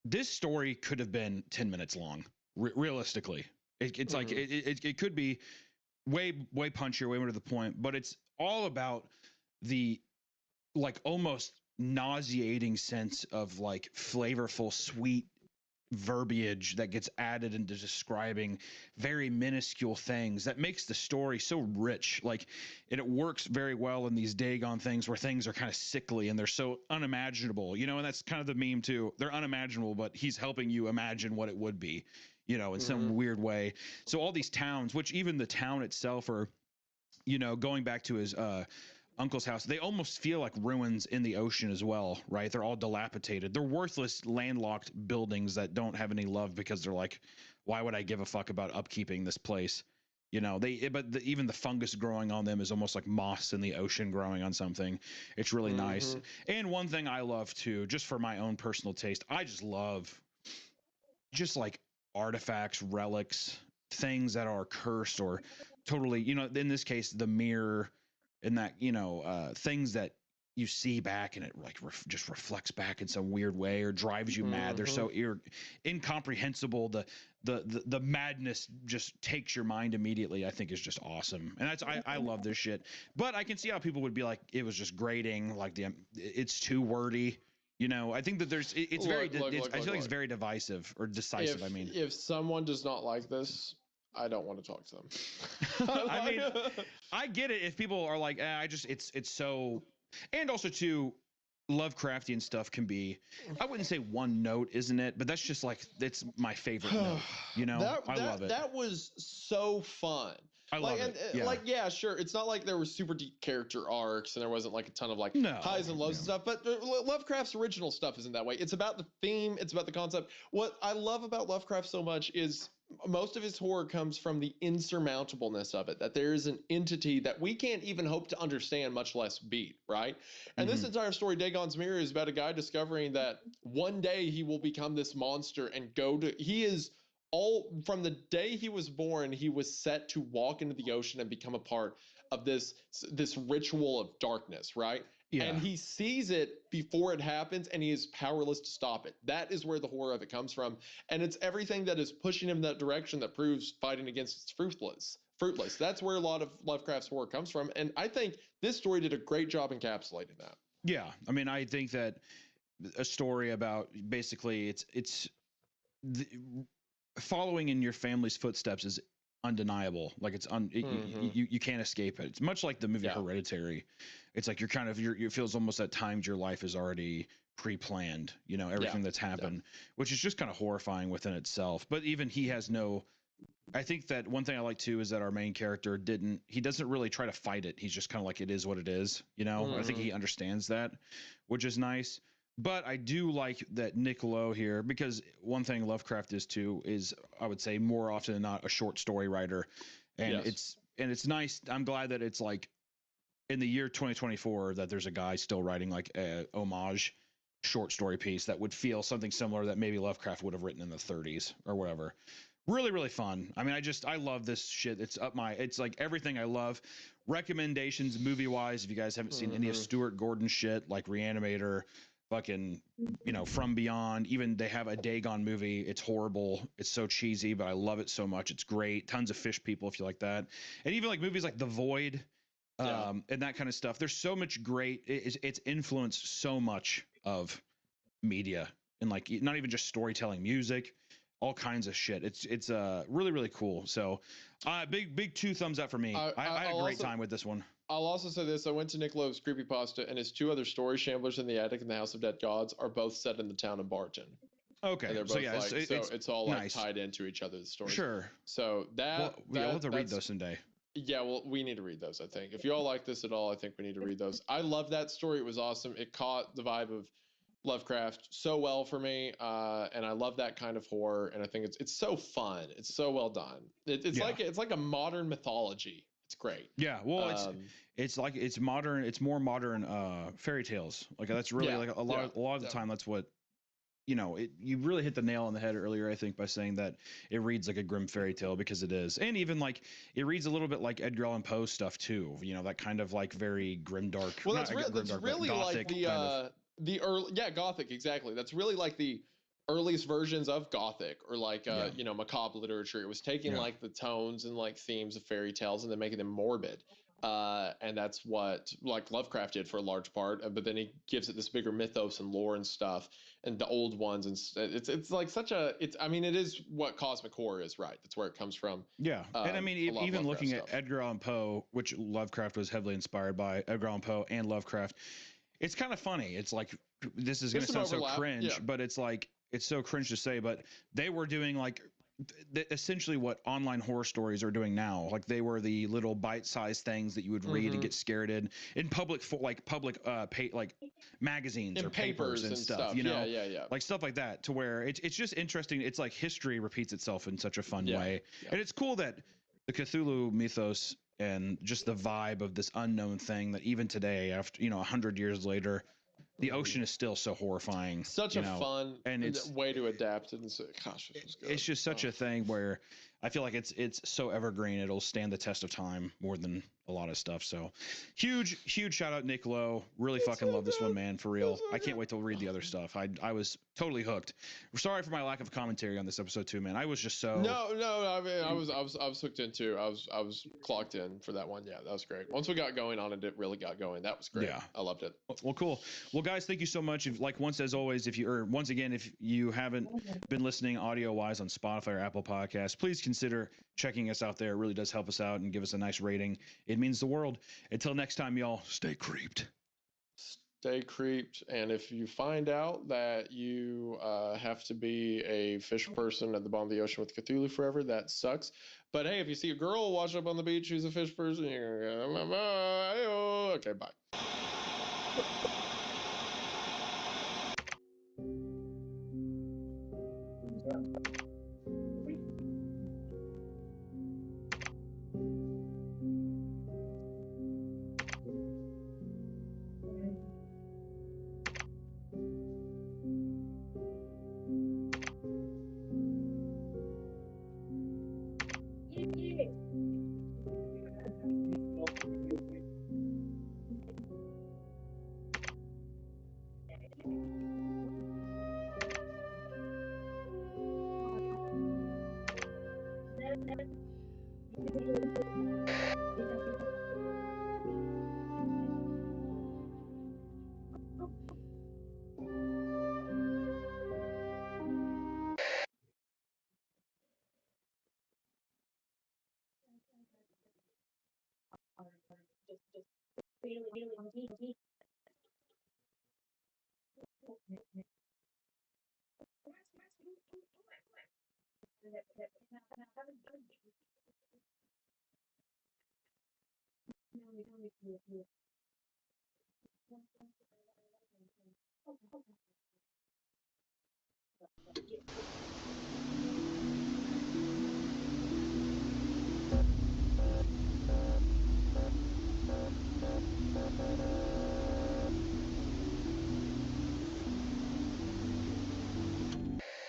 this story could have been 10 minutes long. Realistically, it's like it could be way punchier, way more to the point, but it's all about the like almost nauseating sense of like flavorful, sweet verbiage that gets added into describing very minuscule things that makes the story so rich. Like, and it works very well in these Dagon things where things are kind of sickly and they're so unimaginable, you know, and that's kind of the meme too. They're unimaginable, but he's helping you imagine what it would be, you know, in some weird way. So all these towns, which even the town itself are, you know, going back to his uncle's house, they almost feel like ruins in the ocean as well, right? They're all dilapidated. They're worthless, landlocked buildings that don't have any love because they're like, why would I give a fuck about upkeeping this place? You know, even the fungus growing on them is almost like moss in the ocean growing on something. It's really nice. And one thing I love too, just for my own personal taste, I just love just like artifacts, relics, things that are cursed or totally, you know, in this case, the mirror, and that, you know, things that you see back and it like just reflects back in some weird way or drives you mad. They're so incomprehensible. The madness just takes your mind immediately. I think is just awesome. And that's, I love this shit, but I can see how people would be like, it was just grating. Like it's too wordy. You know, I think that there's, it's I feel like it's very divisive or decisive. If someone does not like this, I don't want to talk to them. I mean, I get it if people are like, it's so, and also too, Lovecraftian stuff can be, I wouldn't say one note, isn't it? But that's just like, it's my favorite note, you know? I love it. That was so fun. I love it. Yeah. Like, yeah, sure. It's not like there were super deep character arcs and there wasn't like a ton of like highs and lows and stuff, but Lovecraft's original stuff isn't that way. It's about the theme. It's about the concept. What I love about Lovecraft so much is most of his horror comes from the insurmountableness of it, that there is an entity that we can't even hope to understand, much less beat, right? And this entire story, Dagon's Mirror, is about a guy discovering that one day he will become this monster and he is all, from the day he was born, he was set to walk into the ocean and become a part of this ritual of darkness, right? Yeah. And he sees it before it happens and he is powerless to stop it. That is where the horror of it comes from. And it's everything that is pushing him that direction that proves fighting against it's fruitless. That's where a lot of Lovecraft's horror comes from. And I think this story did a great job encapsulating that. Yeah. I mean, I think that a story about basically it's following in your family's footsteps is undeniable. Like it's you can't escape it. It's much like the movie Hereditary. It's like it feels almost at times your life is already pre-planned, you know, everything that's happened, which is just kind of horrifying within itself. But even he has I think that one thing I like too is that our main character doesn't really try to fight it. He's just kind of like, it is what it is, you know. I think he understands that, which is nice. But I do like that Nick Lowe here, because one thing Lovecraft is too is, I would say more often than not, a short story writer. And it's nice. I'm glad that it's like in the year 2024 that there's a guy still writing like a homage short story piece that would feel something similar that maybe Lovecraft would have written in the 30s or whatever. Really, really fun. I mean, I love this shit. It's like everything I love. Recommendations movie wise, if you guys haven't seen any of Stuart Gordon's shit, like Reanimator, fucking, you know, From Beyond, even they have a Dagon movie. It's horrible. It's so cheesy, but I love it so much. It's great. Tons of Fish People, if you like that. And even like movies like The Void, and that kind of stuff. There's so much great. It's influenced so much of media, and like not even just storytelling, music, all kinds of shit. It's really, really cool. So big 2 thumbs up for me. I had a great time with this one. I'll also say this. I went to Nick Lowe's Creepypasta, and his 2 other stories, Shamblers in the Attic and The House of Dead Gods, are both set in the town of Barton. Okay. And they're both it's all like tied into each other's stories. Sure. So we'll have to read those someday. Yeah, well, we need to read those, I think. If you all like this at all, I think we need to read those. I love that story. It was awesome. It caught the vibe of Lovecraft so well for me, and I love that kind of horror, and I think it's so fun. It's so well done. It's like a modern mythology. It's great. Yeah, well, it's like it's modern. It's more modern fairy tales. Like that's really like a lot of the time. That's what you really hit the nail on the head earlier, I think, by saying that it reads like a grim fairy tale, because it is. And even like it reads a little bit like Edgar Allan Poe stuff too, that kind of like very grimdark. Well, that's really like the early, Gothic, exactly. That's really like the earliest versions of Gothic, or like macabre literature. It was taking like the tones and like themes of fairy tales and then making them morbid. And that's what like Lovecraft did for a large part, but then he gives it this bigger mythos and lore and stuff, and the old ones, and it's like it is what cosmic horror is, right? That's where it comes from. Yeah, and I mean even looking at Edgar Allan Poe, which Lovecraft was heavily inspired by, Edgar Allan Poe and Lovecraft, it's kind of funny. It's like, this is going to sound so cringe, but it's like, it's so cringe to say, but they were doing like essentially what online horror stories are doing now. Like they were the little bite-sized things that you would read and get scared in public, like magazines or papers and stuff. Like stuff like that, to where it's just interesting. It's like history repeats itself in such a fun way, and it's cool that the Cthulhu mythos and just the vibe of this unknown thing, that even today, after 100 years later, the ocean is still so horrifying. Such a fun and it's way to adapt, and gosh, this was good. It's just such a thing where I feel like it's so evergreen. It'll stand the test of time more than a lot of stuff. So huge shout out Nick Lowe. Really fucking love this one, man, for real. I can't wait to read the other stuff. I was totally hooked. Sorry for my lack of commentary on this episode too, man. I was just so No, I mean I was hooked in too. I was clocked in for that one. Yeah, that was great. Once we got going on it, it really got going. That was great. Yeah. I loved it. Well, cool. Well, guys, thank you so much. Once again, if you haven't been listening audio wise on Spotify or Apple Podcasts, please consider checking us out there. It really does help us out, and give us a nice rating. It means the world. Until next time, y'all, stay creeped. Stay creeped. And if you find out that you have to be a fish person at the bottom of the ocean with Cthulhu forever, that sucks. But hey, if you see a girl wash up on the beach who's a fish person, you're gonna go, okay, bye.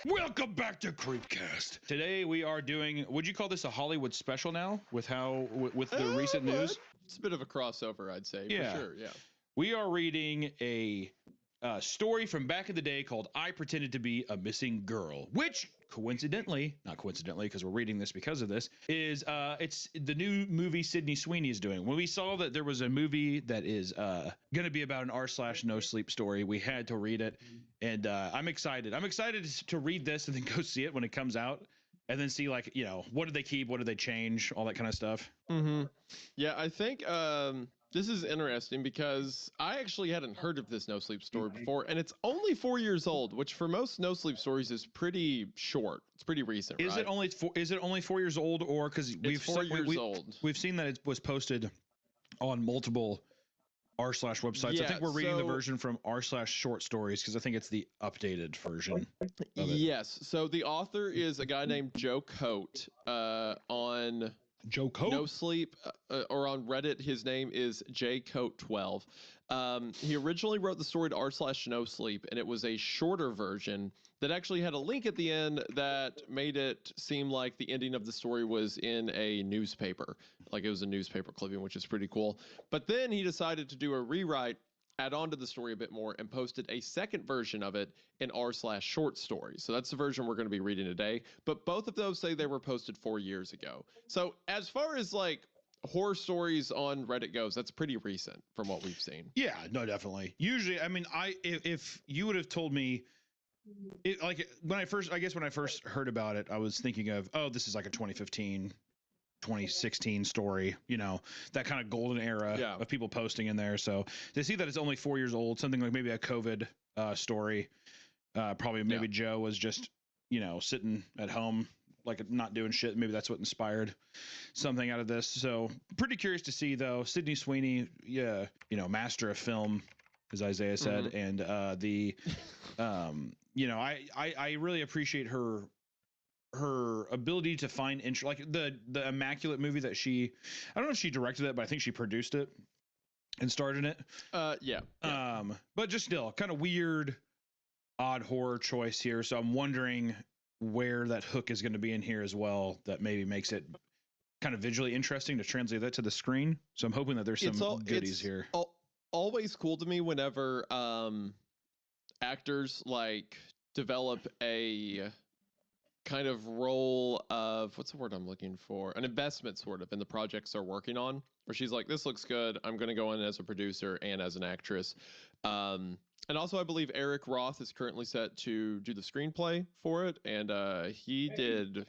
Welcome back to Creepcast. Today we are doing, would you call this a Hollywood special now, with the recent news? It's a bit of a crossover, I'd say. Yeah. For sure, yeah. We are reading a story from back in the day called I Pretended to Be a Missing Girl, which not coincidentally, because we're reading this because of this, is it's the new movie Sydney Sweeney is doing. When we saw that there was a movie that is going to be about an r/no sleep story, we had to read it, and I'm excited. I'm excited to read this and then go see it when it comes out, and then see, like, what did they keep, what did they change, all that kind of stuff. Yeah, I think this is interesting because I actually hadn't heard of this no sleep story before, and it's only 4 years old, which for most no sleep stories is pretty short. It's pretty recent. Is it only 4 years old, or because we've 4 years old? We've seen that it was posted on multiple r/websites. I think we're reading the version from r/short stories because I think it's the updated version of it. Yes. So the author is a guy named Joe Coat. On Joe Coat? No Sleep, or on Reddit, his name is jcoat12. He originally wrote the story to r/No Sleep, and it was a shorter version that actually had a link at the end that made it seem like the ending of the story was in a newspaper, like it was a newspaper clipping, which is pretty cool. But then he decided to do a rewrite, add on to the story a bit more, and posted a second version of it in r/short stories. So that's the version we're going to be reading today. But both of those say they were posted 4 years ago. So as far as like horror stories on Reddit goes, that's pretty recent from what we've seen. Yeah, no, definitely. Usually, I mean, if you would have told me, like when I first heard about it, I was thinking of, oh, this is like a 2015, 2016 story, you know, that kind of golden era of people posting in there. So to see that it's only 4 years old, something like maybe a COVID story, probably maybe Joe was just, you know, sitting at home, like not doing shit. Maybe that's what inspired something out of this. So pretty curious to see though. Sydney Sweeney, you know, master of film, as Isaiah said, and you know, I really appreciate her ability to find interest, like the Immaculate movie that I don't know if she directed it, but I think she produced it and starred in it. But just still kind of weird, odd horror choice here. So I'm wondering where that hook is going to be in here as well, that maybe makes it kind of visually interesting to translate that to the screen. So I'm hoping that there's some goodies here. Always cool to me whenever actors like develop a kind of role of, what's the word I'm looking for? An investment sort of in the projects they're working on, where she's like, this looks good, I'm going to go in as a producer and as an actress. And also I believe Eric Roth is currently set to do the screenplay for it. And he did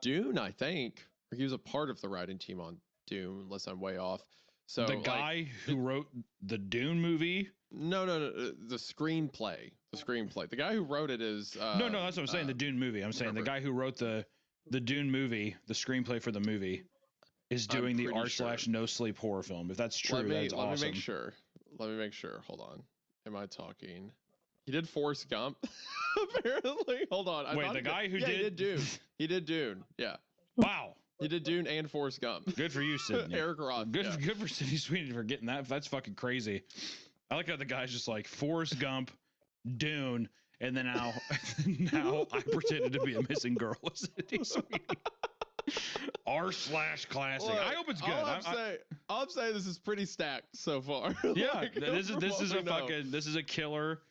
Dune, I think, or he was a part of the writing team on Dune, unless I'm way off. So the guy who wrote the Dune movie? No, the screenplay. The guy who wrote it is no, that's what I'm saying. The Dune movie. I'm saying the guy who wrote the Dune movie, the screenplay for the movie, is doing the r/No Sleep horror film. If that's true, that's awesome. Let me make sure. Hold on. Am I talking? He did Forrest Gump. Apparently. Hold on. Wait, the guy who did he did Dune. He did Dune. Yeah. Wow. He did Dune and Forrest Gump. Good for you, Sydney. Eric Roth. Good for Sydney Sweeney for getting that. That's fucking crazy. I like how the guy's just like Forrest Gump, Dune, and then now I pretended to be a missing girl with Sydney Sweeney. r/classic. Look, I hope it's good. All I'm saying, this is pretty stacked so far. Yeah, like, this is a killer.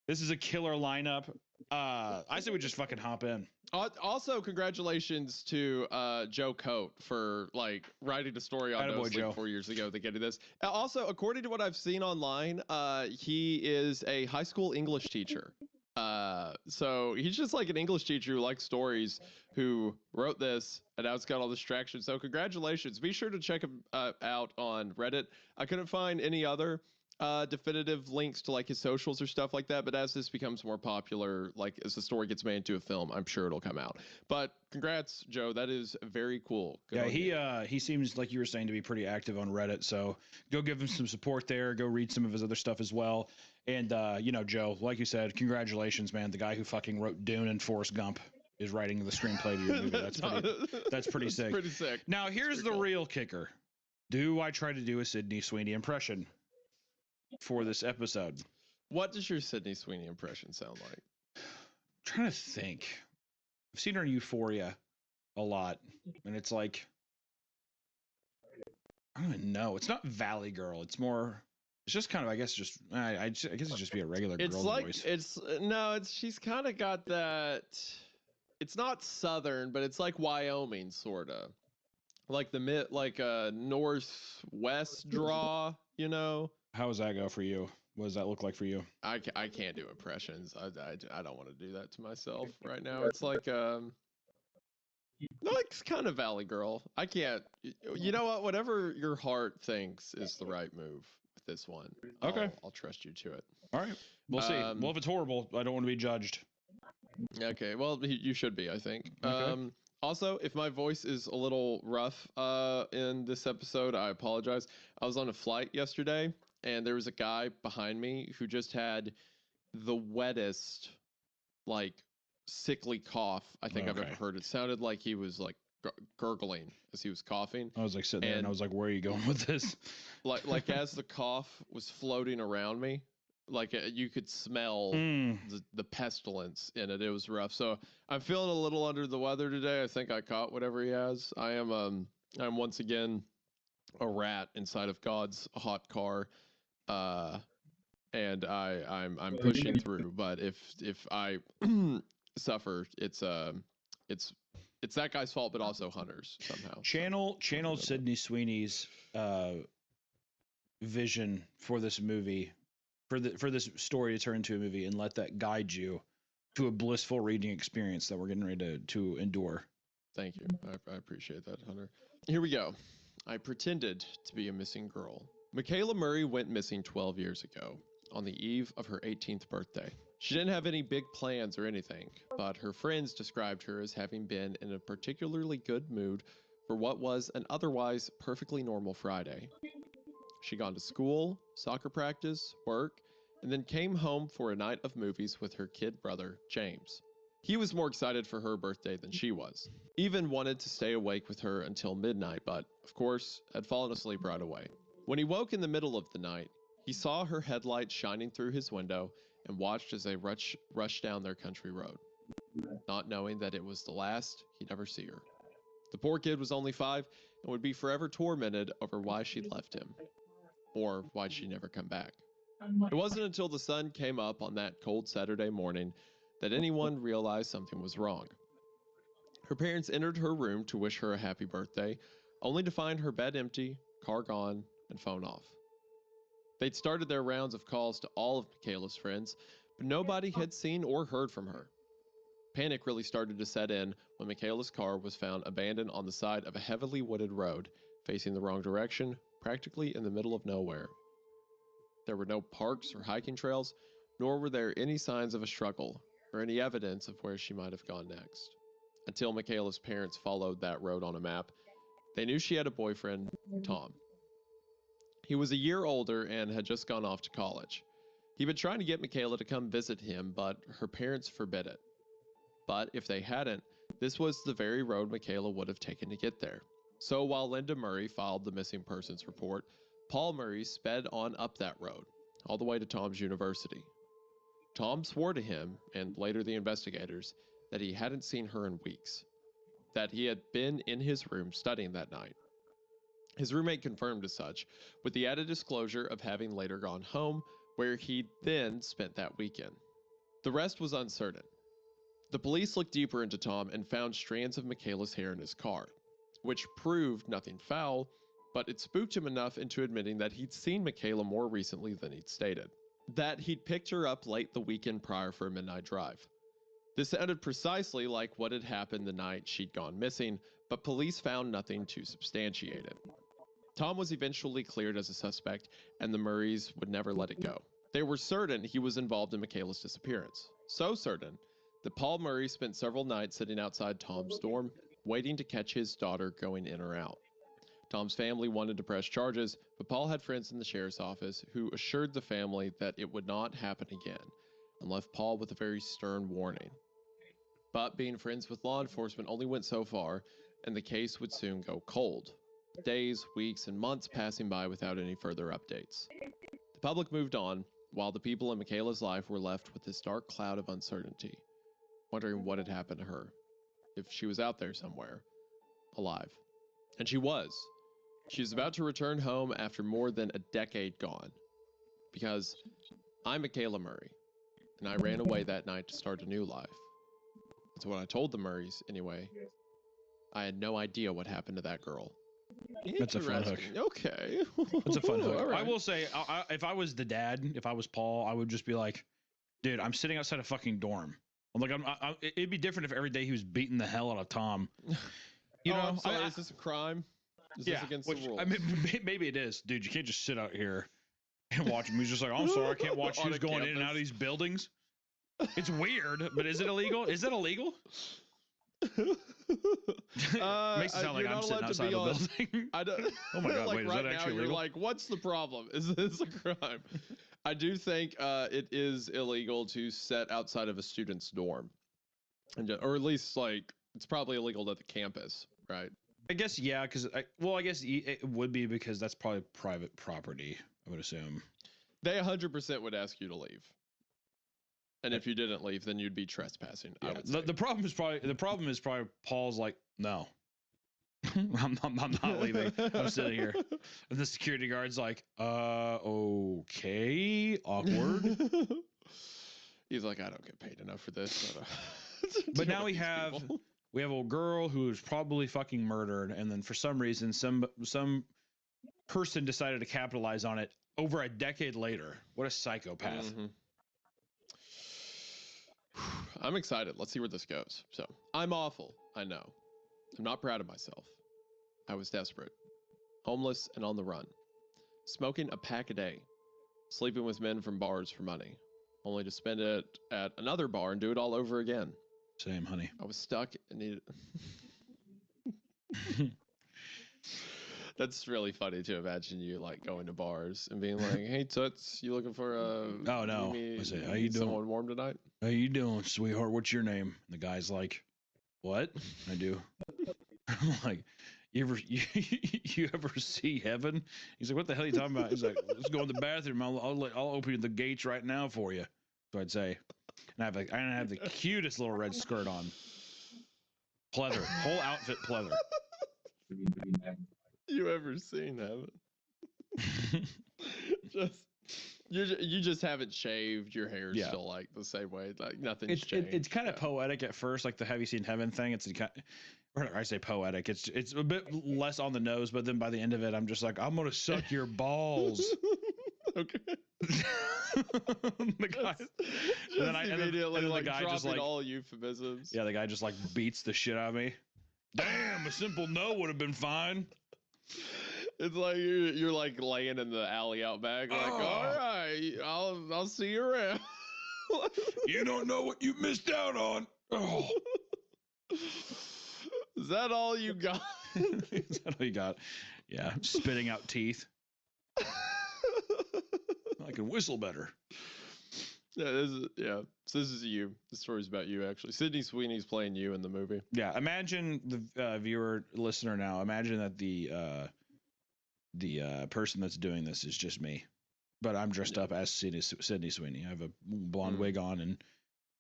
This is a killer lineup. I say we just fucking hop in. Also, congratulations to Joe Coat for like writing a story on No Sleep 4 years ago to get to this. Also, according to what I've seen online, he is a high school English teacher. So he's just like an English teacher who likes stories, who wrote this, and now it's got all this traction. So congratulations. Be sure to check him out on Reddit. I couldn't find any other definitive links to like his socials or stuff like that, but as this becomes more popular, like as the story gets made into a film, I'm sure it'll come out. But congrats, Joe. That is very cool. Good he seems like you were saying to be pretty active on Reddit, so go give him some support there. Go read some of his other stuff as well. And you know, Joe, like you said, congratulations, man. The guy who fucking wrote Dune and Forrest Gump is writing the screenplay to your movie. That's pretty sick. Pretty sick. Now here's the real kicker. Do I try to do a Sydney Sweeney impression for this episode? What does your Sydney Sweeney impression sound like? I'm trying to think. I've seen her in Euphoria a lot, and it's like, I don't even know. It's not Valley Girl. It's more. It's just kind of. I guess it's just be a regular girl's voice. She's kind of got that. It's not Southern, but it's like Wyoming, sorta. Like northwest draw, you know. How does that go for you? What does that look like for you? I can't do impressions. I don't want to do that to myself right now. It's like it's kind of Valley Girl. I can't. You know what? Whatever your heart thinks is the right move with this one. Okay, I'll trust you to it. All right, we'll see. Well, if it's horrible, I don't want to be judged. Okay, well, you should be, I think. Okay. Also, if my voice is a little rough in this episode, I apologize. I was on a flight yesterday, and there was a guy behind me who just had the wettest, like, sickly cough I think I've ever heard. It sounded like he was like gurgling as he was coughing. I was like sitting there and I was like, where are you going with this? Like as the cough was floating around me, like you could smell the pestilence in it. It was rough. So I'm feeling a little under the weather today. I think I caught whatever he has. I'm once again a rat inside of God's hot car. And I'm pushing through, but if I suffer, it's that guy's fault, but also Hunter's somehow. Channel Sydney Sweeney's vision for this movie, for this story to turn into a movie, and let that guide you to a blissful reading experience that we're getting ready to endure. Thank you. I appreciate that, Hunter. Here we go. I pretended to be a missing girl. Michaela Murray went missing 12 years ago, on the eve of her 18th birthday. She didn't have any big plans or anything, but her friends described her as having been in a particularly good mood for what was an otherwise perfectly normal Friday. She'd gone to school, soccer practice, work, and then came home for a night of movies with her kid brother, James. He was more excited for her birthday than she was. Even wanted to stay awake with her until midnight, but, of course, had fallen asleep right away. When he woke in the middle of the night, he saw her headlights shining through his window and watched as they rushed down their country road, not knowing that it was the last he'd ever see her. The poor kid was only 5 and would be forever tormented over why she'd left him, or why she'd never come back. It wasn't until the sun came up on that cold Saturday morning that anyone realized something was wrong. Her parents entered her room to wish her a happy birthday, only to find her bed empty, car gone, and phone off. They'd started their rounds of calls to all of Michaela's friends, but nobody had seen or heard from her. Panic really started to set in when Michaela's car was found abandoned on the side of a heavily wooded road, facing the wrong direction, practically in the middle of nowhere. There were no parks or hiking trails, nor were there any signs of a struggle, or any evidence of where she might have gone next. Until Michaela's parents followed that road on a map, they knew she had a boyfriend, Tom. He was a year older and had just gone off to college. He'd been trying to get Michaela to come visit him, but her parents forbid it. But if they hadn't, this was the very road Michaela would have taken to get there. So while Linda Murray filed the missing persons report, Paul Murray sped on up that road, all the way to Tom's university. Tom swore to him, and later the investigators, that he hadn't seen her in weeks, that he had been in his room studying that night. His roommate confirmed as such, with the added disclosure of having later gone home, where he'd then spent that weekend. The rest was uncertain. The police looked deeper into Tom and found strands of Michaela's hair in his car, which proved nothing foul, but it spooked him enough into admitting that he'd seen Michaela more recently than he'd stated, that he'd picked her up late the weekend prior for a midnight drive. This sounded precisely like what had happened the night she'd gone missing, but police found nothing to substantiate it. Tom was eventually cleared as a suspect, and the Murrays would never let it go. They were certain he was involved in Michaela's disappearance. So certain that Paul Murray spent several nights sitting outside Tom's dorm, waiting to catch his daughter going in or out. Tom's family wanted to press charges, but Paul had friends in the sheriff's office who assured the family that it would not happen again, and left Paul with a very stern warning. But being friends with law enforcement only went so far, and the case would soon go cold. Days, weeks, and months passing by without any further updates. The public moved on, while the people in Michaela's life were left with this dark cloud of uncertainty, wondering what had happened to her, if she was out there somewhere, alive. And she was. She was about to return home after more than a decade gone. Because I'm Michaela Murray, and I ran away that night to start a new life. That's what I told the Murrays, anyway. I had no idea what happened to that girl. That's a fun hook. Okay. That's a fun hook. Right. I will say, if I was the dad, if I was Paul, I would just be like, dude, I'm sitting outside a fucking dorm. I'm like, it'd be different if every day he was beating the hell out of Tom. You know, I'm sorry, is this a crime? Is this against the rules? I mean, maybe it is. Dude, you can't just sit out here and watch him. He's just like, I'm sorry, I can't watch who's going in and out of these buildings. It's weird, but is it illegal? Is it illegal? Makes it sound like I'm sitting outside the building. I don't, oh my god! like Wait, is right that actually now, legal? You're like, what's the problem? Is this a crime? I do think it is illegal to set outside of a student's dorm, or at least like it's probably illegal at the campus, right? I guess yeah, because I guess it would be because that's probably private property. I would assume. They 100% would ask you to leave. And if you didn't leave, then you'd be trespassing. Yeah. The problem is probably Paul's like, no, I'm not leaving. I'm sitting here. And the security guard's like, okay, awkward. He's like, I don't get paid enough for this. But now we have a girl who's probably fucking murdered, and then for some reason, some person decided to capitalize on it over a decade later. What a psychopath. Mm-hmm. I'm excited. Let's see where this goes. So, I'm awful. I know. I'm not proud of myself. I was desperate. Homeless and on the run. Smoking a pack a day. Sleeping with men from bars for money. Only to spend it at another bar and do it all over again. Same, honey. I was stuck and needed... That's really funny to imagine you like going to bars and being like, "Hey Toots, you looking for a? Oh no, I say, how you doing? Someone warm tonight? How you doing, sweetheart? What's your name?" And the guy's like, "What?" I do. I'm like, you ever see heaven? He's like, "What the hell are you talking about?" He's like, "Let's go in the bathroom. I'll open the gates right now for you." So I'd say, and I have the cutest little red skirt on, pleather, whole outfit pleather. You ever seen heaven? You just haven't shaved. Your hair's still like the same way. Like nothing's changed. It's kind of poetic at first, like the "Have you seen heaven" thing. It's or I say poetic. It's a bit less on the nose, but then by the end of it, I'm just like, I'm gonna suck your balls. Okay. The guy, and then the guy just like all euphemisms. Yeah, the guy just like beats the shit out of me. Damn, a simple no would have been fine. It's like you're like laying in the alley out back, like, all right, I'll see you around. You don't know what you missed out on. Oh. Is that all you got? Is that all you got? Yeah, spitting out teeth. I can whistle better. Yeah, so this is you. The story's about you, actually. Sydney Sweeney's playing you in the movie. Yeah, imagine the viewer, listener now. Imagine that the person that's doing this is just me, but I'm dressed up as Sydney Sweeney. I have a blonde wig on, and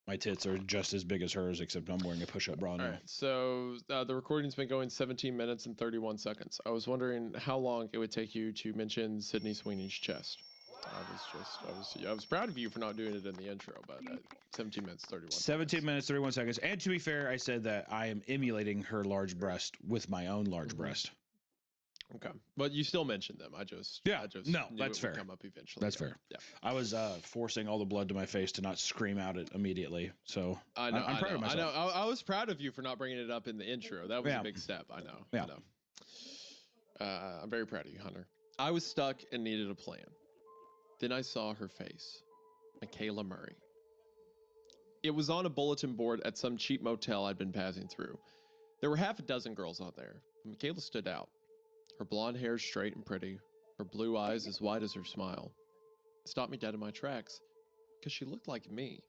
my tits are just as big as hers, except I'm wearing a push-up bra now. All right, so the recording's been going 17 minutes and 31 seconds. I was wondering how long it would take you to mention Sydney Sweeney's chest. I was proud of you for not doing it in the intro, but 17 minutes, 31 17 minutes, 31 seconds. And to be fair, I said that I am emulating her large breast with my own large breast. Okay, but you still mentioned them. I just no, that's fair. Come up eventually. That's fair. Yeah, I was forcing all the blood to my face to not scream out it immediately. So I know. I'm proud of myself. I know. I was proud of you for not bringing it up in the intro. That was a big step. I know. Yeah. I know. I'm very proud of you, Hunter. I was stuck and needed a plan. Then I saw her face, Michaela Murray. It was on a bulletin board at some cheap motel I'd been passing through. There were half a dozen girls on there, and Michaela stood out. Her blonde hair straight and pretty, her blue eyes as wide as her smile. It stopped me dead in my tracks, because she looked like me.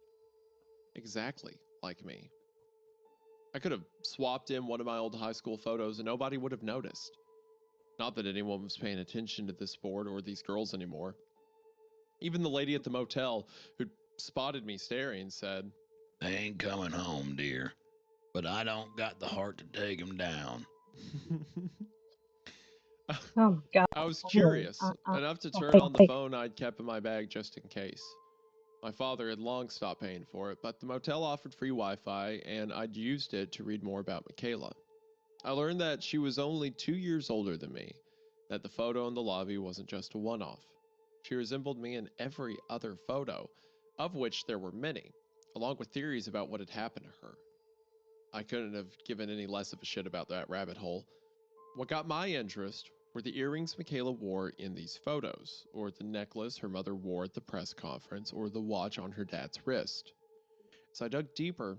Exactly like me. I could have swapped in one of my old high school photos and nobody would have noticed. Not that anyone was paying attention to this board or these girls anymore. Even the lady at the motel who spotted me staring said, "They ain't coming home, dear, but I don't got the heart to take them down." Oh, God. I was curious enough to turn on the phone I'd kept in my bag just in case. My father had long stopped paying for it, but the motel offered free Wi-Fi, and I'd used it to read more about Michaela. I learned that she was only 2 years older than me, that the photo in the lobby wasn't just a one-off. She resembled me in every other photo, of which there were many, along with theories about what had happened to her. I couldn't have given any less of a shit about that rabbit hole. What got my interest were the earrings Michaela wore in these photos, or the necklace her mother wore at the press conference, or the watch on her dad's wrist. As I dug deeper,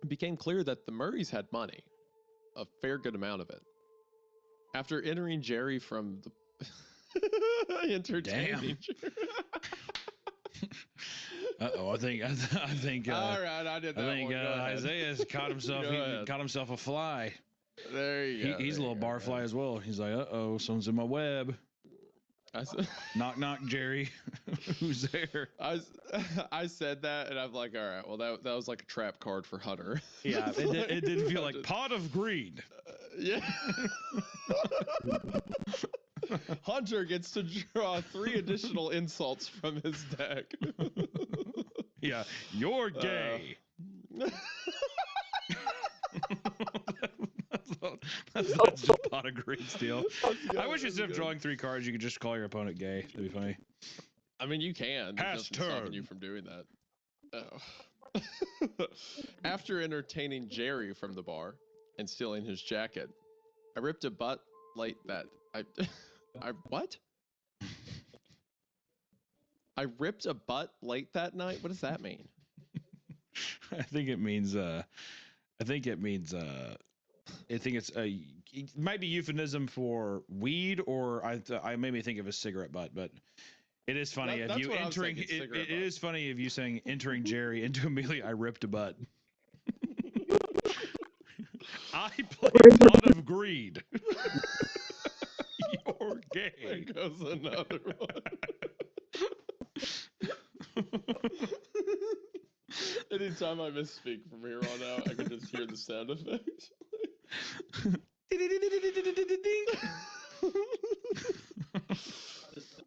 it became clear that the Murrays had money, a fair good amount of it. After entering Jerry from the entertaining. I think. All right, I did that. I think Isaiah's caught himself. He caught himself a fly. There you go. He's a little barfly as well. He's like, someone's in my web. Knock, knock, Jerry. Who's there? I said that, and I'm like, all right, well, that was like a trap card for Hunter. Yeah, it didn't feel like pot of greed. Yeah. Hunter gets to draw 3 additional insults from his deck. Yeah, you're gay. That's just pot of greed steal. I wish instead of drawing 3 cards, you could just call your opponent gay. That'd be funny. I mean, you can. Pass turn. Stopping you from doing that. Oh. After entertaining Jerry from the bar and stealing his jacket, I ripped a butt late that what? I ripped a butt late that night? What does that mean? I think it means it might be euphemism for weed, or I made me think of a cigarette butt, but it is funny if you entering it is funny if you saying entering Jerry into immediately I ripped a butt. I play pot of greed. You're gay. There goes another one. Anytime I misspeak from here on out, I can just hear the sound effect.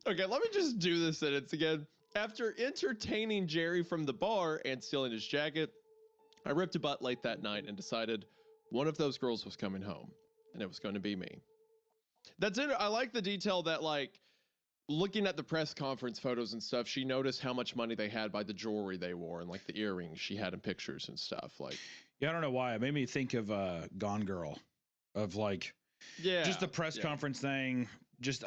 Okay, let me just do this sentence again. After entertaining Jerry from the bar and stealing his jacket, I ripped a butt late that night and decided one of those girls was coming home, and it was going to be me. That's it. I like the detail that, like, looking at the press conference photos and stuff, she noticed how much money they had by the jewelry they wore and like the earrings she had in pictures and stuff. Like, yeah, I don't know why. It made me think of Gone Girl, of like, just the press conference thing. Just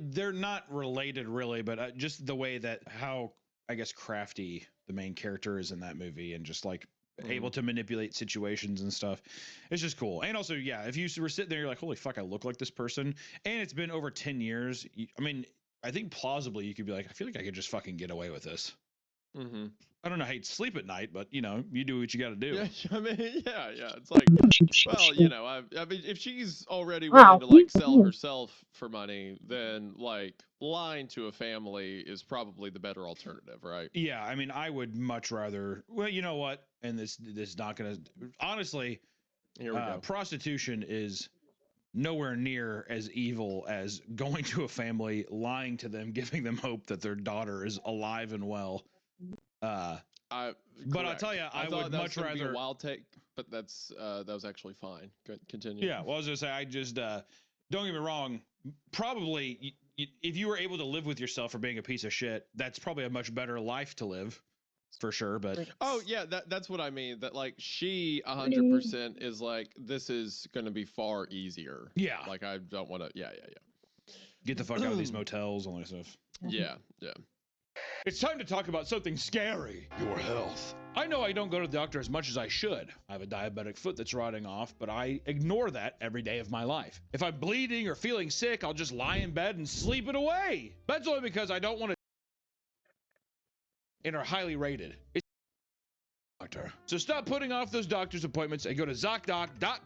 they're not related really, but just the way that how I guess crafty the main character is in that movie, and just like able to manipulate situations and stuff. It's just cool. And also, yeah, if you were sitting there, you're like, holy fuck, I look like this person. And it's been over 10 years. I mean, I think plausibly you could be like, I feel like I could just fucking get away with this. Mm-hmm. I don't know how you'd sleep at night, but you know, you do what you got to do. Yeah, I mean, yeah. It's like, well, you know, I mean, if she's already willing to like sell herself for money, then like lying to a family is probably the better alternative, right? Yeah, I mean, I would much rather. Well, you know what? And this is not gonna. Honestly, here we go. Prostitution is nowhere near as evil as going to a family, lying to them, giving them hope that their daughter is alive and well. But I'll tell you, I would much rather. Be a wild take, but that's that was actually fine. Good, continue. Yeah, well, I was gonna say, I just don't get me wrong. Probably, if you were able to live with yourself for being a piece of shit, that's probably a much better life to live, for sure. But oh yeah, that's what I mean. That like she 100% is like, this is gonna be far easier. Yeah, like I don't want to. Yeah. Get the fuck out of these motels, all that stuff. Yeah. It's time to talk about something scary. Your health. I know I don't go to the doctor as much as I should. I have a diabetic foot that's rotting off, but I ignore that every day of my life. If I'm bleeding or feeling sick, I'll just lie in bed and sleep it away. That's only because I don't want to and are highly rated. It's doctor. So stop putting off those doctor's appointments and go to ZocDoc.com.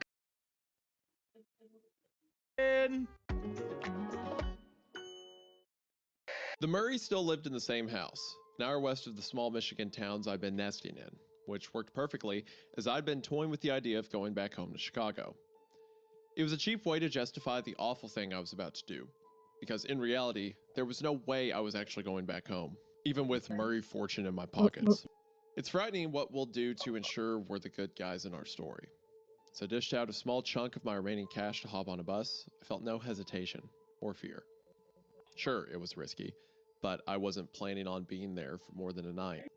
The Murrays still lived in the same house, an hour west of the small Michigan towns I'd been nesting in, which worked perfectly as I'd been toying with the idea of going back home to Chicago. It was a cheap way to justify the awful thing I was about to do, because in reality, there was no way I was actually going back home, even with Murray fortune in my pockets. It's frightening what we'll do to ensure we're the good guys in our story. So I dished out a small chunk of my remaining cash to hop on a bus. I felt no hesitation or fear. Sure, it was risky, but I wasn't planning on being there for more than a night.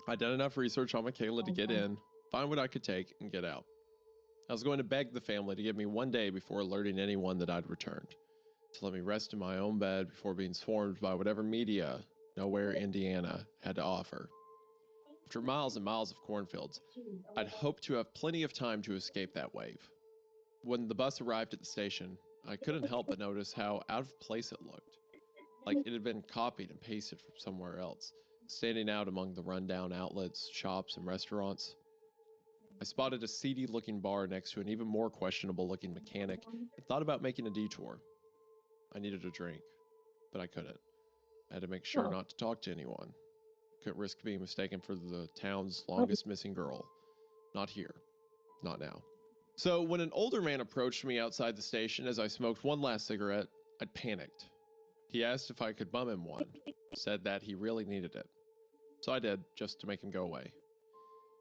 I'd done enough research on Michaela to get in, find what I could take, and get out. I was going to beg the family to give me one day before alerting anyone that I'd returned, to let me rest in my own bed before being swarmed by whatever media Nowhere, Indiana had to offer. After miles and miles of cornfields, I'd hoped to have plenty of time to escape that wave. When the bus arrived at the station, I couldn't help but notice how out of place it looked. Like it had been copied and pasted from somewhere else, standing out among the rundown outlets, shops, and restaurants. I spotted a seedy-looking bar next to an even more questionable-looking mechanic and thought about making a detour. I needed a drink, but I couldn't. I had to make sure not to talk to anyone. Couldn't risk being mistaken for the town's longest missing girl. Not here. Not now. So when an older man approached me outside the station as I smoked one last cigarette, I'd panicked. He asked if I could bum him one, said that he really needed it. So I did, just to make him go away.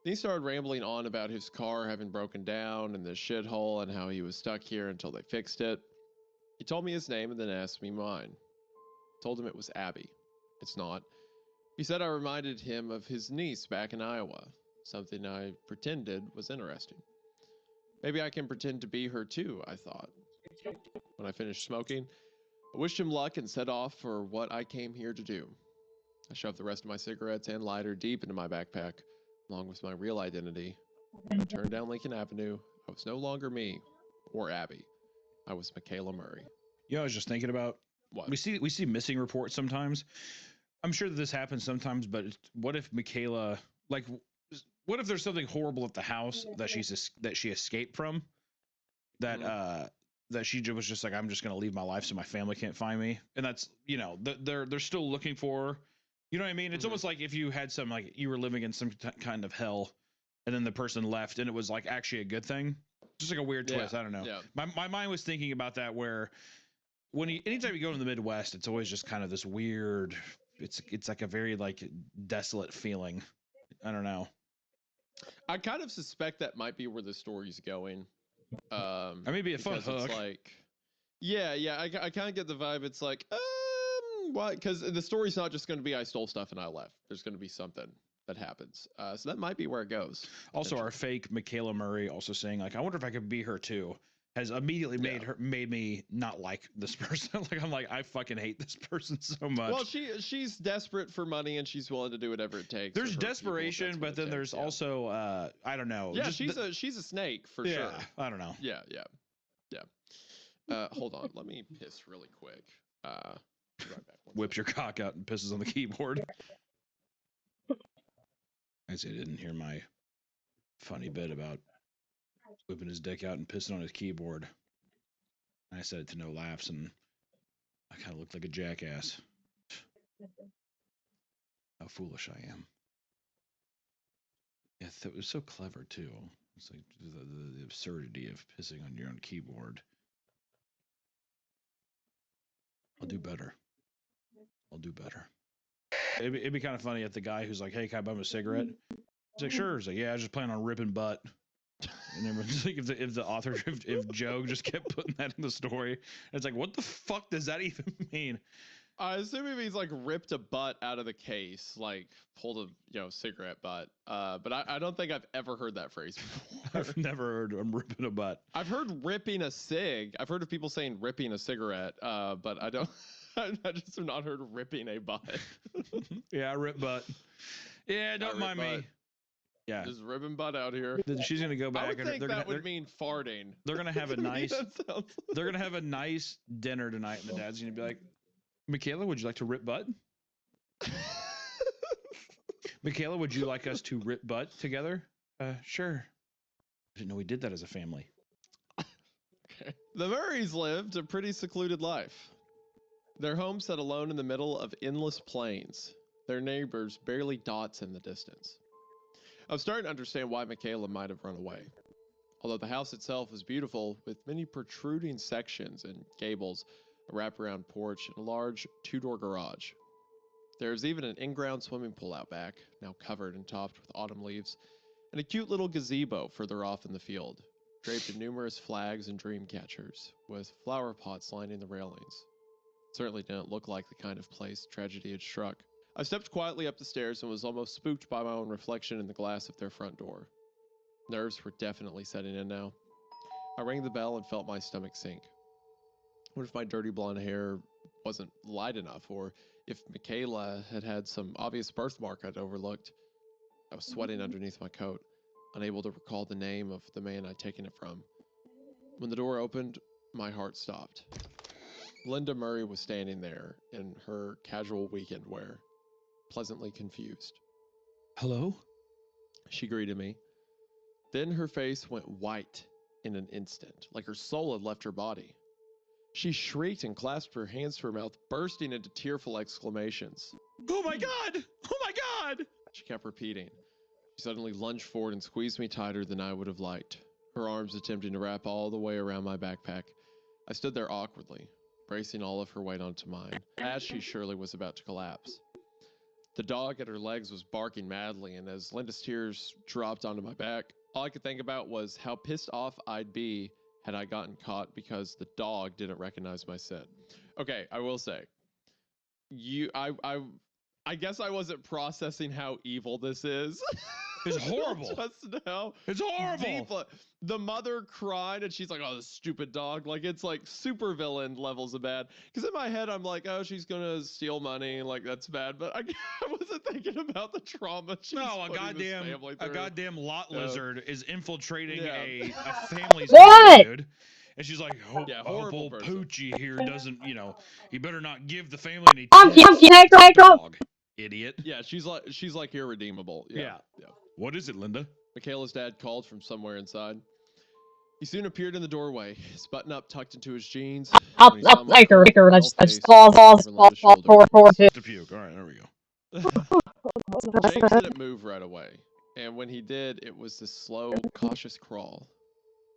Then he started rambling on about his car having broken down and the shithole and how he was stuck here until they fixed it. He told me his name and then asked me mine. Told him it was Abby. It's not. He said I reminded him of his niece back in Iowa, something I pretended was interesting. Maybe I can pretend to be her too, I thought. When I finished smoking, I wished him luck and set off for what I came here to do. I shoved the rest of my cigarettes and lighter deep into my backpack, along with my real identity. When I turned down Lincoln Avenue, I was no longer me or Abby. I was Michaela Murray. Yeah, I was just thinking about what? We see missing reports sometimes. I'm sure that this happens sometimes, but what if Michaela, like, what if there's something horrible at the house that she escaped from, that that she was just like, I'm just gonna leave my life so my family can't find me, and that's, you know, they're still looking for her. You know what I mean? It's almost like if you had some, like, you were living in some kind of hell, and then the person left, and it was like actually a good thing. Just like a weird twist. I don't know. Yeah. My mind was thinking about that, where anytime you go to the Midwest, it's always just kind of this weird. It's like a very like desolate feeling. I don't know. I kind of suspect that might be where the story's going. Or maybe a fun hook. It's like, yeah. I kind of get the vibe. It's like, why? Because the story's not just going to be I stole stuff and I left. There's going to be something that happens. So that might be where it goes. Also, our fake Michaela Murray also saying like, I wonder if I could be her too, has immediately made me not like this person. Like, I'm like, I fucking hate this person so much. Well, she's desperate for money and she's willing to do whatever it takes. There's desperation, but then there's also I don't know. Yeah, she's a snake for sure. I don't know. Yeah. Hold on, let me piss really quick. Right back. Whips your cock out and pisses on the keyboard. I say I didn't hear my funny bit about whipping his dick out and pissing on his keyboard. I said it to no laughs, and I kind of looked like a jackass. How foolish I am. Yeah, it was so clever too. It's like the absurdity of pissing on your own keyboard. I'll do better. It'd be kind of funny if the guy who's like, "Hey, can I bum a cigarette?" He's like, "Sure." He's like, "Yeah, I was just planning on ripping butt." And then like, if the author, if Joe just kept putting that in the story, it's like, what the fuck does that even mean? I assume it means like ripped a butt out of the case, like pulled a cigarette butt. But I don't think I've ever heard that phrase before. I've never heard I'm ripping a butt. I've heard ripping a cig. I've heard of people saying ripping a cigarette. But I don't. I just have not heard ripping a butt. Yeah, rip butt. Yeah, don't mind me. Yeah, just ripping butt out here. She's gonna go back. I would think that would mean farting. They're gonna have a nice. They're gonna have a nice dinner tonight, and the dad's gonna be like, "Michaela, would you like to rip butt?" Michaela, would you like us to rip butt together? Sure. I didn't know we did that as a family. Okay. The Murrays lived a pretty secluded life. Their home sat alone in the middle of endless plains. Their neighbors barely dots in the distance. I was starting to understand why Michaela might have run away. Although the house itself was beautiful, with many protruding sections and gables, a wraparound porch, and a large two-door garage. There is even an in-ground swimming pool out back, now covered and topped with autumn leaves, and a cute little gazebo further off in the field, draped in numerous flags and dream catchers, with flower pots lining the railings. It certainly didn't look like the kind of place tragedy had struck. I stepped quietly up the stairs and was almost spooked by my own reflection in the glass of their front door. Nerves were definitely setting in now. I rang the bell and felt my stomach sink. What if my dirty blonde hair wasn't light enough, or if Michaela had some obvious birthmark I'd overlooked? I was sweating underneath my coat, unable to recall the name of the man I'd taken it from. When the door opened, my heart stopped. Linda Murray was standing there in her casual weekend wear, pleasantly confused. Hello? She greeted me. Then her face went white in an instant, like her soul had left her body. She shrieked and clasped her hands to her mouth, bursting into tearful exclamations. Oh my God! Oh my God! She kept repeating. She suddenly lunged forward and squeezed me tighter than I would have liked, her arms attempting to wrap all the way around my backpack. I stood there awkwardly, bracing all of her weight onto mine, as she surely was about to collapse. The dog at her legs was barking madly, and as Linda's tears dropped onto my back, all I could think about was how pissed off I'd be had I gotten caught because the dog didn't recognize my scent. Okay, I will say, I guess I wasn't processing how evil this is. It's horrible. Just now. It's horrible. The mother cried and she's like, oh, this stupid dog. Like, it's like super villain levels of bad. Because in my head, I'm like, oh, she's going to steal money. Like, that's bad. But I wasn't thinking about the trauma she's putting this family through. A goddamn lot lizard is infiltrating a family's What? dude. And she's like, hope old Poochie here doesn't, he better not give the family any dog, idiot. Yeah, she's like irredeemable. Yeah. What is it, Linda? Michaela's dad called from somewhere inside. He soon appeared in the doorway, his button up tucked into his jeans. Up, like her, I just fall to puke. All right, there we go. James didn't move right away, and when he did, it was this slow, cautious crawl.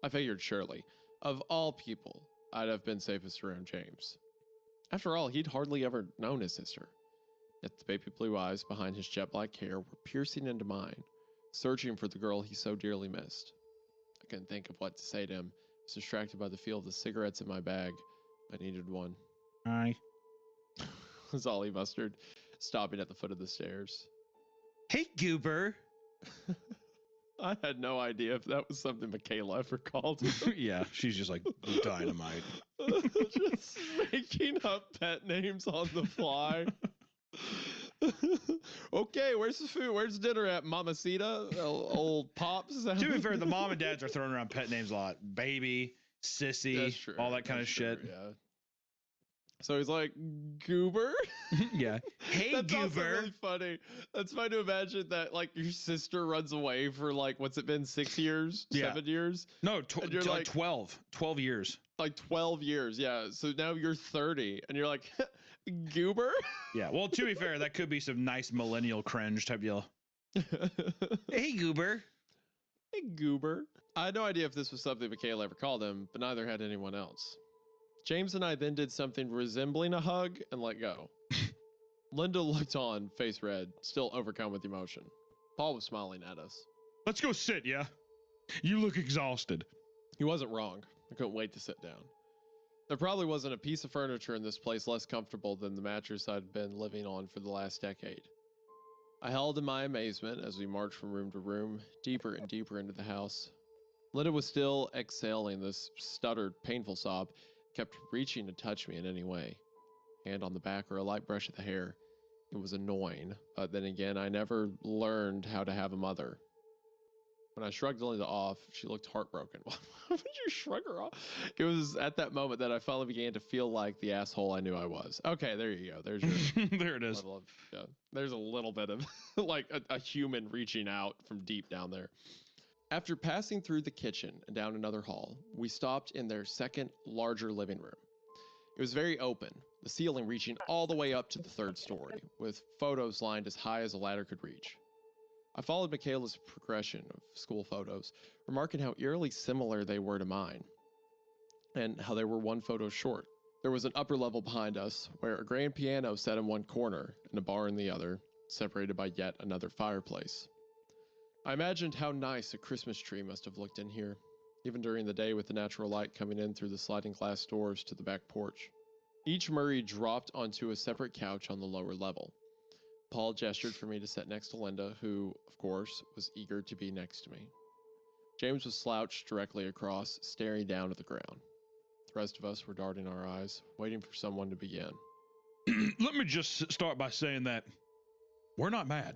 I figured surely, of all people, I'd have been safest around James. After all, he'd hardly ever known his sister. Yet the baby blue eyes behind his jet black hair were piercing into mine, searching for the girl he so dearly missed. I couldn't think of what to say to him. I was distracted by the feel of the cigarettes in my bag. I needed one. Hi. Was all he mustered, stopping at the foot of the stairs. Hey, Goober. I had no idea if that was something Michaela ever called him. Yeah, she's just like dynamite. Just making up pet names on the fly. Okay, where's the food? Where's dinner at? Mamacita? Old Pops? To be fair, the mom and dads are throwing around pet names a lot. Baby, sissy, all that kind of shit. Yeah. So he's like, Goober? Yeah. Hey, That's Goober. Also really funny. That's funny to imagine that, like, your sister runs away for, like, what's it been, 6 years? Yeah. 7 years? No, like 12 years. Like 12 years, yeah. So now you're 30, and you're like, Goober? Yeah, well, to be fair, that could be some nice millennial cringe type deal. Hey, Goober. Hey, Goober. I had no idea if this was something Michaela ever called him, but neither had anyone else. James and I then did something resembling a hug and let go. Linda looked on, face red, still overcome with emotion. Paul was smiling at us. Let's go sit, yeah? You look exhausted. He wasn't wrong. I couldn't wait to sit down. There probably wasn't a piece of furniture in this place less comfortable than the mattress I'd been living on for the last decade. I held in my amazement as we marched from room to room, deeper and deeper into the house. Linda was still exhaling this stuttered, painful sob, kept reaching to touch me in any way. Hand on the back or a light brush of the hair. It was annoying, but then again, I never learned how to have a mother. When I shrugged Linda off, she looked heartbroken. Why would you shrug her off? It was at that moment that I finally began to feel like the asshole I knew I was. Okay, there you go. There's your there it is. There's a little bit of like a human reaching out from deep down there. After passing through the kitchen and down another hall, we stopped in their second, larger living room. It was very open, the ceiling reaching all the way up to the third story, with photos lined as high as a ladder could reach. I followed Michaela's progression of school photos, remarking how eerily similar they were to mine, and how they were one photo short. There was an upper level behind us, where a grand piano sat in one corner and a bar in the other, separated by yet another fireplace. I imagined how nice a Christmas tree must have looked in here, even during the day with the natural light coming in through the sliding glass doors to the back porch. Each Murray dropped onto a separate couch on the lower level. Paul gestured for me to sit next to Linda, who, of course, was eager to be next to me. James was slouched directly across, staring down at the ground. The rest of us were darting our eyes, waiting for someone to begin. Let me just start by saying that we're not mad.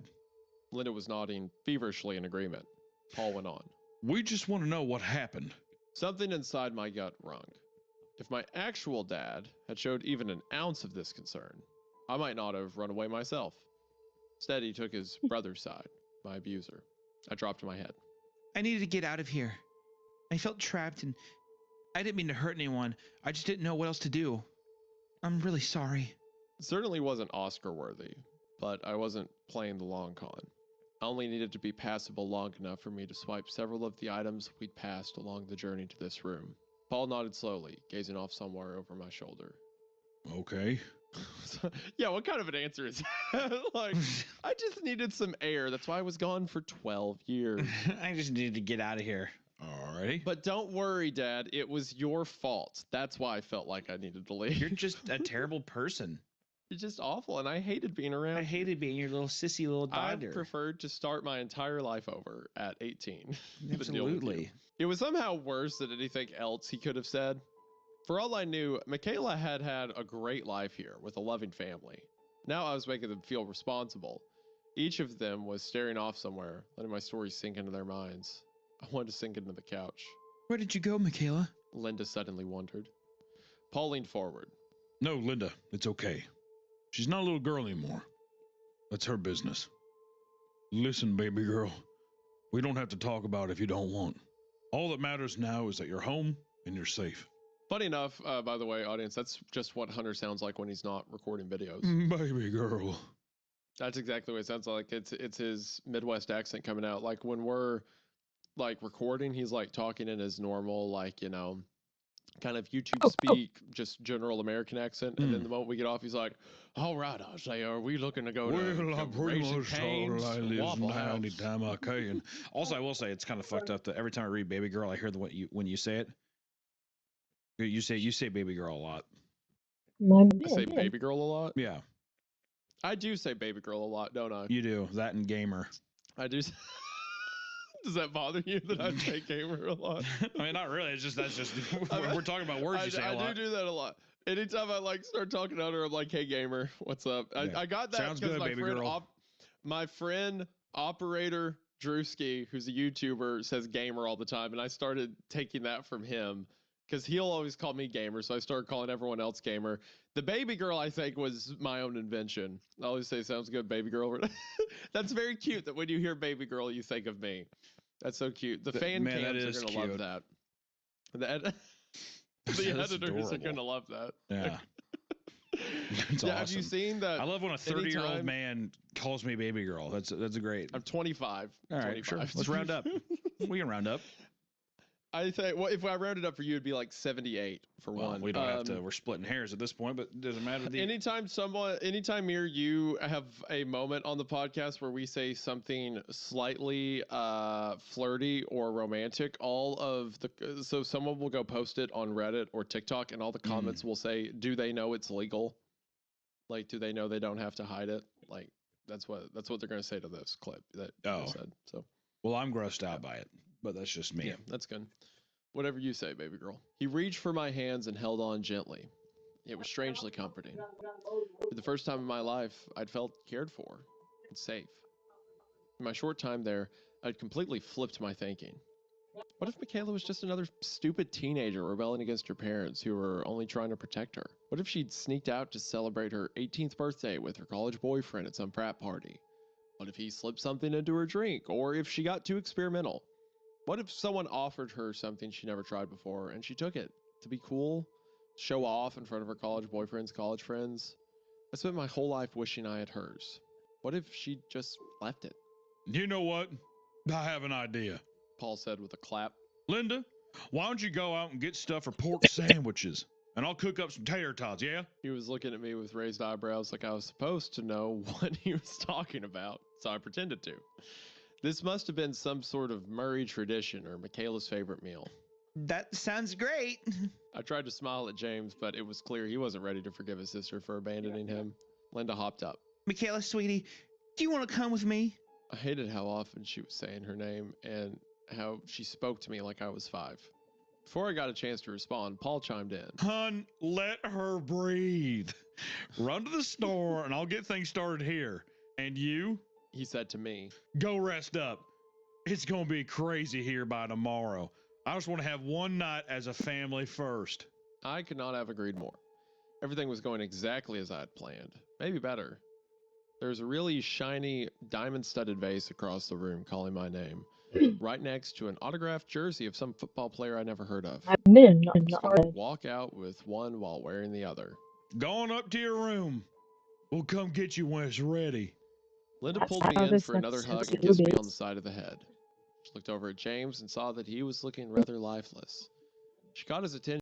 Linda was nodding feverishly in agreement. Paul went on. We just want to know what happened. Something inside my gut rung. If my actual dad had showed even an ounce of this concern, I might not have run away myself. Instead, he took his brother's side, my abuser. I dropped my head. I needed to get out of here. I felt trapped and I didn't mean to hurt anyone. I just didn't know what else to do. I'm really sorry. It certainly wasn't Oscar worthy, but I wasn't playing the long con. I only needed to be passable long enough for me to swipe several of the items we'd passed along the journey to this room. Paul nodded slowly, gazing off somewhere over my shoulder. Okay. Yeah, what kind of an answer is that? Like, I just needed some air. That's why I was gone for 12 years. I just needed to get out of here. Alrighty. But don't worry, Dad. It was your fault. That's why I felt like I needed to leave. You're just a terrible person. You're just awful, and I hated being around. I hated being your little sissy little daughter. I preferred to start my entire life over at 18. Absolutely. It was somehow worse than anything else he could have said. For all I knew, Michaela had had a great life here with a loving family. Now I was making them feel responsible. Each of them was staring off somewhere, letting my story sink into their minds. I wanted to sink into the couch. Where did you go, Michaela? Linda suddenly wondered. Paul leaned forward. No, Linda, it's okay. She's not a little girl anymore. That's her business. Listen, baby girl, we don't have to talk about it if you don't want. All that matters now is that you're home and you're safe. Funny enough, by the way, audience, that's just what Hunter sounds like when he's not recording videos. Baby girl. That's exactly what it sounds like. It's his Midwest accent coming out. Like when we're like recording, he's like talking in his normal, like, you know, kind of YouTube speak, just general American accent. And then the moment we get off, he's like, all right, I say, are we looking to go to Well, I pretty Raising much Cane's, told I lives Waffle now House? anytime I can. Also, I will say it's kind of fucked up that every time I read baby girl, I hear when you say it. You say baby girl a lot. I say baby girl a lot. Yeah, I do say baby girl a lot, don't I? you do. That and gamer. I do. Does that bother you that I say gamer a lot? I mean, not really. It's just that's just we're talking about words you say a lot. I do that a lot. Anytime I like start talking to her, I'm like, "Hey, gamer, what's up?" Yeah. I got that Sounds because good, baby girl. my friend operator Drewski, who's a YouTuber, says gamer all the time, and I started taking that from him because he'll always call me gamer, so I started calling everyone else gamer. The baby girl, I think, was my own invention. I always say, "Sounds good, baby girl." That's very cute that when you hear baby girl, you think of me. That's so cute. The fan cams are gonna love that. The editors are gonna love that. Yeah. It's yeah, awesome. have you seen that? I love when a 30-year-old man calls me baby girl. That's a great. I'm 25. All right, 25. sure. Let's round up. We can round up. I think, well, if I rounded up for you, it'd be like 78 for one. We don't have to. We're splitting hairs at this point, but it doesn't matter. Anytime me or you have a moment on the podcast where we say something slightly flirty or romantic, so someone will go post it on Reddit or TikTok, and all the comments will say, "Do they know it's legal? Like, do they know they don't have to hide it?" Like, that's what they're gonna say to this clip that you said. So, well, I'm grossed out by it, but that's just me. Yeah, that's good. Whatever you say, baby girl. He reached for my hands and held on gently. It was strangely comforting. For the first time in my life, I'd felt cared for and safe. In my short time there, I'd completely flipped my thinking. What if Michaela was just another stupid teenager rebelling against her parents who were only trying to protect her? What if she'd sneaked out to celebrate her 18th birthday with her college boyfriend at some frat party? What if he slipped something into her drink, or if she got too experimental? What if someone offered her something she never tried before and she took it to be cool, show off in front of her college boyfriend's college friends? I spent my whole life wishing I had hers. What if she just left it? You know what? I have an idea. Paul said with a clap. Linda, why don't you go out and get stuff for pork sandwiches? And I'll cook up some tater tots, yeah? He was looking at me with raised eyebrows like I was supposed to know what he was talking about, so I pretended to. This must have been some sort of Murray tradition or Michaela's favorite meal. That sounds great. I tried to smile at James, but it was clear he wasn't ready to forgive his sister for abandoning him. Linda hopped up. Michaela, sweetie, do you want to come with me? I hated how often she was saying her name and how she spoke to me like I was 5. Before I got a chance to respond, Paul chimed in. Hun, let her breathe. Run to the store and I'll get things started here. And you he said to me. Go rest up. It's gonna be crazy here by tomorrow. I just want to have one night as a family first. I could not have agreed more. Everything was going exactly as I had planned. Maybe better. There was a really shiny, diamond-studded vase across the room calling my name, right next to an autographed jersey of some football player I never heard of. I'm in I was the going to art. walk out with one while wearing the other. Go on up to your room. We'll come get you when it's ready. Linda That's pulled me how in this for another hug episode and kissed me is. on the side of the head. She looked over at James and saw that he was looking rather lifeless. She caught his attention.